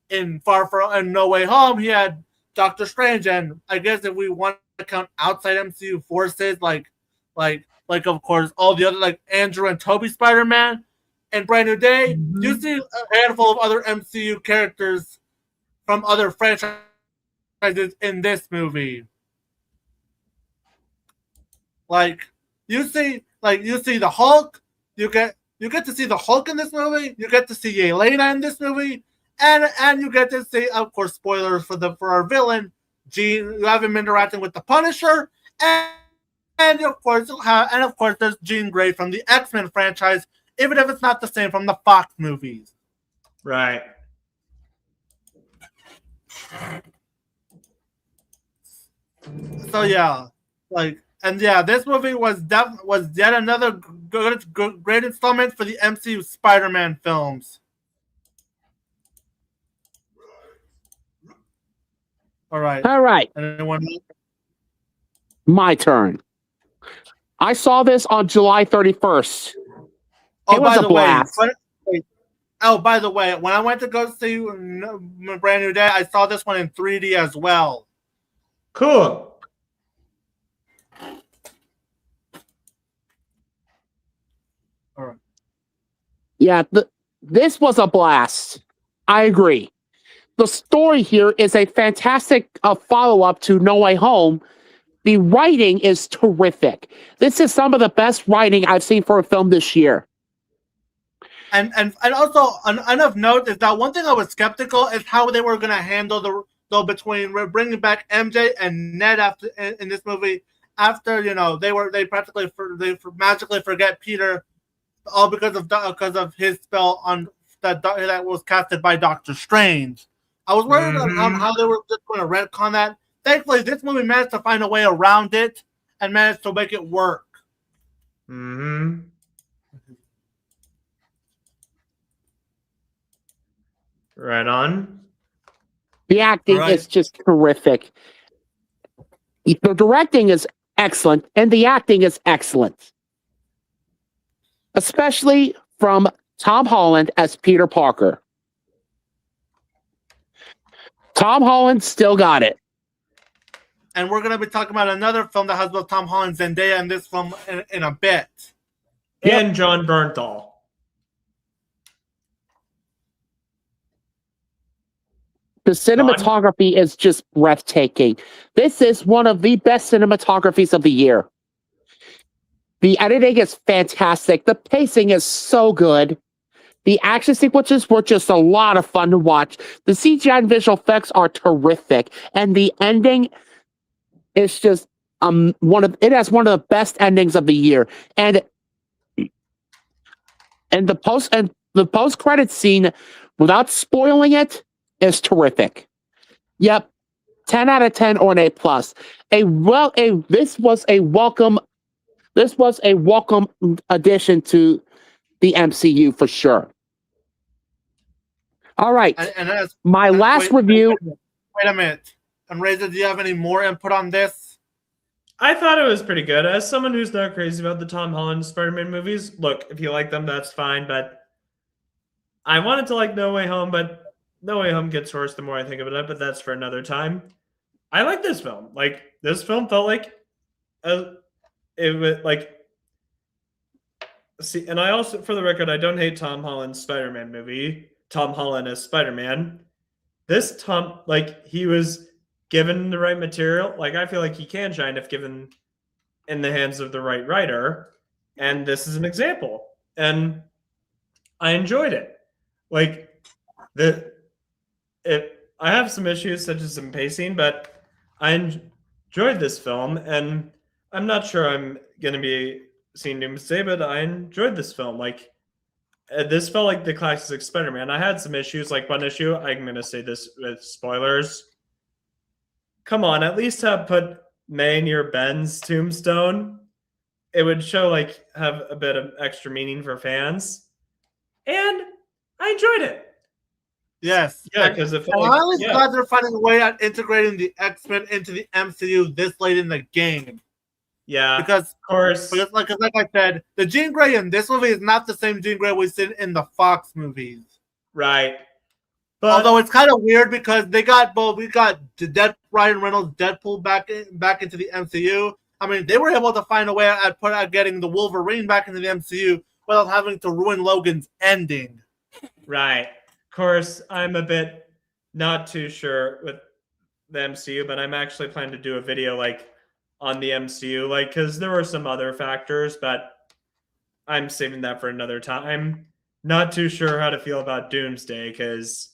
A: In No Way Home, he had Doctor Strange, and I guess if we want to count outside MCU forces, like of course all the other like Andrew and Tobey Spider-Man and Brand New Day, you see a handful of other MCU characters from other franchises in this movie. Like you see the Hulk, you get to see the Hulk in this movie, you get to see Yelena in this movie, and you get to see, of course, spoilers for our villain, Jean. You have him interacting with the Punisher, and of course there's Jean Grey from the X-Men franchise, even if it's not the same from the Fox movies.
H: Right.
A: So yeah, this movie was yet another great installment for the MCU Spider-Man films. All right. Anyone else?
C: My turn. I saw this on July 31st. It was a blast.
A: By the way, when I went to go see Brand New Day, I saw this one in 3D as well.
H: Cool.
A: All right.
C: Yeah, this was a blast. I agree. The story here is a fantastic follow-up to No Way Home. The writing is terrific. This is some of the best writing I've seen for a film this year.
A: And also, of note is that one thing I was skeptical is how they were going to handle between bringing back MJ and Ned after in this movie after they practically magically forget Peter, all because of his spell on that was casted by Doctor Strange. I was worried on how they were just going to retcon that. Thankfully, this movie managed to find a way around it and managed to make it work.
H: Mm-hmm. Right on.
C: The acting is just terrific. The directing is excellent, and the acting is excellent. Especially from Tom Holland as Peter Parker. Tom Holland still got it.
A: And we're going to be talking about another film that has both Tom Holland and Zendaya in this film in a bit.
H: And John Bernthal.
C: The cinematography is just breathtaking. This is one of the best cinematographies of the year. The editing is fantastic. The pacing is so good. The action sequences were just a lot of fun to watch. The CGI and visual effects are terrific. And the ending is just it has one of the best endings of the year. And the post credit scene, without spoiling it, is terrific. Yep. 10 out of 10 or an A+. This was a welcome addition to the MCU for sure. All right.
A: And
C: my last review.
A: Wait a minute. And Razor, do you have any more input on this?
H: I thought it was pretty good. As someone who's not crazy about the Tom Holland Spider-Man movies, look, if you like them, that's fine. But I wanted to like No Way Home, but No Way Home gets worse the more I think about it. But that's for another time. I like this film. Like, this film felt like it was like. See, and I also, for the record, I don't hate Tom Holland's Spider-Man movie. Tom Holland as Spider-Man. This Tom, like, he was given the right material. Like, I feel like he can shine if given in the hands of the right writer. And this is an example. And I enjoyed it. Like, I have some issues such as some pacing, but I enjoyed this film. And I'm not sure I'm going to be seeing Doomsday, but I enjoyed this film. Like, this felt like the classic Spider-Man. I had some issues. Like, one issue, I'm going to say this with spoilers. Come on, at least put May near Ben's tombstone. It would show, like, have a bit of extra meaning for fans. And I enjoyed it.
A: Yes.
H: Yeah, because
A: I'm really glad they're finding a way at integrating the X-Men into the MCU this late in the game.
H: Yeah,
A: because
H: of course.
A: Because like I said, the Jean Grey in this movie is not the same Jean Grey we've seen in the Fox movies.
H: Right. But,
A: although it's kind of weird because we got Ryan Reynolds Deadpool back into the MCU. I mean, they were able to find a way at getting the Wolverine back into the MCU without having to ruin Logan's ending.
H: Right. Of course, I'm a bit not too sure with the MCU, but I'm actually planning to do a video like on the MCU, like, because there were some other factors, but I'm saving that for another time. Not too sure how to feel about Doomsday, because,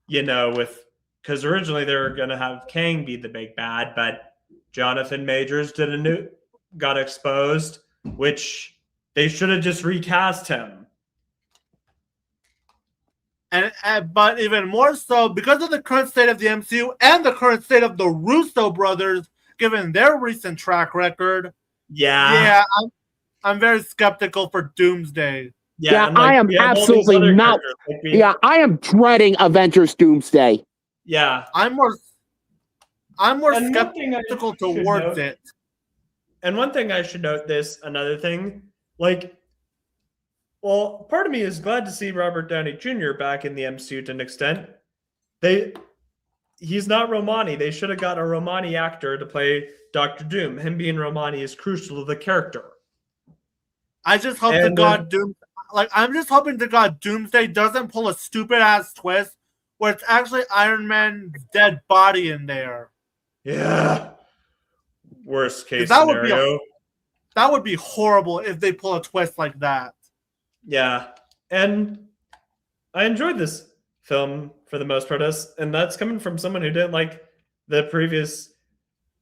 H: because originally they were going to have Kang be the big bad, but Jonathan Majors got exposed, which they should have just recast him.
A: But even more so, because of the current state of the MCU and the current state of the Russo brothers, given their recent track record, I'm very skeptical for Doomsday.
C: Yeah, I am absolutely not. I am dreading Avengers Doomsday.
H: Yeah,
A: I'm more skeptical towards it.
H: And one thing I should note another thing, like, well, part of me is glad to see Robert Downey Jr. back in the MCU to an extent. He's not Romani. They should have got a Romani actor to play Doctor Doom. Him being Romani is crucial to the character.
A: I just hope I'm just hoping to God Doomsday doesn't pull a stupid ass twist where it's actually Iron Man's dead body in there.
H: Yeah. Worst case scenario.
A: That would be horrible if they pull a twist like that. Yeah. And I enjoyed this film for the most part, and that's coming from someone who didn't like the previous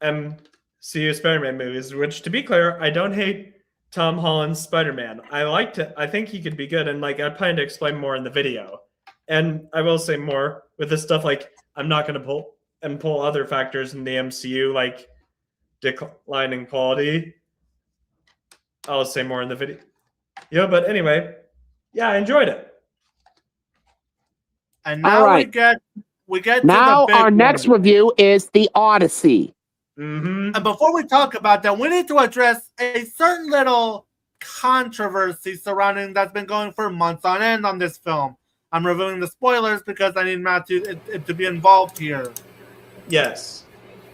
A: MCU Spider-Man movies, which, to be clear, I don't hate Tom Holland's Spider-Man. I liked it. I think he could be good, and I plan to explain more in the video. And I will say more with this stuff, I'm not going to pull other factors in the MCU, like declining quality. I'll say more in the video. Yeah, but anyway, I enjoyed it. And now we get
C: now
A: to the big
C: our next review is The Odyssey.
H: Mm-hmm.
A: And before we talk about that, we need to address a certain little controversy surrounding that's been going for months on end on this film. I'm reviewing the spoilers because I need Matt to be involved here.
H: Yes.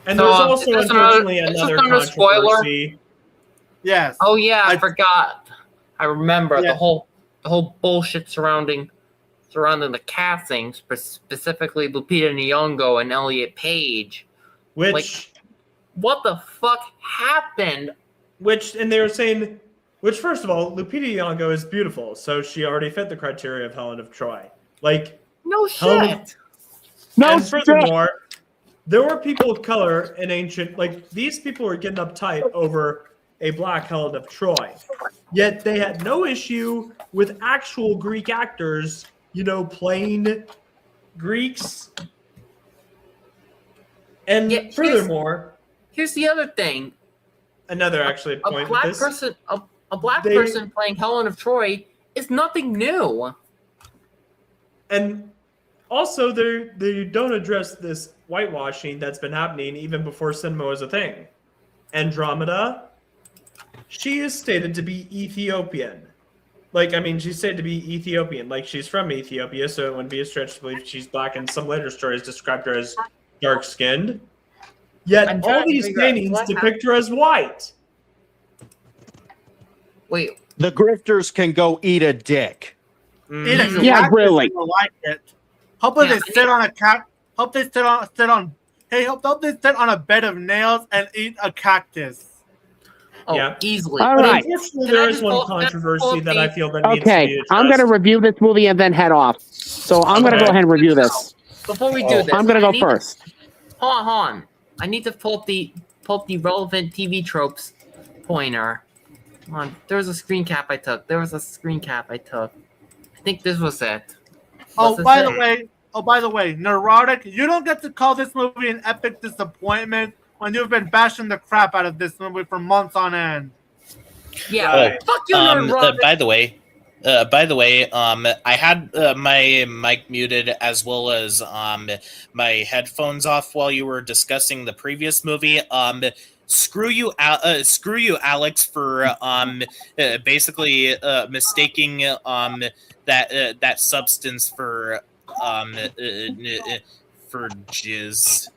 H: And
B: So,
H: there's also,
B: is this
H: unfortunately,
B: is this
H: another
B: another spoiler?
H: controversy.
A: Yes.
B: Oh yeah, I forgot. I remember
A: Yeah.
B: the whole bullshit surrounding the casting, specifically Lupita Nyong'o and Elliot Page.
H: Which,
B: What the fuck happened?
H: and they were saying, which first of all, Lupita Nyong'o is beautiful, so she already fit the criteria of Helen of Troy. Like,
B: No
H: Helen of-
B: shit.
C: No
H: and
C: shit.
H: furthermore, there were people of color in ancient, like, these people were getting uptight over a black Helen of Troy. Yet they had no issue with actual Greek actors, playing Greeks. And
B: Yeah,
H: furthermore,
B: Here's the other thing.
H: another actually
B: A
H: point with
B: black
H: this.
B: person a black
H: They-
B: person playing Helen of Troy is nothing new.
H: And also, they don't address this whitewashing that's been happening even before cinema was a thing. Andromeda, she is stated to be Ethiopian. She's stated to be Ethiopian. Like, she's from Ethiopia, so it wouldn't be a stretch to believe she's black. And some later stories described her as dark-skinned. Yet
B: I'm
H: all
B: trying to
H: these
B: figure out
H: paintings
B: what
H: depict her as white.
B: Wait,
K: The grifters can go eat a dick.
A: Eat a
C: Yeah,
A: cactus
C: really.
A: and you'll like it. Hopefully
B: Yeah,
A: they sit on a cat. Hope they sit on. Hey, hope they sit on a bed of nails and eat a cactus.
B: oh,
H: Yeah.
B: easily.
C: All
B: But
C: right.
H: Unfortunately,
B: Can I
H: there is
B: just
H: one
B: pull- can I just
H: controversy
B: pull
H: that I
B: the-
H: feel that needs to
C: Okay,
H: be
C: I'm gonna
H: addressed.
C: review this movie and then head off. So I'm gonna
H: Okay.
C: go ahead and review this.
B: Before we do this,
C: I'm gonna
B: I
C: go
B: need-
C: first.
B: Hold on. I need to pull up the relevant TV tropes pointer. Come on. There was a screen cap I took. I think this was it.
A: Oh,
B: Was this
A: by
B: it?
A: the way, Neurotic, you don't get to call this movie an epic disappointment when you've been bashing the crap out of this movie for months on end.
B: Yeah.
H: Right.
B: Fuck you, Neurotic.
I: By the way, I had my mic muted as well as my headphones off while you were discussing the previous movie. Screw you, Alex, for basically mistaking that substance for jizz.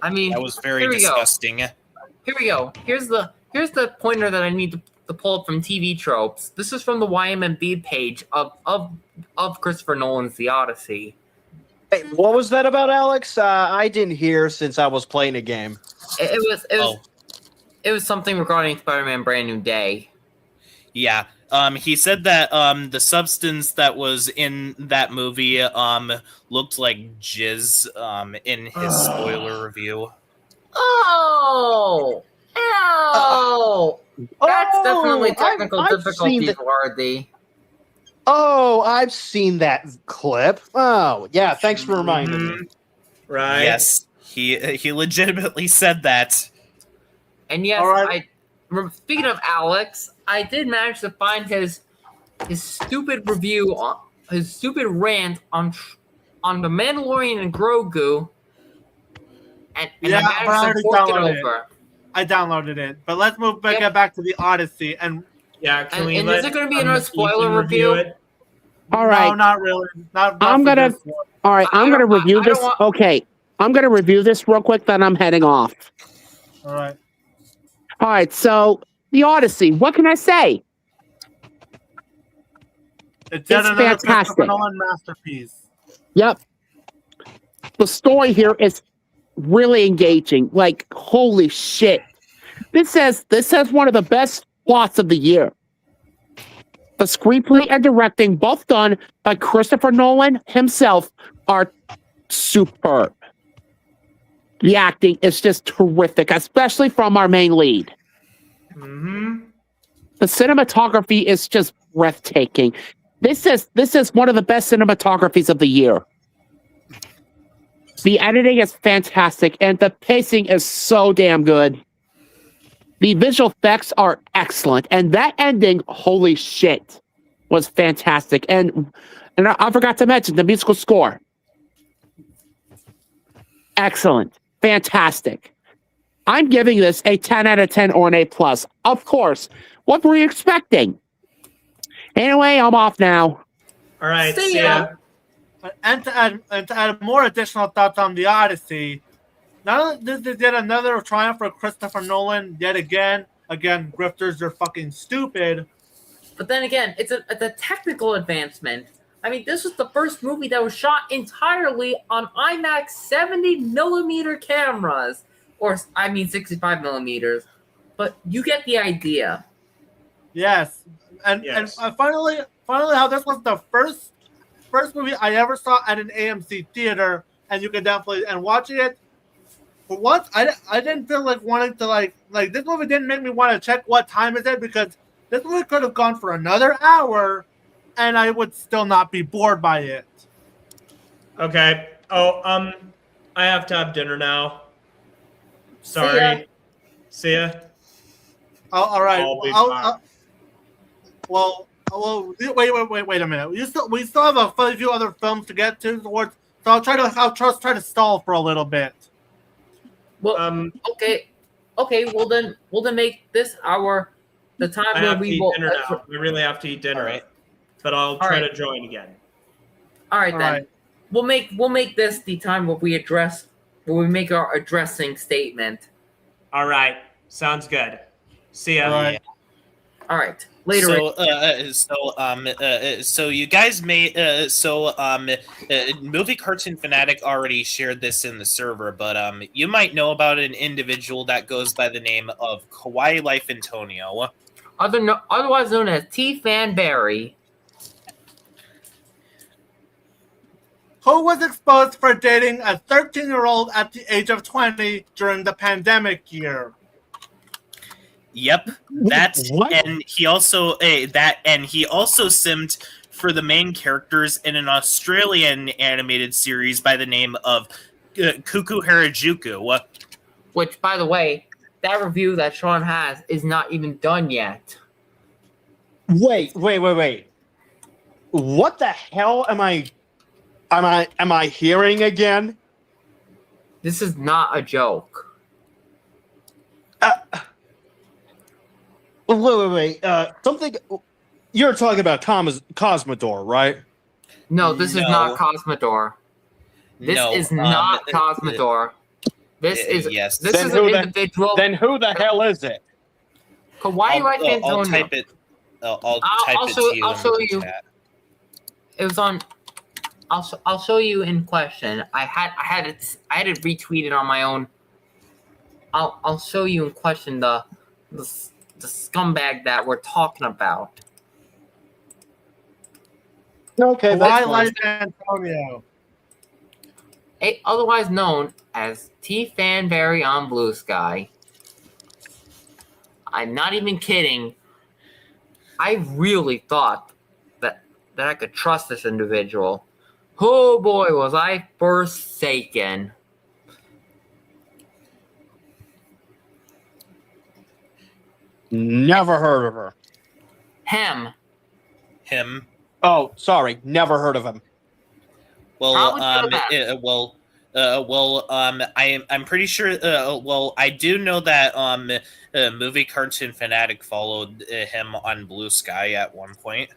B: I mean,
I: That was very
B: here we go.
I: disgusting.
B: Here we go. Here's the pointer that I need to pull up from TV tropes. This is from the YMMB page of Christopher Nolan's The Odyssey.
K: Hey, what was that about, Alex? I didn't hear since I was playing a game.
B: It was something regarding Spider-Man: Brand New Day.
I: Yeah. He said that the substance that was in that movie looked like jizz in his spoiler review.
B: Oh, that's definitely technical
K: I've seen
B: difficulties
K: that.
B: worthy.
K: Oh, I've seen that clip. Oh, yeah. Thanks for reminding me.
H: Right.
I: Yes, he legitimately said that.
B: And yes,
A: All right.
B: Speaking of Alex, I did manage to find his stupid review, his stupid rant on the Mandalorian and Grogu, and
A: Yeah,
B: I
A: but I
B: managed
A: already
B: to fork it
A: downloaded it.
B: over.
A: I downloaded it, but let's move back,
B: Yep.
A: get back to the Odyssey. And
H: Yeah, can
B: And-
H: we
B: and
H: let
B: is it gonna be another
H: Ethan
B: spoiler review?
H: it?
C: All right.
A: no, not really. Not
C: I'm
A: for
C: gonna-
A: this one.
C: All right,
B: I
C: I'm gonna
B: don't-
C: review
B: I don't
C: this.
B: want-
C: Okay, I'm gonna review this real quick. Then I'm heading off.
A: All right.
C: All right. So the Odyssey. What can I say?
A: It's yet
C: It's
A: another
C: fantastic.
A: Christopher Nolan masterpiece.
C: Yep. The story here is really engaging. Like, holy shit. This says one of the best plots of the year. The screenplay and directing, both done by Christopher Nolan himself, are superb. The acting is just terrific, especially from our main lead.
H: Mm-hmm.
C: The cinematography is just breathtaking. This is one of the best cinematographies of the year. The editing is fantastic, and the pacing is so damn good. The visual effects are excellent, and that ending, holy shit, was fantastic. And I forgot to mention the musical score. Excellent. Fantastic. I'm giving this a 10 out of 10 or an A+. Of course. What were you expecting? Anyway, I'm off now.
H: All right.
B: See ya.
A: And to add more additional thoughts on the Odyssey, not only did yet another triumph for Christopher Nolan yet again. Again, grifters are fucking stupid.
B: But then again, it's a technical advancement. I mean, this was the first movie that was shot entirely on IMAX 70mm cameras, or I mean 65 millimeters. But you get the idea.
A: Yes, and finally, how this was the first movie I ever saw at an AMC theater, and you can definitely watching it. For once, I didn't feel like wanting to like this movie didn't make me want to check what time is it, because this movie could have gone for another hour, and I would still not be bored by it.
H: Okay. Oh, I have to have dinner now. Sorry. See ya.
A: Oh, all right.
H: I'll be back.
A: Well, wait a minute. We still have a few other films to get to towards, so I'll try to stall for a little bit.
B: Well, okay. Well then make this the time
H: I
B: where
H: have to
B: we
H: eat
B: will.
H: dinner now. We really have to eat dinner,
I: All right.
H: But I'll try to join again.
B: All right
A: All
B: then.
A: right.
B: We'll make this the time where we make our addressing statement.
H: All right. Sounds good. See ya.
A: All right.
B: All right. Later.
I: So you guys may Movie Cartoon Fanatic already shared this in the server, but you might know about an individual that goes by the name of Kawaii Life Antonio.
B: Otherwise known as T. Fanberry.
A: Who was exposed for dating a 13-year-old at the age of 20 during the pandemic year?
I: Yep, that's
C: What?
I: and he also simmed for the main characters in an Australian animated series by the name of Kuku Harajuku.
B: Which, by the way, that review that Sean has is not even done yet.
K: Wait. What the hell am I hearing again?
B: This is not a joke.
K: Wait. Something. You're talking about Cosmodor, right?
B: No, this is not Cosmodor. This is not Cosmodor. This is
I: yes.
B: This
K: Then
B: is an individual.
K: Then who the hell is it?
B: Kawaii Life Antonio.
I: I'll type it. I'll type it to you.
B: I'll show
I: in the
B: you.
I: chat.
B: It was on. I'll show you in question. I had it retweeted on my own. I'll show you in question the scumbag that we're talking about.
K: Okay,
A: Why
K: that's
A: Life Antonio?
B: Otherwise known as T. Fanberry on Blue Sky. I'm not even kidding. I really thought that I could trust this individual. Oh boy, was I forsaken.
K: Never heard of her.
I: Him.
K: Oh, sorry, never heard of him.
I: Well,
B: Probably
I: I'm pretty sure. I do know that Movie Cartoon Fanatic followed him on Blue Sky at one point.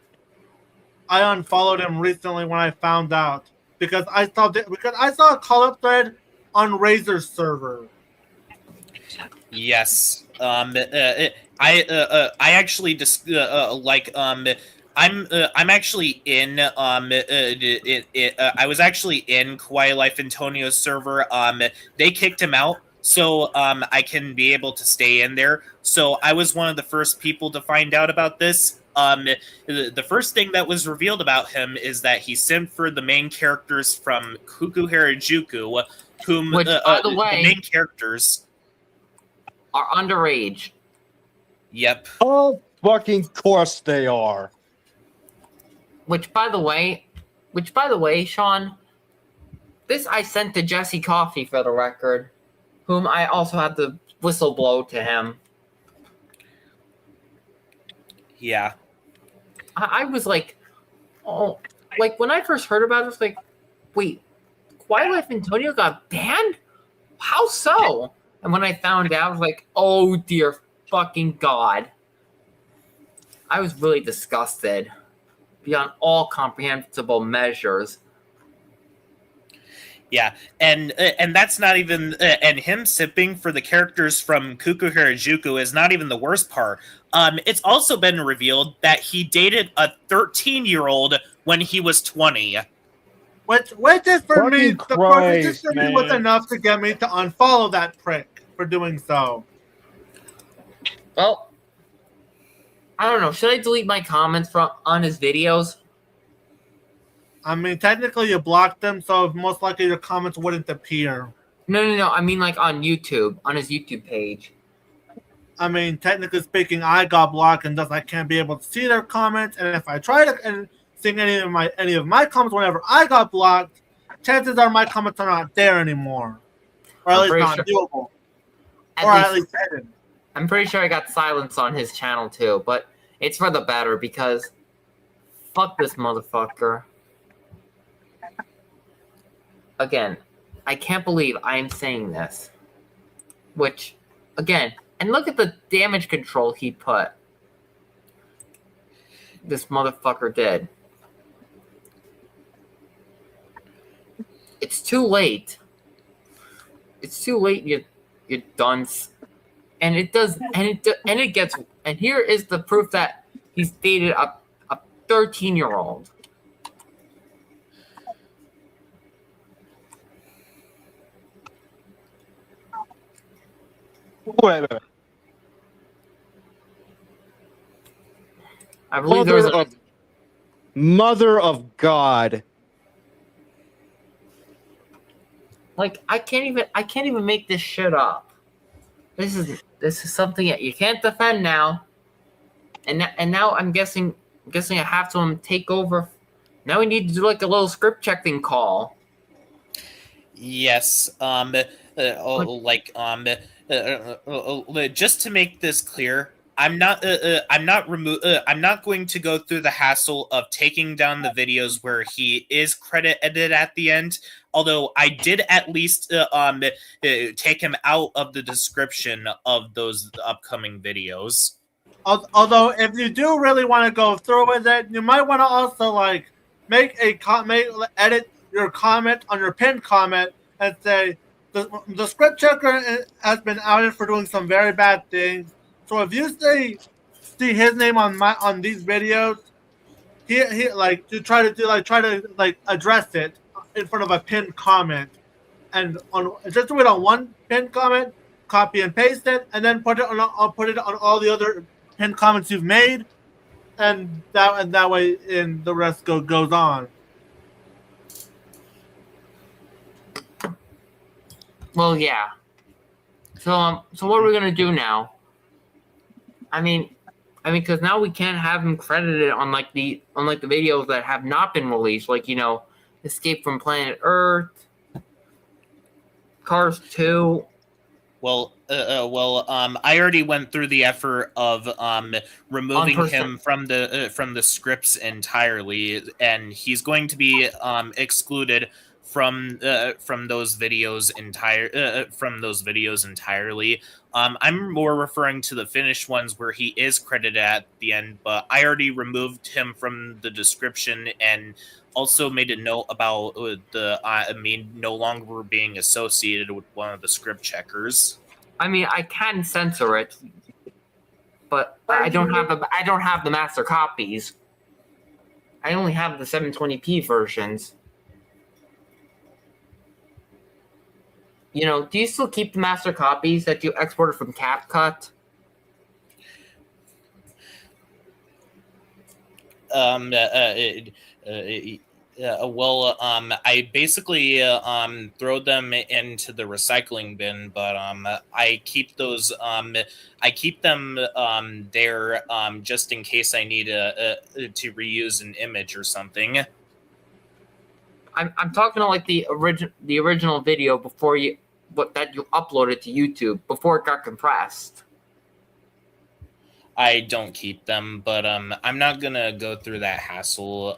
A: I unfollowed him recently when I found out because I saw a call-up thread on Razor's server.
I: Yes. I actually just I'm actually in I was actually in Kawaii Life Antonio's server. They kicked him out, so I can be able to stay in there. So I was one of the first people to find out about this. The first thing that was revealed about him is that he simmed for the main characters from Kuku Harajuku, whom
B: Which, by the way,
I: the main characters
B: are underage.
I: Yep.
K: Oh, fucking course they are.
B: Which, by the way, Sean, this I sent to Jesse Coffey for the record, whom I also had to whistle blow to him.
I: Yeah.
B: I was like, oh, like when I first heard about it, I was like, wait, Kawaii Life Antonio got banned? How so? And when I found out, I was like, oh dear fucking God. I was really disgusted. beyond all comprehensible measures.
I: Yeah, and that's not even and him sipping for the characters from Kuku Harajuku is not even the worst part. It's also been revealed that he dated a 13-year-old when he was 20.
A: Which is for me,
D: Fucking
A: just for me
D: Christ,
A: was
D: man.
A: enough to get me to unfollow that prick for doing so.
B: Well, I don't know. Should I delete my comments on his videos?
A: I mean, technically you blocked them, so most likely your comments wouldn't appear.
B: No. I mean, like on YouTube, on his YouTube page.
A: I mean, technically speaking, I got blocked, and thus I can't be able to see their comments. And if I try to see any of my comments whenever I got blocked, chances are my comments are not there anymore, or at
B: I'm
A: least
B: pretty
A: not
B: sure-
A: viewable, or at least hidden.
B: I'm pretty sure I got silence on his channel too, but it's for the better because fuck this motherfucker. Again, I can't believe I am saying this. Which, again, and look at the damage control he put. This motherfucker did. It's too late. It's too late, you dunce. And it does, and it gets, and here is the proof that he's dated a 13-year-old.
D: Wait.
B: I believe there was a,
K: Mother of God.
B: like I can't even make this shit up. This is something that you can't defend now. And now I'm guessing I have to take over. Now we need to do like a little script checking call.
I: Yes. Just to make this clear, I'm not going to go through the hassle of taking down the videos where he is credited at the end. Although I did at least take him out of the description of those upcoming videos.
A: Although, if you do really want to go through with it, you might want to also like edit your comment on your pinned comment and say the script checker has been outed for doing some very bad things. So if you see his name on these videos, he like to try to address it in front of a pinned comment, and just do it on one pinned comment, copy and paste it, and then put it on all the other pinned comments you've made, and that way, and the rest goes on.
B: Well, yeah. So what are we gonna do now? I mean, because now we can't have him credited on the videos that have not been released, like Escape from Planet Earth, Cars 2.
I: Well, I already went through the effort of removing him from the scripts entirely, and he's going to be excluded from those videos entirely. I'm more referring to the finished ones where he is credited at the end, but I already removed him from the description and also made a note about me no longer being associated with one of the script checkers.
B: I mean, I can censor it, but I don't have the master copies. I only have the 720p versions. Do you still keep the master copies that you exported from CapCut?
I: I basically throw them into the recycling bin, but I keep those. I keep them there just in case I need to reuse an image or something.
B: I'm talking about like the original video that you uploaded to YouTube before it got compressed.
I: I don't keep them, but I'm not gonna go through that hassle.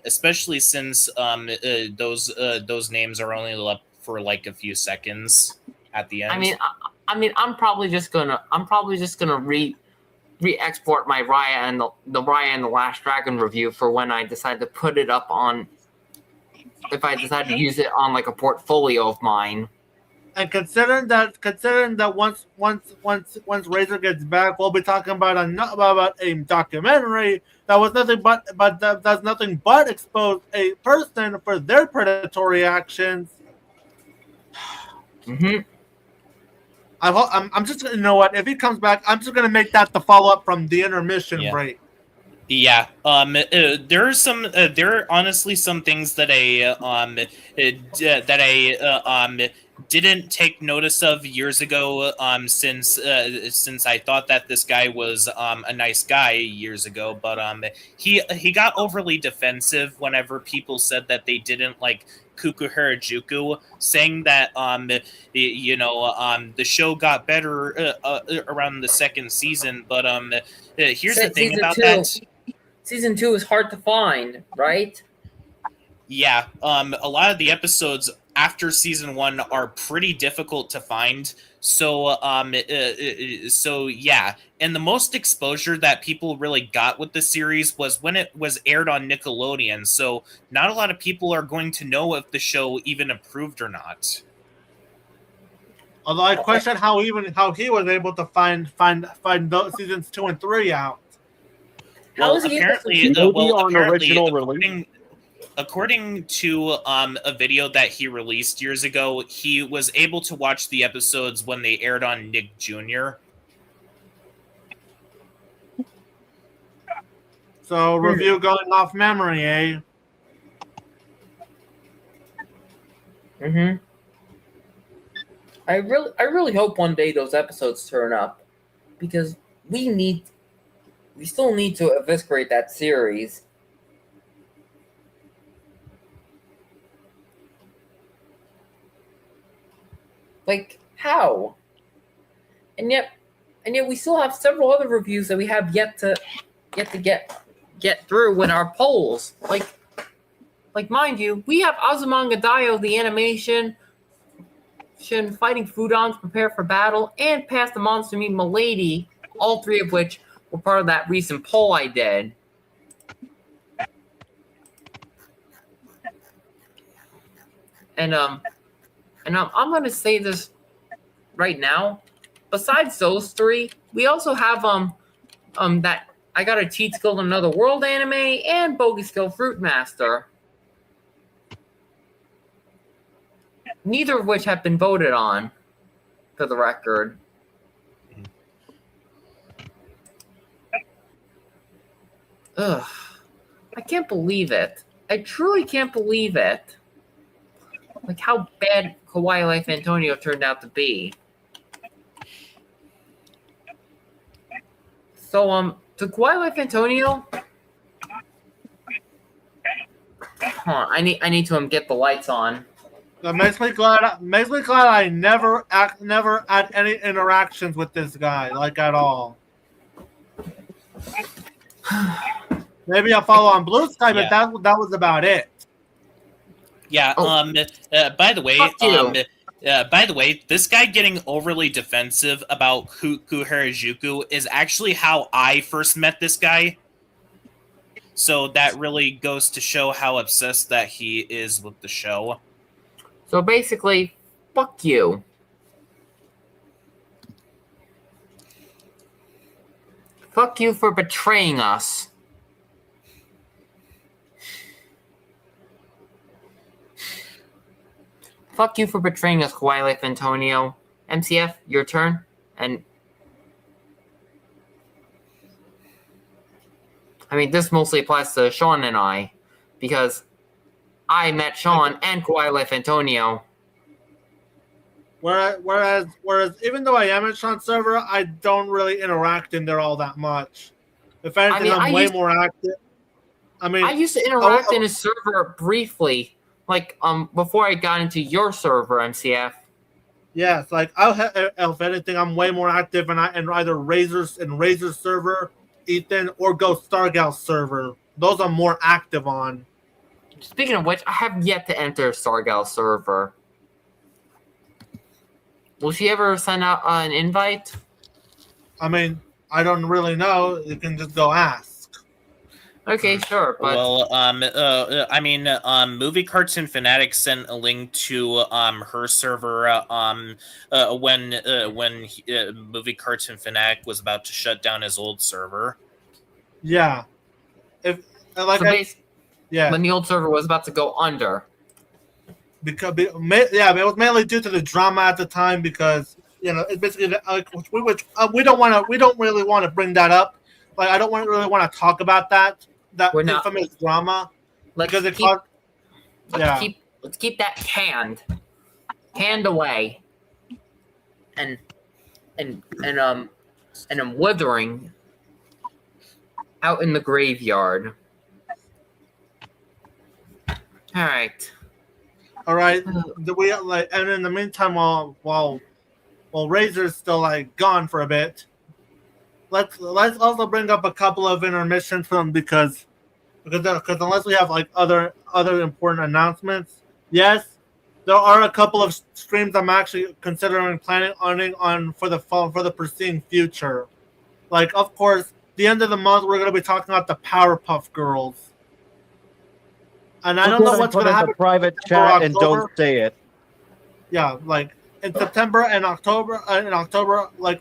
I: Especially since those names are only left for like a few seconds at the end.
B: I mean, I'm probably just gonna re-export my Raya and the Raya and the Last Dragon review for when I decide to put it up on. If I decide to use it on like a portfolio of mine.
A: And considering that once Razor gets back, we'll be talking about a documentary that was nothing but does nothing but expose a person for their predatory actions.
B: Mm-hmm.
A: I'm just, you know what, if he comes back, I'm just gonna make that the follow up from the intermission break.
I: Yeah. There are some. There are honestly some things that I didn't take notice of years ago. Since I thought that this guy was a nice guy years ago, but he got overly defensive whenever people said that they didn't like Kuku Harajuku, saying that the show got better around the second season, but here's the thing about that.
B: Season 2 is hard to find, right?
I: Yeah, a lot of the episodes after season 1 are pretty difficult to find. So yeah, and the most exposure that people really got with the series was when it was aired on Nickelodeon. So not a lot of people are going to know if the show even improved or not.
A: Although I question how he was able to find those seasons 2 and 3 out.
I: Well, apparently,
K: original release.
I: According to a video that he released years ago, he was able to watch the episodes when they aired on Nick Jr.
A: So review going off memory, eh?
B: Mm-hmm. I really hope one day those episodes turn up, because we still need to eviscerate that series. Like, how? And yet we still have several other reviews that we have yet to get through in our polls. Like mind you, we have Azumanga Daioh, the animation, fighting Foodons prepare for battle, and Pass the Monster Meet Milady, all three of which were part of that recent poll I did. And I'm gonna say this right now. Besides those three, we also have that I Got a Cheat Skill in Another World anime and Bogey Skill Fruit Master. Neither of which have been voted on, for the record. Ugh. I can't believe it. I truly can't believe it. Like how bad Kawaii Life Antonio turned out to be. So, to Kawaii Life Antonio, I need to get the lights on.
A: It makes me glad I never had any interactions with this guy, like at all. Maybe I'll follow on Blue Sky, but that was about it.
I: Yeah. By the way, this guy getting overly defensive about Kuku Harajuku is actually how I first met this guy. So that really goes to show how obsessed that he is with the show.
B: So basically, fuck you. Fuck you for betraying us. Fuck you for betraying us, Kawaii Life Antonio. MCF, your turn. And I mean, this mostly applies to Sean and I, because I met Sean and Kawaii Life Antonio.
A: Whereas, even though I am in Sean's server, I don't really interact in there all that much. If anything, I'm way more active.
B: I used to interact in his server briefly, before I got into your server, MCF.
A: Yes, if anything, I'm way more active in either Razor's server, Ethan, or Ghost Stargal's server. Those I'm more active on.
B: Speaking of which, I have yet to enter Stargal's server. Will she ever send out an invite?
A: I mean, I don't really know. You can just go ask.
B: Okay, sure, but
I: Well, I mean, Movie Cartoon Fanatic sent a link to her server when Movie Cartoon Fanatic was about to shut down his old server.
A: Yeah. If like
B: so
A: I,
B: basically,
A: yeah,
B: when the old server was about to go under.
A: because it was mainly due to the drama at the time because it's basically we don't really want to bring that up. Like I don't really want to talk about that
B: We're not-
A: infamous drama
B: Let's
A: because it
B: keep,
A: caused.
B: let's keep that canned away, and I'm withering out in the graveyard. All right.
A: All right. We and in the meantime, while Razor's still gone for a bit, let's also bring up a couple of intermission films because unless we have other important announcements, yes, there are a couple of streams I'm actually planning on for the preceding future. Like of course, the end of the month we're going to be talking about the Powerpuff Girls. And I don't know what's going to happen.
D: Private chat and don't say it.
A: Yeah, in September and October.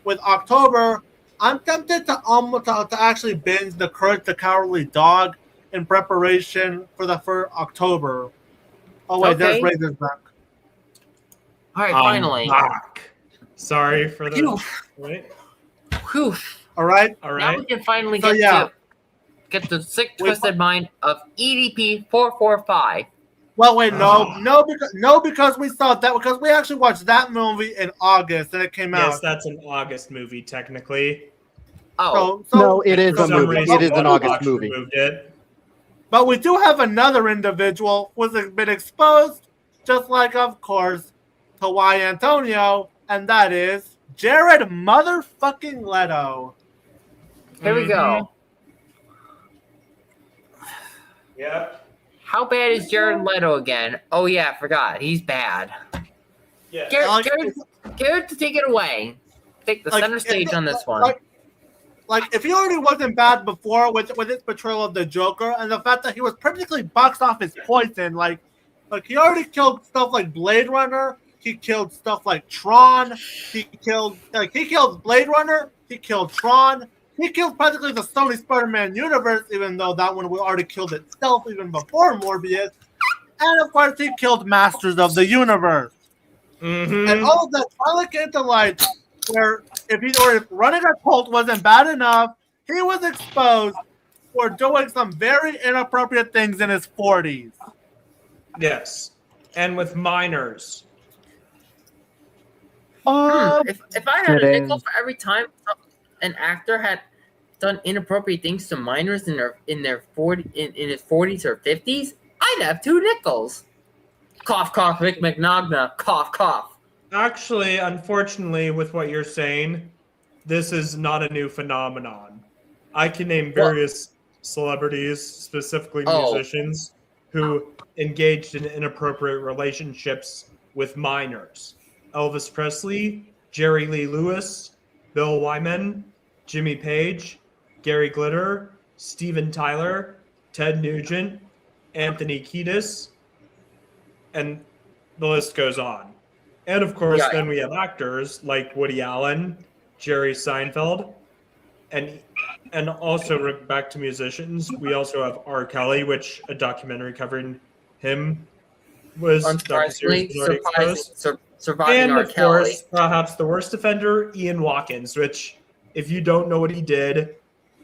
A: With October, I'm tempted to actually binge The Courage the Cowardly Dog in preparation for October. Oh wait, there's Razor's back.
B: All right, finally.
H: Back. Sorry for the wait.
B: Whew.
A: All right.
B: Now we can finally get the sick twisted mind of EDP 445.
A: Well, wait, because we saw that because we actually watched that movie in August and it came out.
H: Yes, that's an August movie technically.
B: Oh,
C: no, it is a movie. It is an August movie.
A: But we do have another individual who's been exposed, just like, of course, to Y. Antonio, and that is Jared motherfucking Leto.
B: Here we go.
H: Yep.
B: How bad is Jared Leto again? Oh yeah, I forgot. He's bad.
H: Yeah.
B: Garrett, to take it away. Take the center stage on this one.
A: If he already wasn't bad before with his portrayal of the Joker and the fact that he was practically boxed off his poison, he already killed stuff like Blade Runner, he killed stuff like Tron, he killed Blade Runner, he killed Tron, he killed practically the Sony Spider-Man universe, even though that one we already killed itself even before Morbius, and of course he killed Masters of the Universe.
H: Mm-hmm.
A: And all of that finally came to light where if running a cult wasn't bad enough, he was exposed for doing some very inappropriate things in his 40s.
H: Yes. And with minors.
B: If I had a nickel for every time an actor had done inappropriate things to minors in his 40s or 50s, I'd have 2 nickels. Cough, cough, Mick McNogna. Cough, cough.
H: Actually, unfortunately, with what you're saying, this is not a new phenomenon. I can name various celebrities, specifically musicians, who engaged in inappropriate relationships with minors. Elvis Presley, Jerry Lee Lewis, Bill Wyman, Jimmy Page, Gary Glitter, Steven Tyler, Ted Nugent, Anthony Kiedis, and the list goes on. And of course, then we have actors like Woody Allen, Jerry Seinfeld, and also back to musicians, we also have R. Kelly, which a documentary covering him was
B: surprising
H: and
B: R.
H: of
B: Kelly.
H: course, perhaps the worst offender, Ian Watkins, which if you don't know what he did,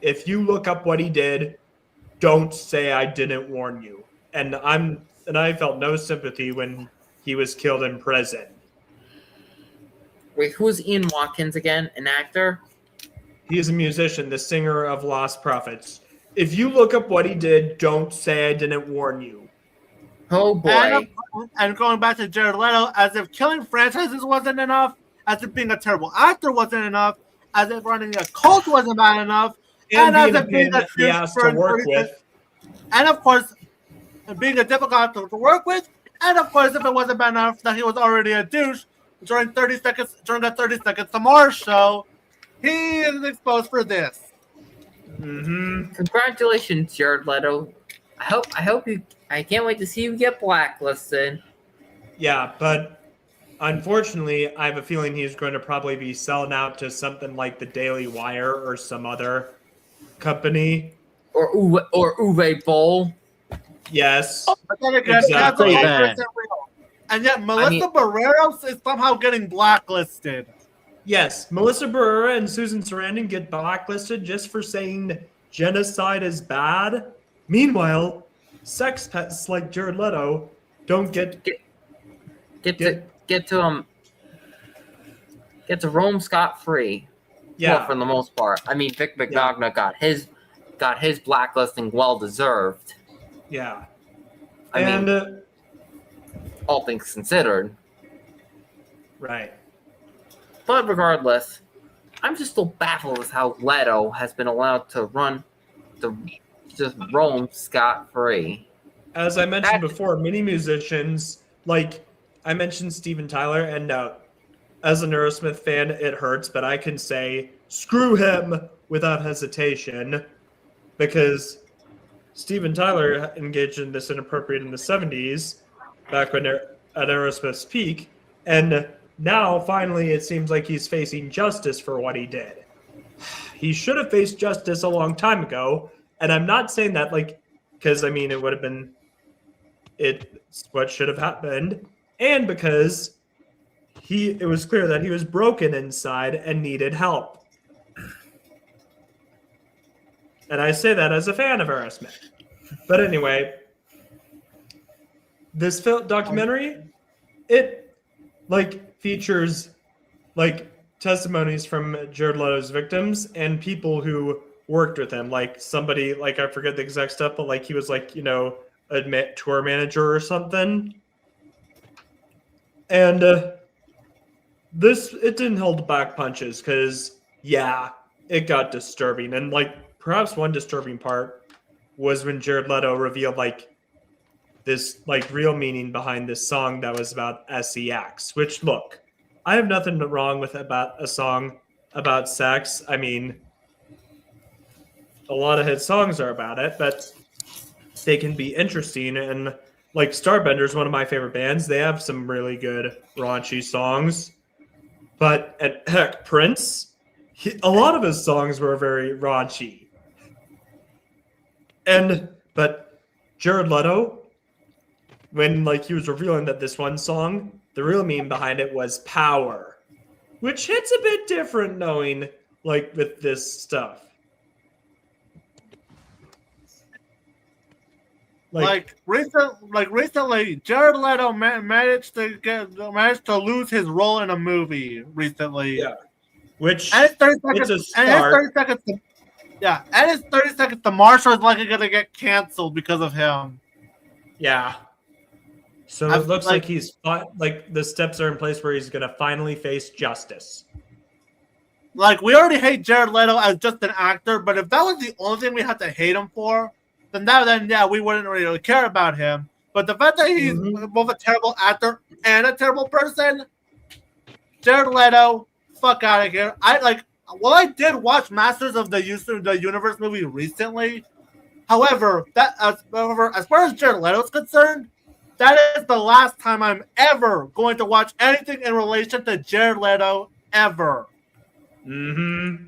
H: if you look up what he did, don't say I didn't warn you. And I felt no sympathy when he was killed in prison.
B: Wait, who's Ian Watkins again? An actor?
H: He is a musician, the singer of Lost Prophets. If you look up what he did, don't say I didn't warn you.
B: Oh boy.
A: And going back to Jared Leto, as if killing franchises wasn't enough, as if being a terrible actor wasn't enough, as if running a cult wasn't bad enough, and as if being a
H: he asked to work with.
A: And of course, being a difficult actor to work with, and of course, if it wasn't bad enough that he was already a douche during a 30 Seconds to Mars show, he is exposed for this.
B: Congratulations, Jared Leto. I hope you. I can't wait to see you get blacklisted.
H: Yeah, but unfortunately, I have a feeling he's going to probably be selling out to something like the Daily Wire or some other company.
B: Or Uwe Boll.
H: Yes.
A: But then again,
H: Exactly.
A: that's
D: That.
A: 100% real. And yet, Melissa Barreros is somehow getting blacklisted.
H: Yes, Melissa Barrera and Susan Sarandon get blacklisted just for saying genocide is bad. Meanwhile, sex pets like Jared Leto don't get
B: to roam scot free.
H: Yeah.
B: Well, for the most part. I mean, Vic Mignogna got his blacklisting well deserved.
H: Yeah.
B: I mean, all things considered.
H: Right.
B: But regardless, I'm just still baffled as how Leto has been allowed to just roam scot free.
H: As I mentioned before, many musicians, like I mentioned Steven Tyler, and as a Aerosmith fan, it hurts, but I can say screw him without hesitation, because Steven Tyler engaged in this inappropriate in the 70s, back when at Aerosmith's peak, and now finally it seems like he's facing justice for what he did. He should have faced justice a long time ago, and I'm not saying that because I mean it's what should have happened, and because it was clear that he was broken inside and needed help. And I say that as a fan of Aerosmith. But anyway, this documentary, it features testimonies from Jared Leto's victims and people who worked with him. Somebody, I forget the exact stuff, but he was a tour manager or something. And it didn't hold back punches because, yeah, it got disturbing. And perhaps one disturbing part was when Jared Leto revealed this real meaning behind this song that was about sex. Which, look, I have nothing wrong with about a song about sex. I mean, a lot of his songs are about it, but they can be interesting. And Starbender is one of my favorite bands. They have some really good raunchy songs. But heck, Prince, a lot of his songs were very raunchy. But Jared Leto, when he was revealing that this one song, the real meaning behind it was power, which hits a bit different knowing with this stuff.
A: Recently, Jared Leto managed to lose his role in a movie recently.
H: Yeah, which
A: and it's 30 seconds.
H: It's a start.
A: And his 30 seconds to Marshall is likely going to get canceled because of him.
H: Yeah. So it looks like he's the steps are in place where he's going to finally face justice.
A: We already hate Jared Leto as just an actor, but if that was the only thing we had to hate him for, then we wouldn't really care about him. But the fact that he's both a terrible actor and a terrible person, Jared Leto, fuck out of here. I did watch Masters of the Universe movie recently. However, as far as Jared Leto is concerned, that is the last time I'm ever going to watch anything in relation to Jared Leto ever.
H: Mm-hmm.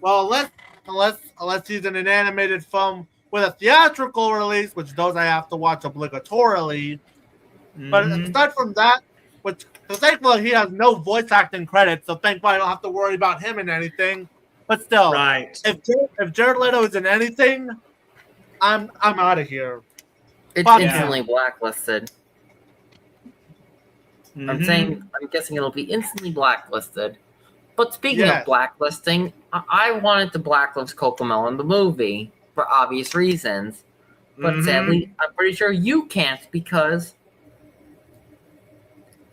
A: Well, unless he's in an animated film with a theatrical release, which those I have to watch obligatorily. Mm-hmm. But aside from that, thankfully he has no voice acting credits, so thankfully I don't have to worry about him in anything. But still,
H: right?
A: If Jared Leto is in anything, I'm out of here.
B: It's instantly blacklisted.
H: Mm-hmm.
B: I'm guessing it'll be instantly blacklisted. But speaking of blacklisting, I wanted to blacklist Cocomelon the movie for obvious reasons. But sadly, I'm pretty sure you can't because...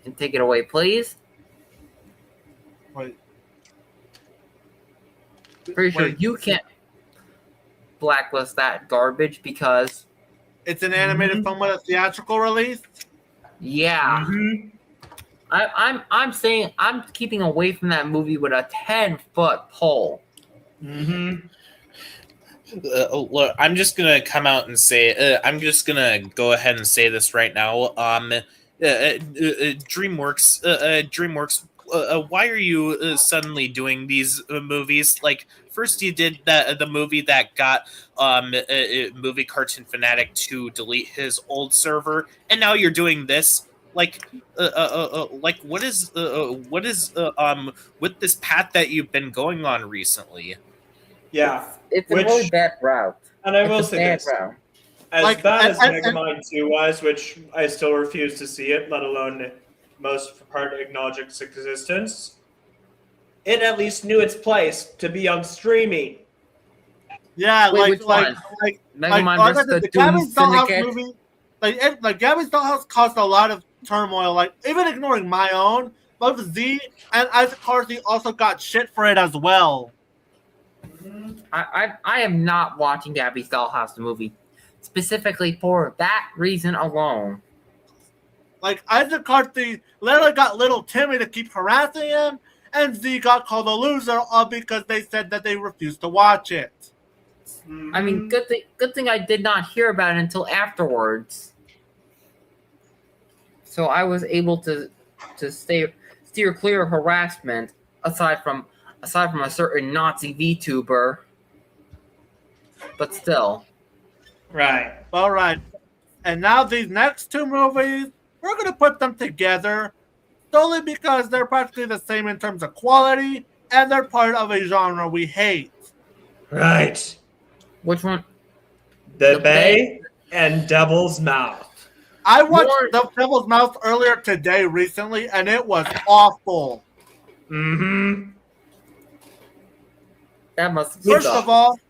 B: And take it away, please.
A: Wait.
B: Pretty sure you can't blacklist that garbage because...
A: It's an animated film with a theatrical release?
B: Yeah. I'm saying I'm keeping away from that movie with a 10-foot pole.
I: Mm-hmm. Look, I'm just gonna come out and say, I'm just gonna go ahead and say this right now. DreamWorks, why are you suddenly doing these movies? Like, first you did the movie that got movie cartoon fanatic to delete his old server, and now you're doing this. Like, what is with this path that you've been going on recently?
H: Yeah.
B: It's a really bad route.
H: And I will
B: It's a
H: say
B: bad
H: this.
B: route.
H: As
A: Like,
H: bad
A: and-
H: as
A: and-
H: Megamind 2 was, which I still refuse to see it, let alone most part acknowledge its existence, it at least knew its place to be on streaming.
A: Yeah,
B: Wait, which one? Mega Man
A: like I
B: versus
A: said,
B: the
A: Gabby's
B: Doom
A: Dollhouse
B: Syndicate?
A: movie, like Gabby's Dollhouse caused a lot of turmoil. Like, even ignoring my own, both Z and Isaac Carsey also got shit for it as well.
B: I am not watching Gabby's Dollhouse the movie specifically for that reason alone.
A: Like, Isaac Carsey literally got little Timmy to keep harassing him, and Z got called a loser all because they said that they refused to watch it.
B: I mean, good thing I did not hear about it until afterwards. So I was able to steer clear of harassment aside from a certain Nazi VTuber. But still.
H: Right.
A: All right. And now these next two movies, we're going to put them together solely because they're practically the same in terms of quality, and they're part of a genre we hate.
H: Right.
B: Which one?
H: The Bay and Devil's Mouth.
A: I watched The Devil's Mouth earlier today recently, and it was awful.
H: Mm-hmm.
B: That must
A: First of all,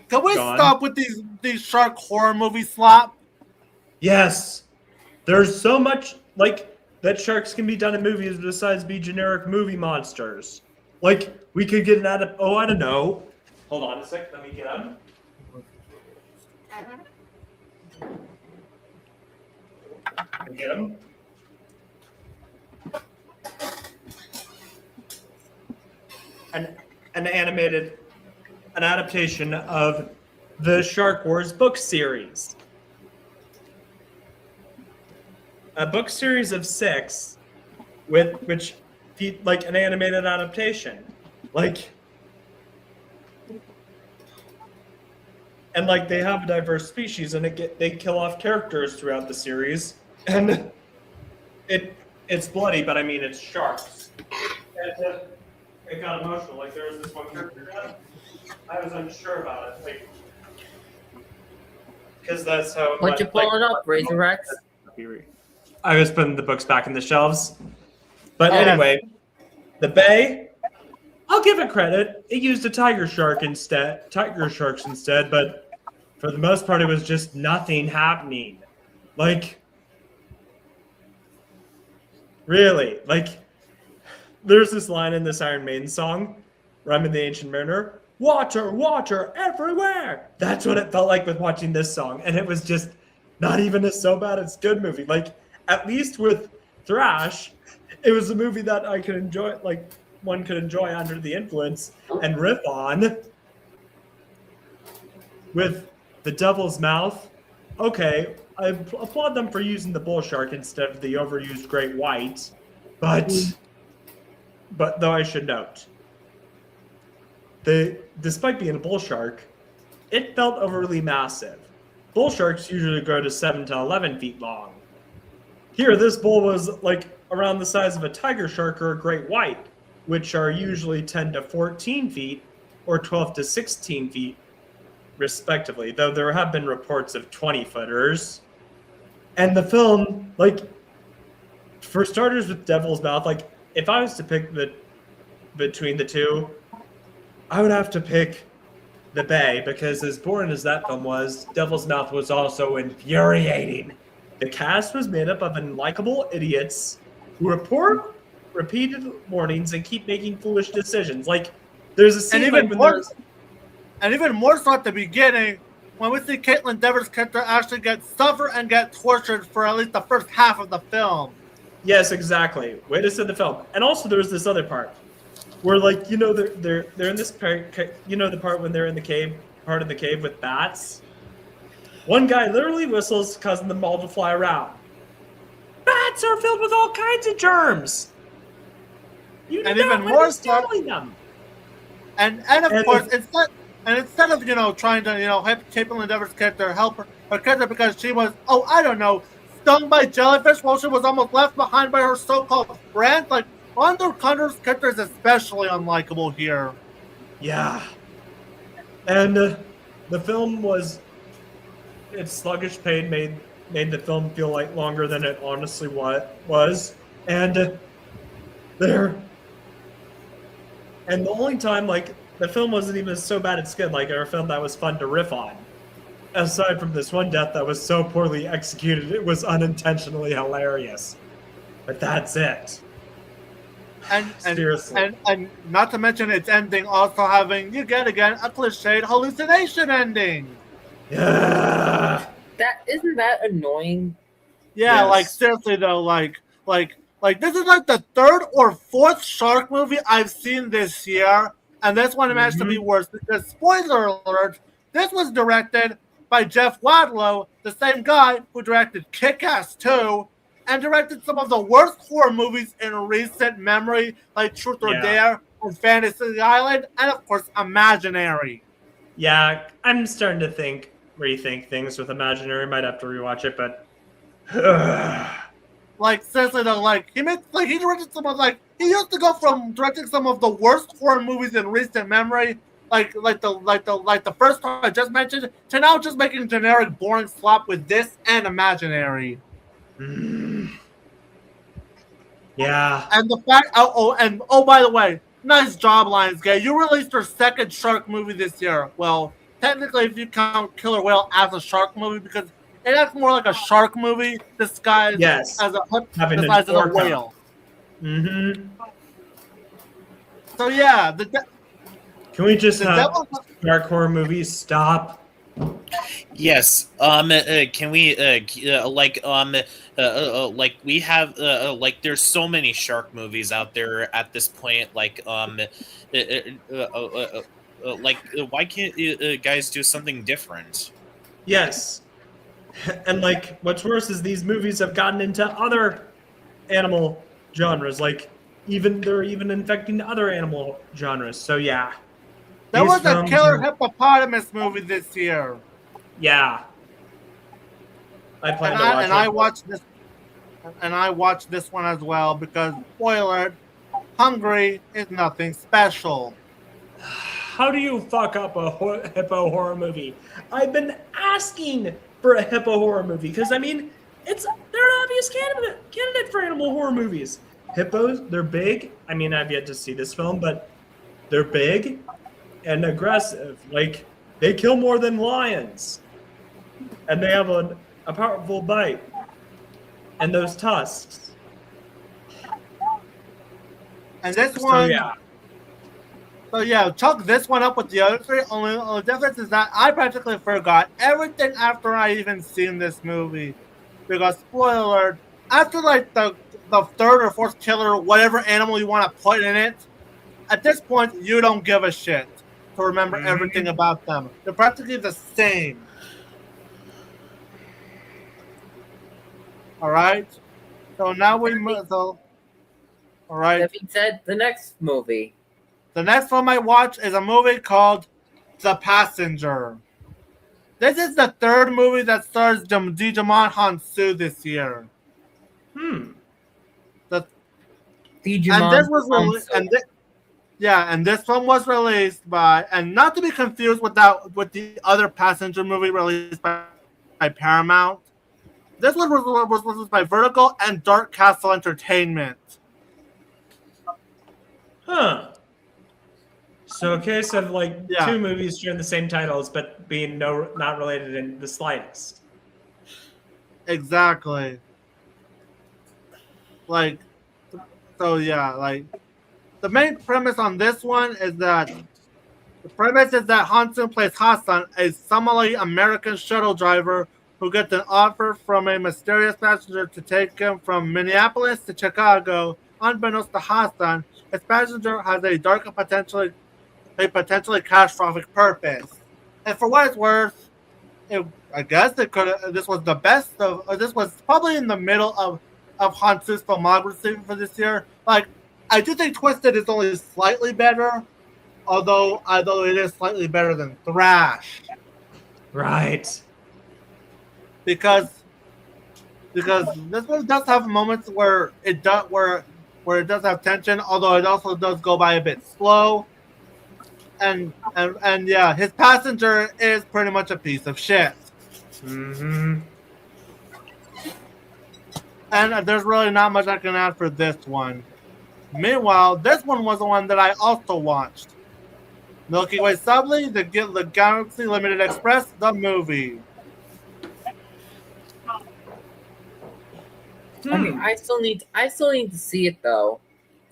A: can we
H: Gone.
A: stop with these shark horror movie slop?
H: Yes. There's so much, like, that sharks can be done in movies besides be generic movie monsters. Like, we could get I don't know. Hold on a sec, let me get them. Get them. An adaptation of the Shark Wars book series. A book series of 6 which like an animated adaptation. And they have a diverse species, and they kill off characters throughout the series, and it's bloody, but I mean it's sharks. And it got emotional. Like, there was this one character that I was unsure about it, because that's how.
B: What you pulling up, Razor X?
H: I was putting the books back in the shelves, but anyway, the Bay. I'll give it credit. It used a tiger sharks instead, but for the most part, it was just nothing happening. Really, there's this line in this Iron Maiden song, Rhyme of the Ancient Mariner, water, water everywhere. That's what it felt like with watching this song, and it was just not even a so bad it's good movie. At least with Thrash, it was a movie that I could enjoy, one could enjoy under the influence and riff on. With The Devil's Mouth, okay, I applaud them for using the bull shark instead of the overused great white, but though I should note, despite being a bull shark, it felt overly massive. Bull sharks usually grow to 7 to 11 feet long. Here, this bull was around the size of a tiger shark or a great white, which are usually 10 to 14 feet or 12 to 16 feet, respectively, though there have been reports of 20-footers. And the film, for starters with Devil's Mouth, if I was to pick between the two, I would have to pick The Bay, because as boring as that film was, Devil's Mouth was also infuriating. The cast was made up of unlikable idiots who report repeated warnings and keep making foolish decisions. There's a scene
A: and even more so at the beginning, when we see Caitlin Dever's character actually suffer and get tortured for at least the first half of the film.
H: Yes, exactly. Way to set the film. And also, there's this other part where, like, they're in this part. The part when they're in the cave, part of the cave with bats. One guy literally whistles, causing them all to fly around. Bats are filled with all kinds of germs. You do
A: And
H: not
A: even
H: want to
A: more
H: be
A: so,
H: stealing them.
A: and of
H: And
A: course, instead of trying to help Caitlin Dever's character help her character because she was I don't know stung by jellyfish while she was almost left behind by her so-called friends. Like Rondo Connor's character is especially unlikable here.
H: Yeah. And the film was its sluggish pace made the film feel like longer than it honestly was. And there and the only time like the film wasn't even so bad it's good, like a film that was fun to riff on. Aside from this one death that was so poorly executed, it was unintentionally hilarious. But that's it.
A: And
H: Seriously.
A: and not to mention its ending also having again a cliched hallucination ending.
H: Yeah.
B: That isn't that annoying?
A: Yeah, like
H: Yes.
A: seriously though, like this is like the third or fourth shark movie I've seen this year, and this one managed to be worse because spoiler alert, this was directed by Jeff Wadlow, the same guy who directed Kick-Ass 2 and directed some of the worst horror movies in recent memory, like Truth or
H: Yeah.
A: Dare and Fantasy Island, and of course Imaginary.
H: Yeah, I'm starting to rethink things with Imaginary. Might have to rewatch it, but
A: Like seriously though, he directed some of he used to go from directing some of the worst horror movies in recent memory, like the first one I just mentioned, to now just making generic boring slop with this and Imaginary.
H: yeah.
A: And the fact by the way, nice job, Lionsgate. You released your second shark movie this year. Well, technically if you count Killer Whale as a shark movie because it acts more like a shark movie disguised
H: Yes.
A: as a
H: Having an
A: disguised as a
H: orca.
A: whale.
H: Mm-hmm.
A: So yeah,
H: Can we just
A: the
H: have
A: devil.
H: dark horror movies stop?
I: Yes. Can we like we have like there's so many shark movies out there at this point. Like why can't you guys do something different?
H: Yes. And like what's worse is these movies have gotten into other animal genres. Like they're even infecting other animal genres. So yeah.
A: There
H: These
A: was a
H: films
A: killer
H: are-
A: hippopotamus movie this year.
H: Yeah. I plan to watch
A: And
H: it.
A: I watched this one as well because spoiler, Hungry is nothing special.
H: How do you fuck up a hippo horror movie? I've been asking for a hippo horror movie because I mean, they're an obvious candidate for animal horror movies. Hippos, they're big. I mean, I've yet to see this film, but they're big and aggressive. Like they kill more than lions, and they have a powerful bite, and those tusks.
A: And this
H: So
A: one,
H: yeah.
A: so yeah, chalk this one up with the other three. Only difference is that I practically forgot everything after I even seen this movie. Because spoiler alert, after like the third or fourth killer, whatever animal you want to put in it, at this point you don't give a shit to remember everything about them. They're practically the same. All right. So now we move. So, all right.
B: That being said, the next movie.
A: The next film I watch is a movie called The Passenger. This is the third movie that stars Digimon Hansu this year.
B: Digimon.
A: And this was and this one was released by, and not to be confused with the other Passenger movie released by Paramount. This one was released by Vertical and Dark Castle Entertainment.
H: Huh. So a case of like two movies sharing the same titles but being not related in the slightest.
A: Exactly. Like, so yeah, like the main premise on this one is that Hansen plays Hassan, a Somali American shuttle driver who gets an offer from a mysterious passenger to take him from Minneapolis to Chicago. Unbeknownst to Hassan, his passenger has a dark and potentially catastrophic purpose. And for what it's worth, I guess it could. This was the best of. This was probably in the middle of Hansu's filmography for this year. Like, I do think Twisted is only slightly better, although it is slightly better than Thrash.
H: Right.
A: Because this one does have moments where it does have tension, although it also does go by a bit slow. And yeah, his passenger is pretty much a piece of shit.
H: Mm-hmm.
A: And there's really not much I can add for this one. Meanwhile, this one was the one that I also watched. Milky Way Subway, the Galaxy Limited Express, the movie.
B: I mean, I still need to see it though.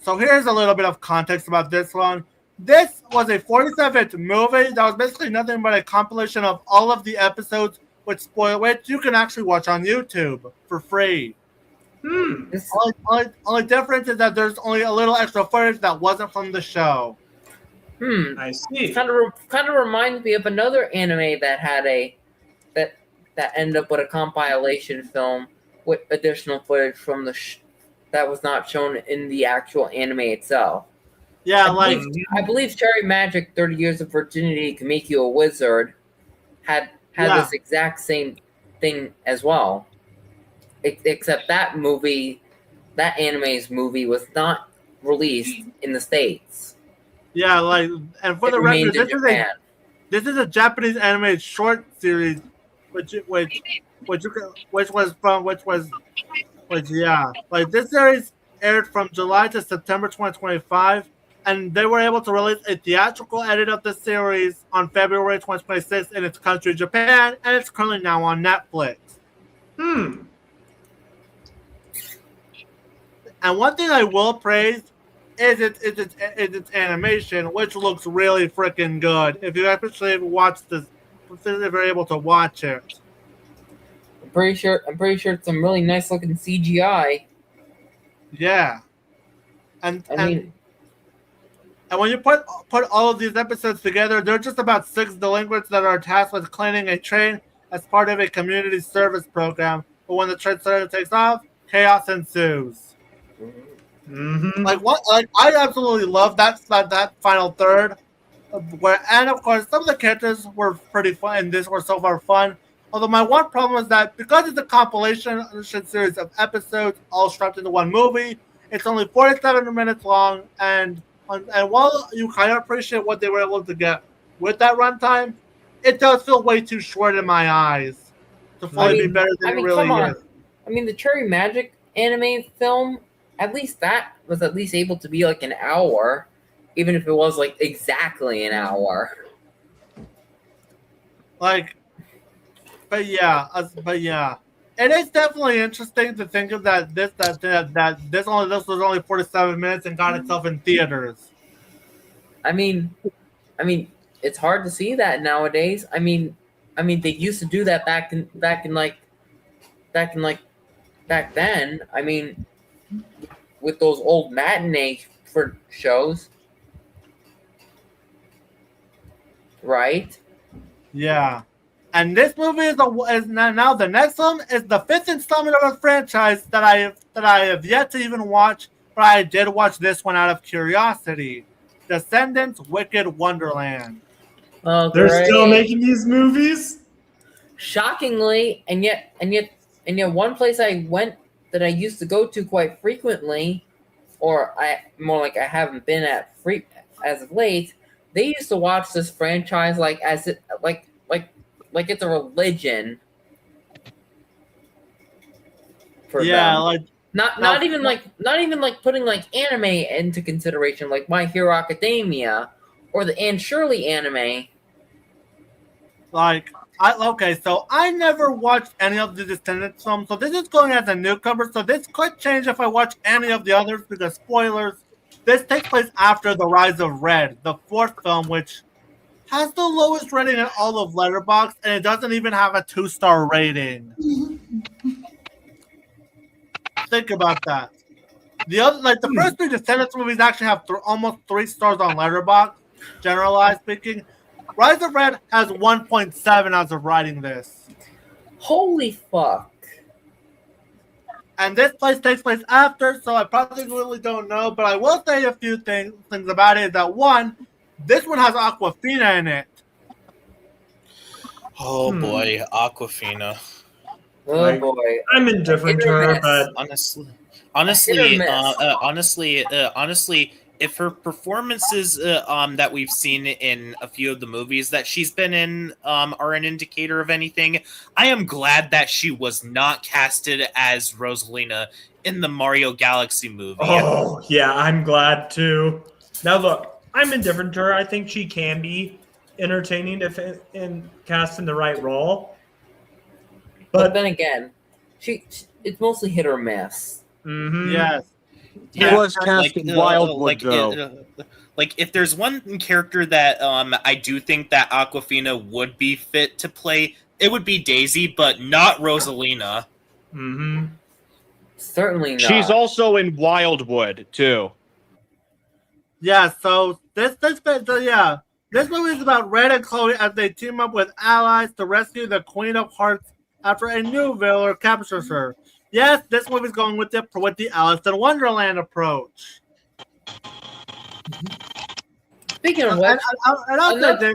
A: So here's a little bit of context about this one. This was a 47th movie that was basically nothing but a compilation of all of the episodes which you can actually watch on YouTube for free. Only difference is that there's only a little extra footage that wasn't from the show.
H: I see.
B: Kind of reminds me of another anime that had that ended up with a compilation film with additional footage from that was not shown in the actual anime itself.
A: Yeah,
B: I believe Cherry Magic 30 Years of Virginity Can Make You a Wizard had this exact same thing as well. Except that anime's movie was not released in the States.
A: Yeah, and for the record, this is a Japanese animated short series, which this series aired from July to September 2025, and they were able to release a theatrical edit of the series on February 2026 in its country, Japan, and it's currently now on Netflix. And one thing I will praise is its animation, which looks really freaking good. If you actually watch this, if you're able to watch it.
B: I'm pretty sure it's some really nice looking CGI.
A: Yeah. And when you put all of these episodes together, they're just about 6 delinquents that are tasked with cleaning a train as part of a community service program. But when the train suddenly takes off, chaos ensues.
H: Mm-hmm.
A: I absolutely love that final third. And of course, some of the characters were pretty fun, and this were so far fun. Although my one problem is that because it's a compilation series of episodes all strapped into one movie, it's only 47 minutes long, and while you kind of appreciate what they were able to get with that runtime, it does feel way too short in my eyes to fully be better than it really is.
B: I mean, the Cherry Magic anime film, at least that was at least able to be like an hour, even if it was like exactly an hour.
A: But yeah, it is definitely interesting to think of that this was only 47 minutes and got itself in theaters.
B: I mean, it's hard to see that nowadays. I mean, they used to do that back then. I mean, with those old matinee for shows, right?
A: Yeah. And this movie is now the next one is the 5th installment of a franchise that I have yet to even watch, but I did watch this one out of curiosity. Descendants: Wicked Wonderland.
B: Oh,
H: they're still making these movies?
B: Shockingly, and yet one place I went that I used to go to quite frequently, or I haven't been at as of late. They used to watch this franchise like it's a religion. For them. Not even putting like anime into consideration, like My Hero Academia or the Anne Shirley anime.
A: So I never watched any of the Descendants films, so this is going as a newcomer, so this could change if I watch any of the others, because spoilers, this takes place after The Rise of Red, the 4th film, which has the lowest rating in all of Letterboxd, and it doesn't even have a 2-star rating. Think about that. The first 3 Descendants movies actually have almost 3 stars on Letterboxd. Generalized speaking, Rise of Red has 1.7 as of writing this.
B: Holy fuck!
A: And this takes place after, so I probably really don't know. But I will say a few things about it. That one, this one has Aquafina in it.
I: Oh boy, Aquafina.
B: Oh boy!
H: I'm indifferent to her, but
I: honestly, if her performances that we've seen in a few of the movies that she's been in are an indicator of anything, I am glad that she was not casted as Rosalina in the Mario Galaxy movie.
H: oh yeah, I'm glad too. Now look, I'm indifferent to her. I think she can be entertaining if cast in the right role.
B: But then again, it's mostly hit or miss.
A: Yes.
D: He was cast in Wildwood, though.
I: Like, if there's one character that I do think that Aquafina would be fit to play, it would be Daisy, but not Rosalina.
B: Certainly not.
D: She's also in Wildwood, too.
A: Yeah, so this movie is about Red and Chloe as they team up with allies to rescue the Queen of Hearts after a new villain captures her. Yes, this movie's going with the Alice in Wonderland approach.
B: Speaking of which,
A: I'll say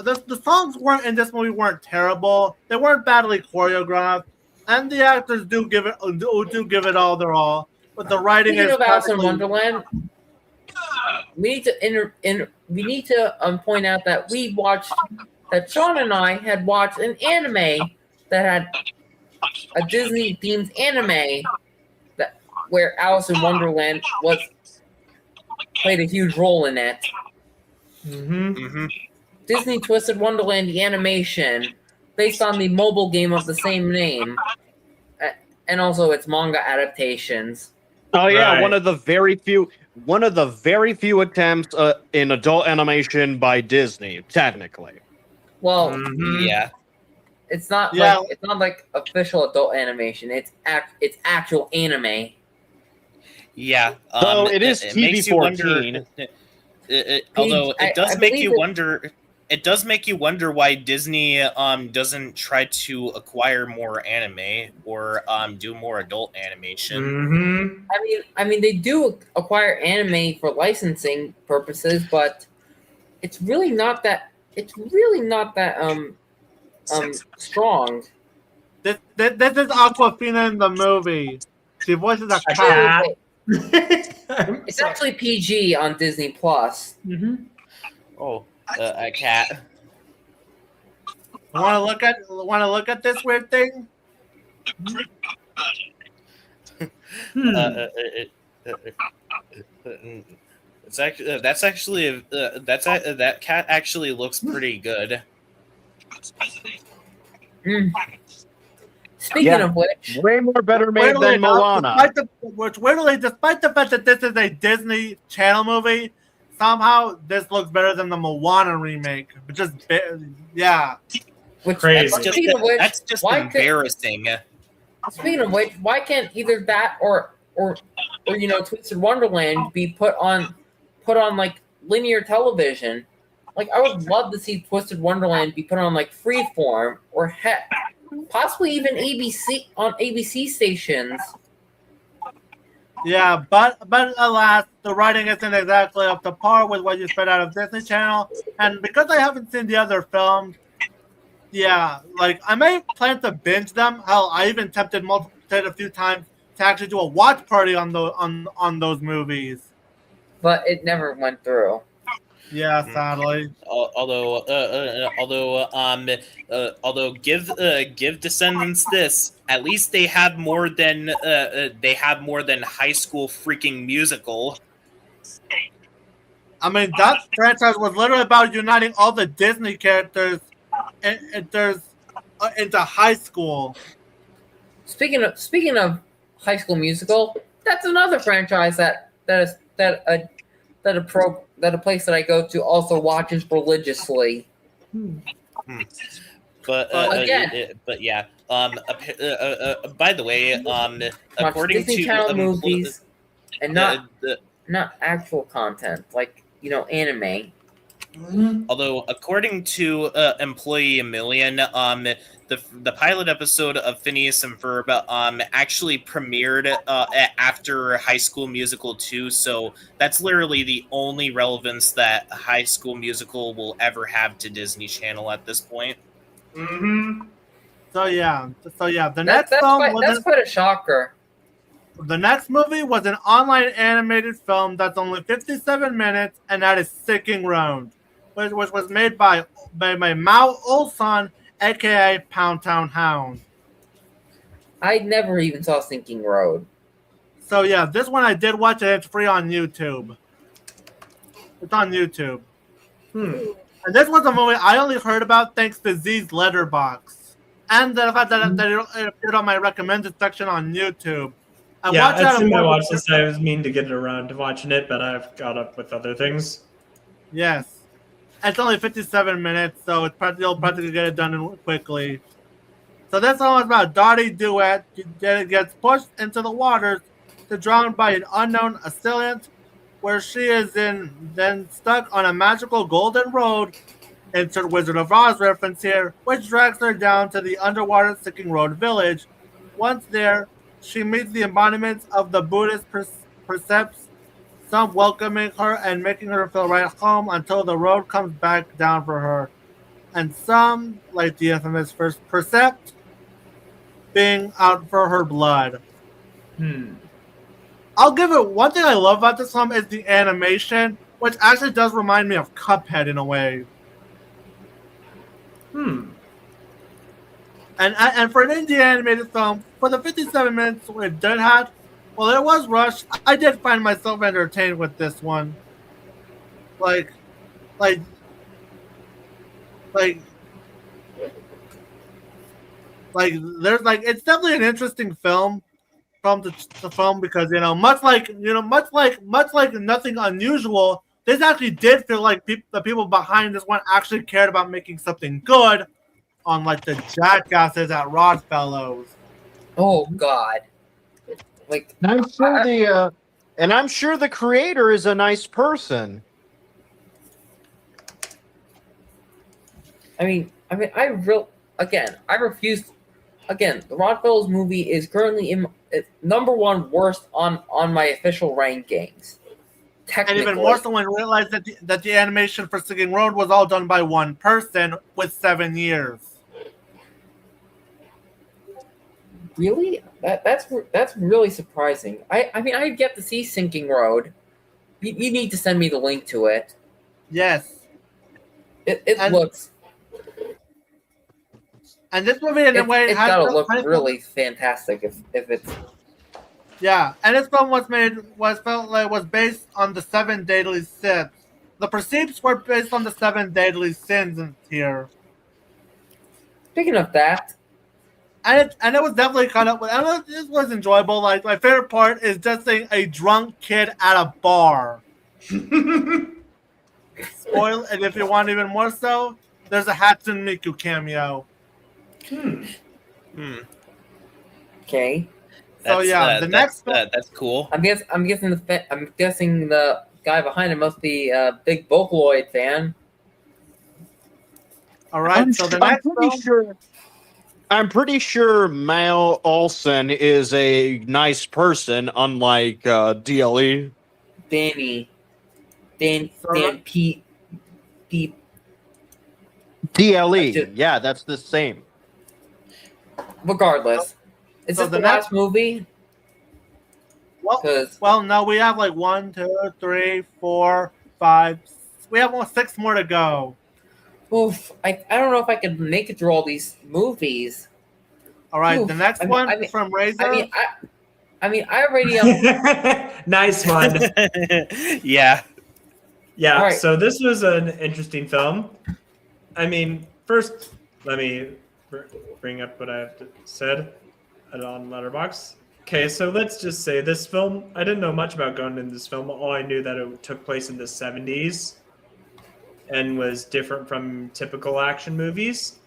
A: this: the songs in this movie weren't terrible. They weren't badly choreographed, and the actors do give it all their all. But the writing
B: speaking
A: is
B: of Alice in Wonderland, we need to point out that Sean and I had watched an anime that had a Disney themed anime where Alice in Wonderland played a huge role in it. Disney Twisted Wonderland the animation, based on the mobile game of the same name, and also its manga adaptations.
D: Oh yeah, one of the very few attempts in adult animation by Disney, technically.
B: Well,
I: Yeah.
B: it's not like official adult animation. It's actual anime.
I: Yeah.
D: Though it is
I: makes you wonder-
D: TV-14.
I: Although it does
B: I
I: make
B: believe
I: you
B: it-
I: wonder. It does make you wonder why Disney doesn't try to acquire more anime or do more adult animation.
B: I mean, they do acquire anime for licensing purposes, but it's really not that. Strong.
A: This is Aquafina in the movie. She voices a cat.
B: It's actually PG on Disney Plus.
I: Oh, a cat.
A: Want to look at this weird thing?
I: It's actually that cat actually looks pretty good.
B: Speaking of which,
D: way more better made than Moana.
A: Despite the fact that this is a Disney Channel movie, somehow this looks better than the Moana remake.
H: Crazy.
I: That's just embarrassing.
B: Speaking of which, why can't either that or Twisted Wonderland be put on like linear television? Like, I would love to see Twisted Wonderland be put on like Freeform or heck, possibly even ABC stations.
A: Yeah, but alas, the writing isn't exactly up to par with what you expect out of Disney Channel. And because I haven't seen the other films, like I may plan to binge them. Hell, I even tempted a few times to actually do a watch party on those movies.
B: But it never went through.
A: Yeah, sadly.
I: Although give Descendants this. At least they have more than High School freaking Musical.
A: I mean, that franchise was literally about uniting all the Disney characters into high school.
B: Speaking of High School Musical, that's another franchise that that a place that I go to also watches religiously.
I: But
B: Again.
I: but yeah. By the way,
B: Watch
I: according
B: Disney
I: to
B: Channel movies and not
I: the
B: actual content like anime.
I: although according to Employee a Million, the pilot episode of Phineas and Ferb actually premiered after High School Musical 2, so that's literally the only relevance that High School Musical will ever have to Disney Channel at this point.
A: So yeah, the next film
B: That's quite a shocker.
A: The next movie was an online animated film that's only 57 minutes, and that is Sicking Road, which was made by Mao Olson, aka Pound Town Hound.
B: I never even saw Sinking Road.
A: So yeah, this one I did watch it. It's free on YouTube. It's on YouTube. And this was a movie I only heard about thanks to Z's Letterbox, and the fact that it appeared on my recommended section on YouTube.
H: I watched this. I was meaning to get around to watching it, but I've got up with other things.
A: Yes. It's only 57 minutes, so you'll practically get it done quickly. So this song is about Dottie Duet. That gets pushed into the waters to drown by an unknown assailant, where she is then stuck on a magical golden road. Insert Wizard of Oz reference here, which drags her down to the underwater Sicking Road village. Once there, she meets the embodiments of the Buddhist precepts, some welcoming her and making her feel right at home until the road comes back down for her. And some, like the infamous first precept, being out for her blood. I'll give it one thing I love about this film is the animation, which actually does remind me of Cuphead in a way. And for an indie animated film, for the 57 minutes it did have, well, it was rushed. I did find myself entertained with this one. Like, there's it's definitely an interesting film from the film because much like Nothing Unusual, this actually did feel like the people behind this one actually cared about making something good. Unlike the jackasses at Rodfellows.
B: Oh God!
K: I'm sure the creator is a nice person.
B: I refuse. Again, the Rodfellows movie is currently number one worst on my official rankings.
A: And even more so when I realized that the animation for Sicking Road was all done by one person with 7 years.
B: Really? That's really surprising. I get to see Sinking Road. You need to send me the link to it.
A: Yes.
B: It looks.
A: And this movie, in a way,
B: it's gotta look really fantastic if it's.
A: Yeah, and this film was based on the 7 deadly sins. The Perceiveds were based on the 7 deadly sins here.
B: Speaking of that.
A: And it was definitely it was enjoyable. Like, my favorite part is just seeing a drunk kid at a bar. Spoil, and if you want even more so, there's a Hatsune Miku cameo.
B: Okay.
A: So yeah, the next
I: that's cool.
B: I'm guessing the guy behind it must be a big Vocaloid fan.
A: All right,
K: I'm pretty sure Mal Olsen is a nice person, unlike DLE.
B: Dan Pete.
K: DLE, yeah, that's the same.
B: Regardless, is this the last movie?
A: Well, no, we have 1, 2, 3, 4, 5. We have 6 more to go.
B: Oof! I don't know if I can make it through all these movies.
A: All right, the next one from Razor.
B: I already.
H: Nice one.
I: Yeah.
H: Yeah.
B: Right.
H: So this was an interesting film. First, let me bring up what I have said on Letterboxd. Okay, so let's just say this film, I didn't know much about going into this film. All I knew that it took place in the 70s and was different from typical action movies.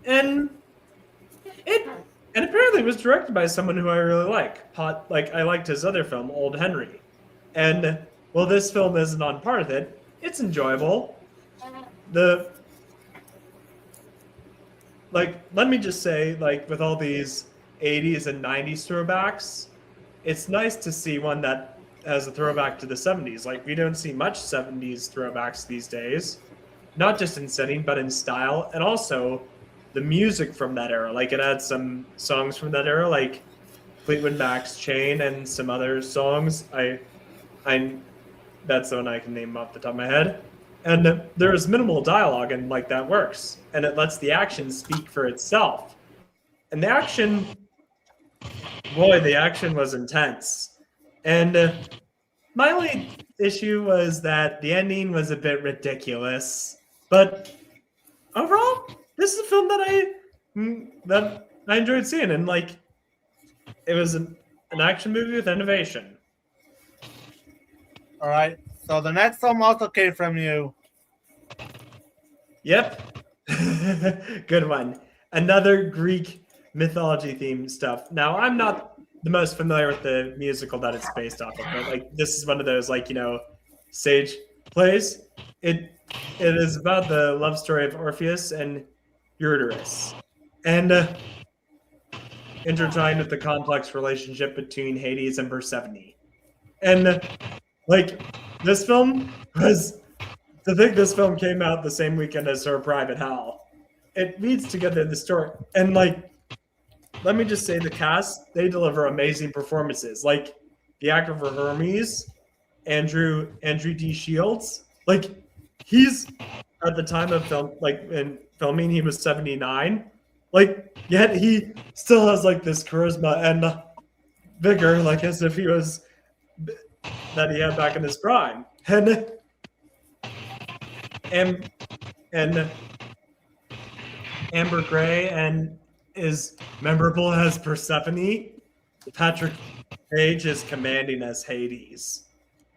H: And apparently was directed by someone who I really like. I liked his other film, Old Henry. And while this film isn't on par with it, it's enjoyable. Let me just say, with all these 80s and 90s throwbacks, it's nice to see one that has a throwback to the 70s. We don't see much 70s throwbacks these days, not just in setting, but in style, and also the music from that era. It had some songs from that era, like Fleetwood Mac's Chain and some other songs. That's the one I can name off the top of my head. And there is minimal dialogue, and that works. And it lets the action speak for itself. And the action was intense. And my only issue was that the ending was a bit ridiculous. But overall, this is a film that I enjoyed seeing. And it was an action movie with innovation.
A: All right. So the next film also came from you.
H: Yep. Good one. Another Greek mythology themed stuff. Now, I'm not the most familiar with the musical that it's based off of, but this is one of those stage plays. It is about the love story of Orpheus and Eurydice, and intertwined with the complex relationship between Hades and Persephone. And this film was, to think this film came out the same weekend as Her Private Hell, it weaves together the story. And let me just say, the cast, they deliver amazing performances. The actor for Hermes, Andrew D. Shields, he's at the time of film, in filming, he was 79. Yet he still has this charisma and vigor, as if he was that he had back in his prime. And Amber Gray and is memorable as Persephone. Patrick Page is commanding as Hades.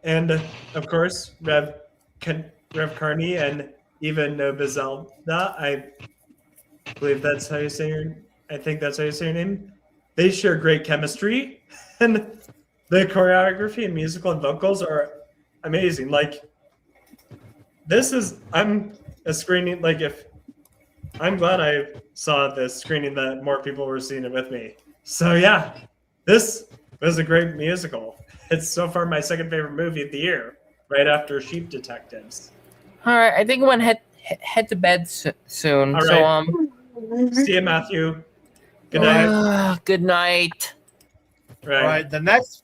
H: And of course, Rev Carney and Eva Nobizelda, I believe that's how you say her. I think that's how you say her name. They share great chemistry, and the choreography and musical and vocals are amazing. I'm a screening. I'm glad I saw this screening that more people were seeing it with me. So yeah, this was a great musical. It's so far my second favorite movie of the year, right after Sheep Detectives.
B: All right, I think I'm gonna head to bed soon.
H: All right. So see you, Matthew. Good night.
B: Good night.
H: Right.
A: All right. The next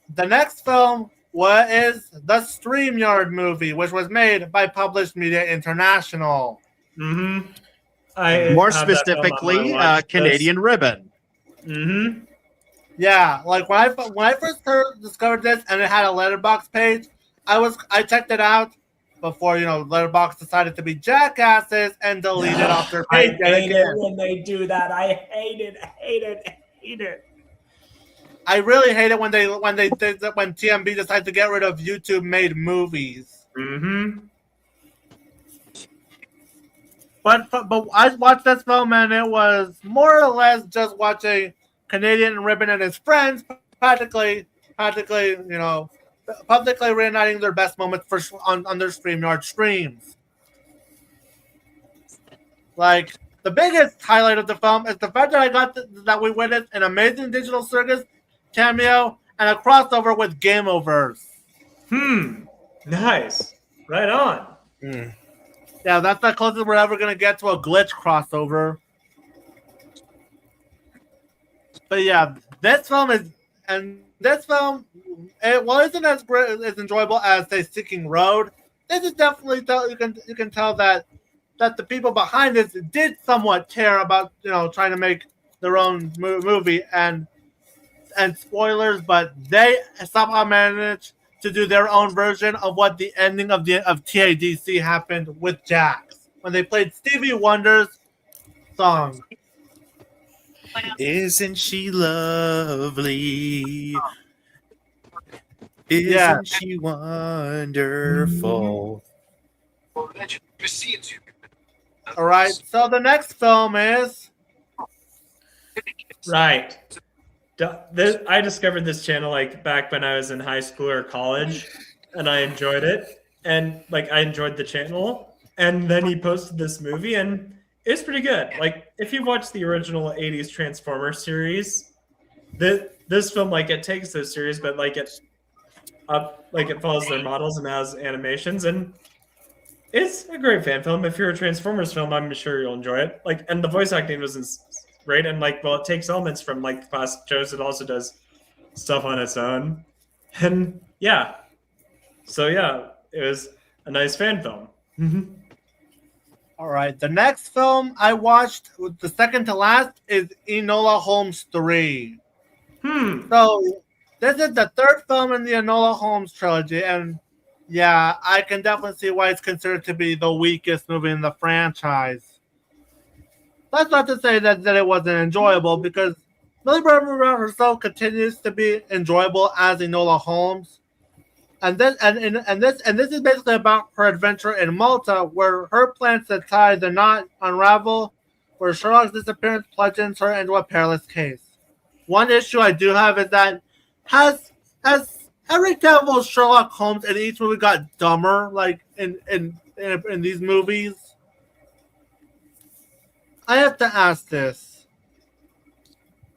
A: film is the StreamYard movie, which was made by Published Media International.
H: Mm-hmm.
K: More specifically, Canadian Ribbon.
H: Mm-hmm.
A: Yeah, when I first discovered this and it had a Letterboxd page, I checked it out before Letterboxd decided to be jackasses and delete it off their page.
H: I hate it when they do that. I hate it.
A: I really hate it when TMB decided to get rid of YouTube made movies.
H: Mm-hmm.
A: But I watched this film and it was more or less just watching Canadian Ribbon and his friends publicly reuniting their best moments on their StreamYard streams. The biggest highlight of the film is the fact that that we witnessed an amazing digital circus cameo and a crossover with Game Oververse.
H: Nice. Right on.
A: Yeah, that's the closest we're ever going to get to a glitch crossover. But yeah, this film isn't as great, as enjoyable as say Seeking Road. This is definitely you can tell that the people behind this did somewhat care about trying to make their own movie and spoilers, but they somehow managed to do their own version of what the ending of TADC happened with Jax when they played Stevie Wonder's song.
I: Isn't she lovely?
A: Yeah.
I: Isn't she wonderful?
A: All right. So the next film is
H: Right. I discovered this channel like back when I was in high school or college, and I enjoyed it. And like I enjoyed the channel. And then he posted this movie, and it's pretty good. Like if you watch the original '80s Transformers series, this film like it takes those series, but like it follows their models and has animations, and it's a great fan film. If you're a Transformers film, I'm sure you'll enjoy it. Like, and the voice acting was great, and like, well, it takes elements from like classic shows. It also does stuff on its own, and yeah. So yeah, it was a nice fan film.
A: all right. The next film I watched, the second to last, is Enola Holmes 3. So this is the third film in the Enola Holmes trilogy, and yeah, I can definitely see why it's considered to be the weakest movie in the franchise. That's not to say that it wasn't enjoyable, because Millie Bobby Brown herself continues to be enjoyable as Enola Holmes. And this is basically about her adventure in Malta, where her plans to tie the knot unravel, where Sherlock's disappearance plunges her into a perilous case. One issue I do have is that has Henry Cavill's Sherlock Holmes in each movie got dumber, like in these movies? I have to ask this.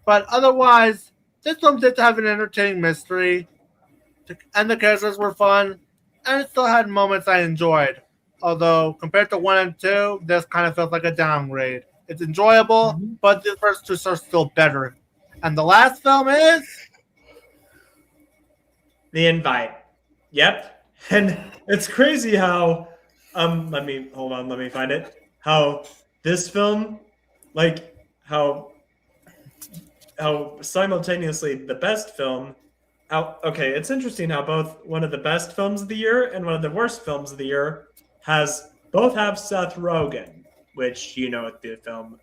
A: But otherwise, this film did have an entertaining mystery, and the characters were fun, and it still had moments I enjoyed. Although, compared to 1 and 2, this kind of felt like a downgrade. It's enjoyable, but the first two are still better. And the last film is
H: The Invite. Yep. And it's crazy how let me find it. How this film, like how simultaneously the best film. Okay, it's interesting how both one of the best films of the year and one of the worst films of the year both have Seth Rogen, which you know the film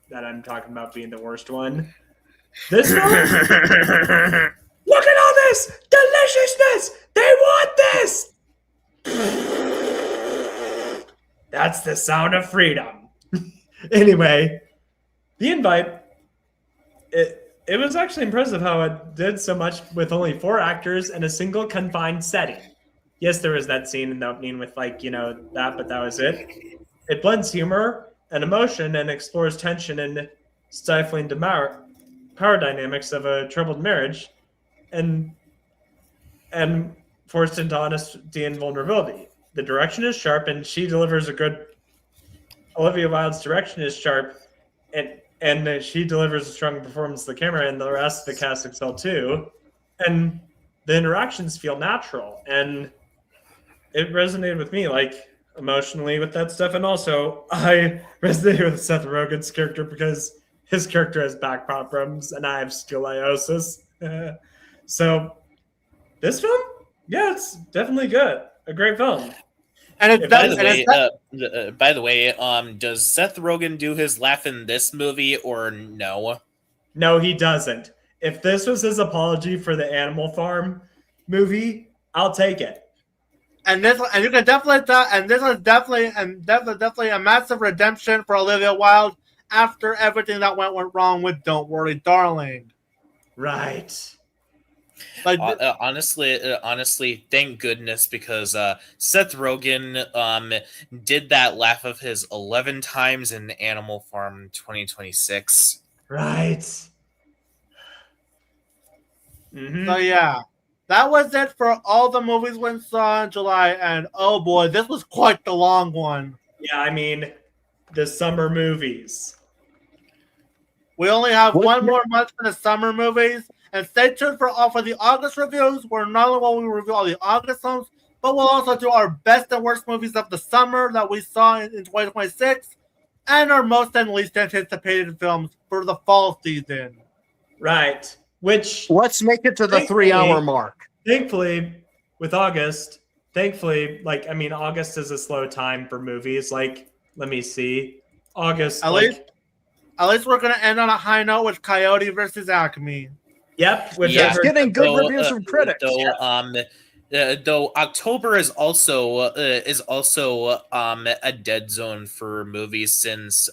H: that I'm talking about being the worst one. This film, look at all this deliciousness. They want this. That's the sound of freedom. Anyway, The Invite. It was actually impressive how it did so much with only 4 actors in a single confined setting. Yes, there was that scene in the opening with but that was it. It blends humor and emotion and explores tension and stifling power dynamics of a troubled marriage and forced into honesty and vulnerability. The direction is sharp, and she delivers a good. Olivia Wilde's direction is sharp, and she delivers a strong performance to the camera, and the rest of the cast excel too. And the interactions feel natural, and it resonated with me, like emotionally with that stuff. And also, I resonated with Seth Rogen's character because his character has back problems, and I have scoliosis. So, this film, yeah, it's definitely good. A great film.
A: And it's
I: By the way, does Seth Rogen do his laugh in this movie or no?
H: No, he doesn't. If this was his apology for the Animal Farm movie, I'll take it.
A: And this was definitely a massive redemption for Olivia Wilde after everything that went wrong with Don't Worry, Darling.
H: Right.
A: Like
I: honestly, thank goodness, because Seth Rogen did that laugh of his 11 times in Animal Farm 2026.
H: Right.
A: So yeah, that was it for all the movies we saw in July, and oh boy, this was quite the long one.
H: Yeah, I mean, the summer movies.
A: We only have one more month for the summer movies, and stay tuned for the August reviews, where not only will we review all the August films, but we'll also do our best and worst movies of the summer that we saw in 2026, and our most and least anticipated films for the fall season.
H: Right. Which,
K: let's make it to the 3-hour mark.
H: Thankfully, with August, August is a slow time for movies. Like, let me see. August,
A: At least we're gonna end on a high note with Coyote versus Acme.
H: Yep, which
I: Yeah.
H: I've heard.
K: Getting good reviews from critics.
I: Though October is also a dead zone for movies since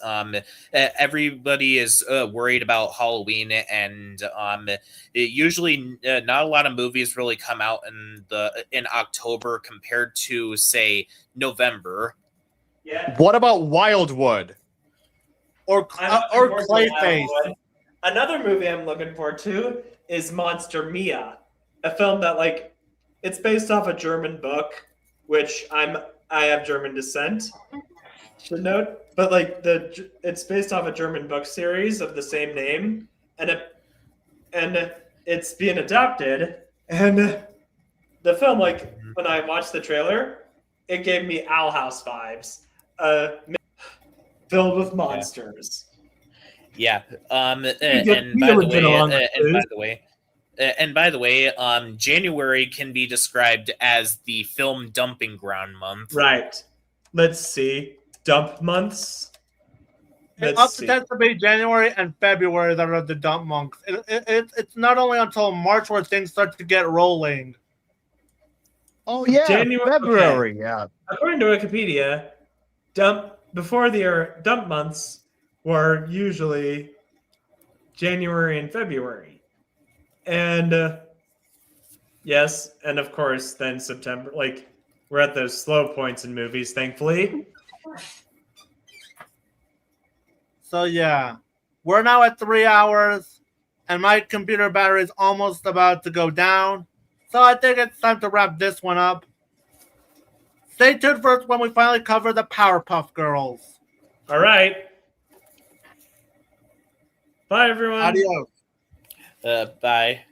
I: everybody is worried about Halloween and usually not a lot of movies really come out in October compared to say November.
H: Yeah.
K: What about Wildwood?
A: Or Clayface.
H: Another movie I'm looking forward to is Monster Mia, a film that it's based off a German book, which I have German descent, should note, but it's based off a German book series of the same name, and it's being adapted, and the film when I watched the trailer, it gave me Owl House vibes, filled with monsters.
I: Yeah. And
H: We
I: by
H: would get along with
I: by the way, January can be described as the film dumping ground month.
H: Right. Let's see. Dump months.
A: It also tends to be January and February that are the dump months. It's not only until March where things start to get rolling.
K: Oh yeah,
H: January-
K: February. Yeah.
H: According to Wikipedia, before the dump months were usually January and February. And yes, and of course then September. We're at those slow points in movies, thankfully.
A: So yeah, we're now at 3 hours, and my computer battery is almost about to go down. So I think it's time to wrap this one up. Stay tuned for when we finally cover the Powerpuff Girls.
H: All right. Bye, everyone.
A: Adios.
I: Bye.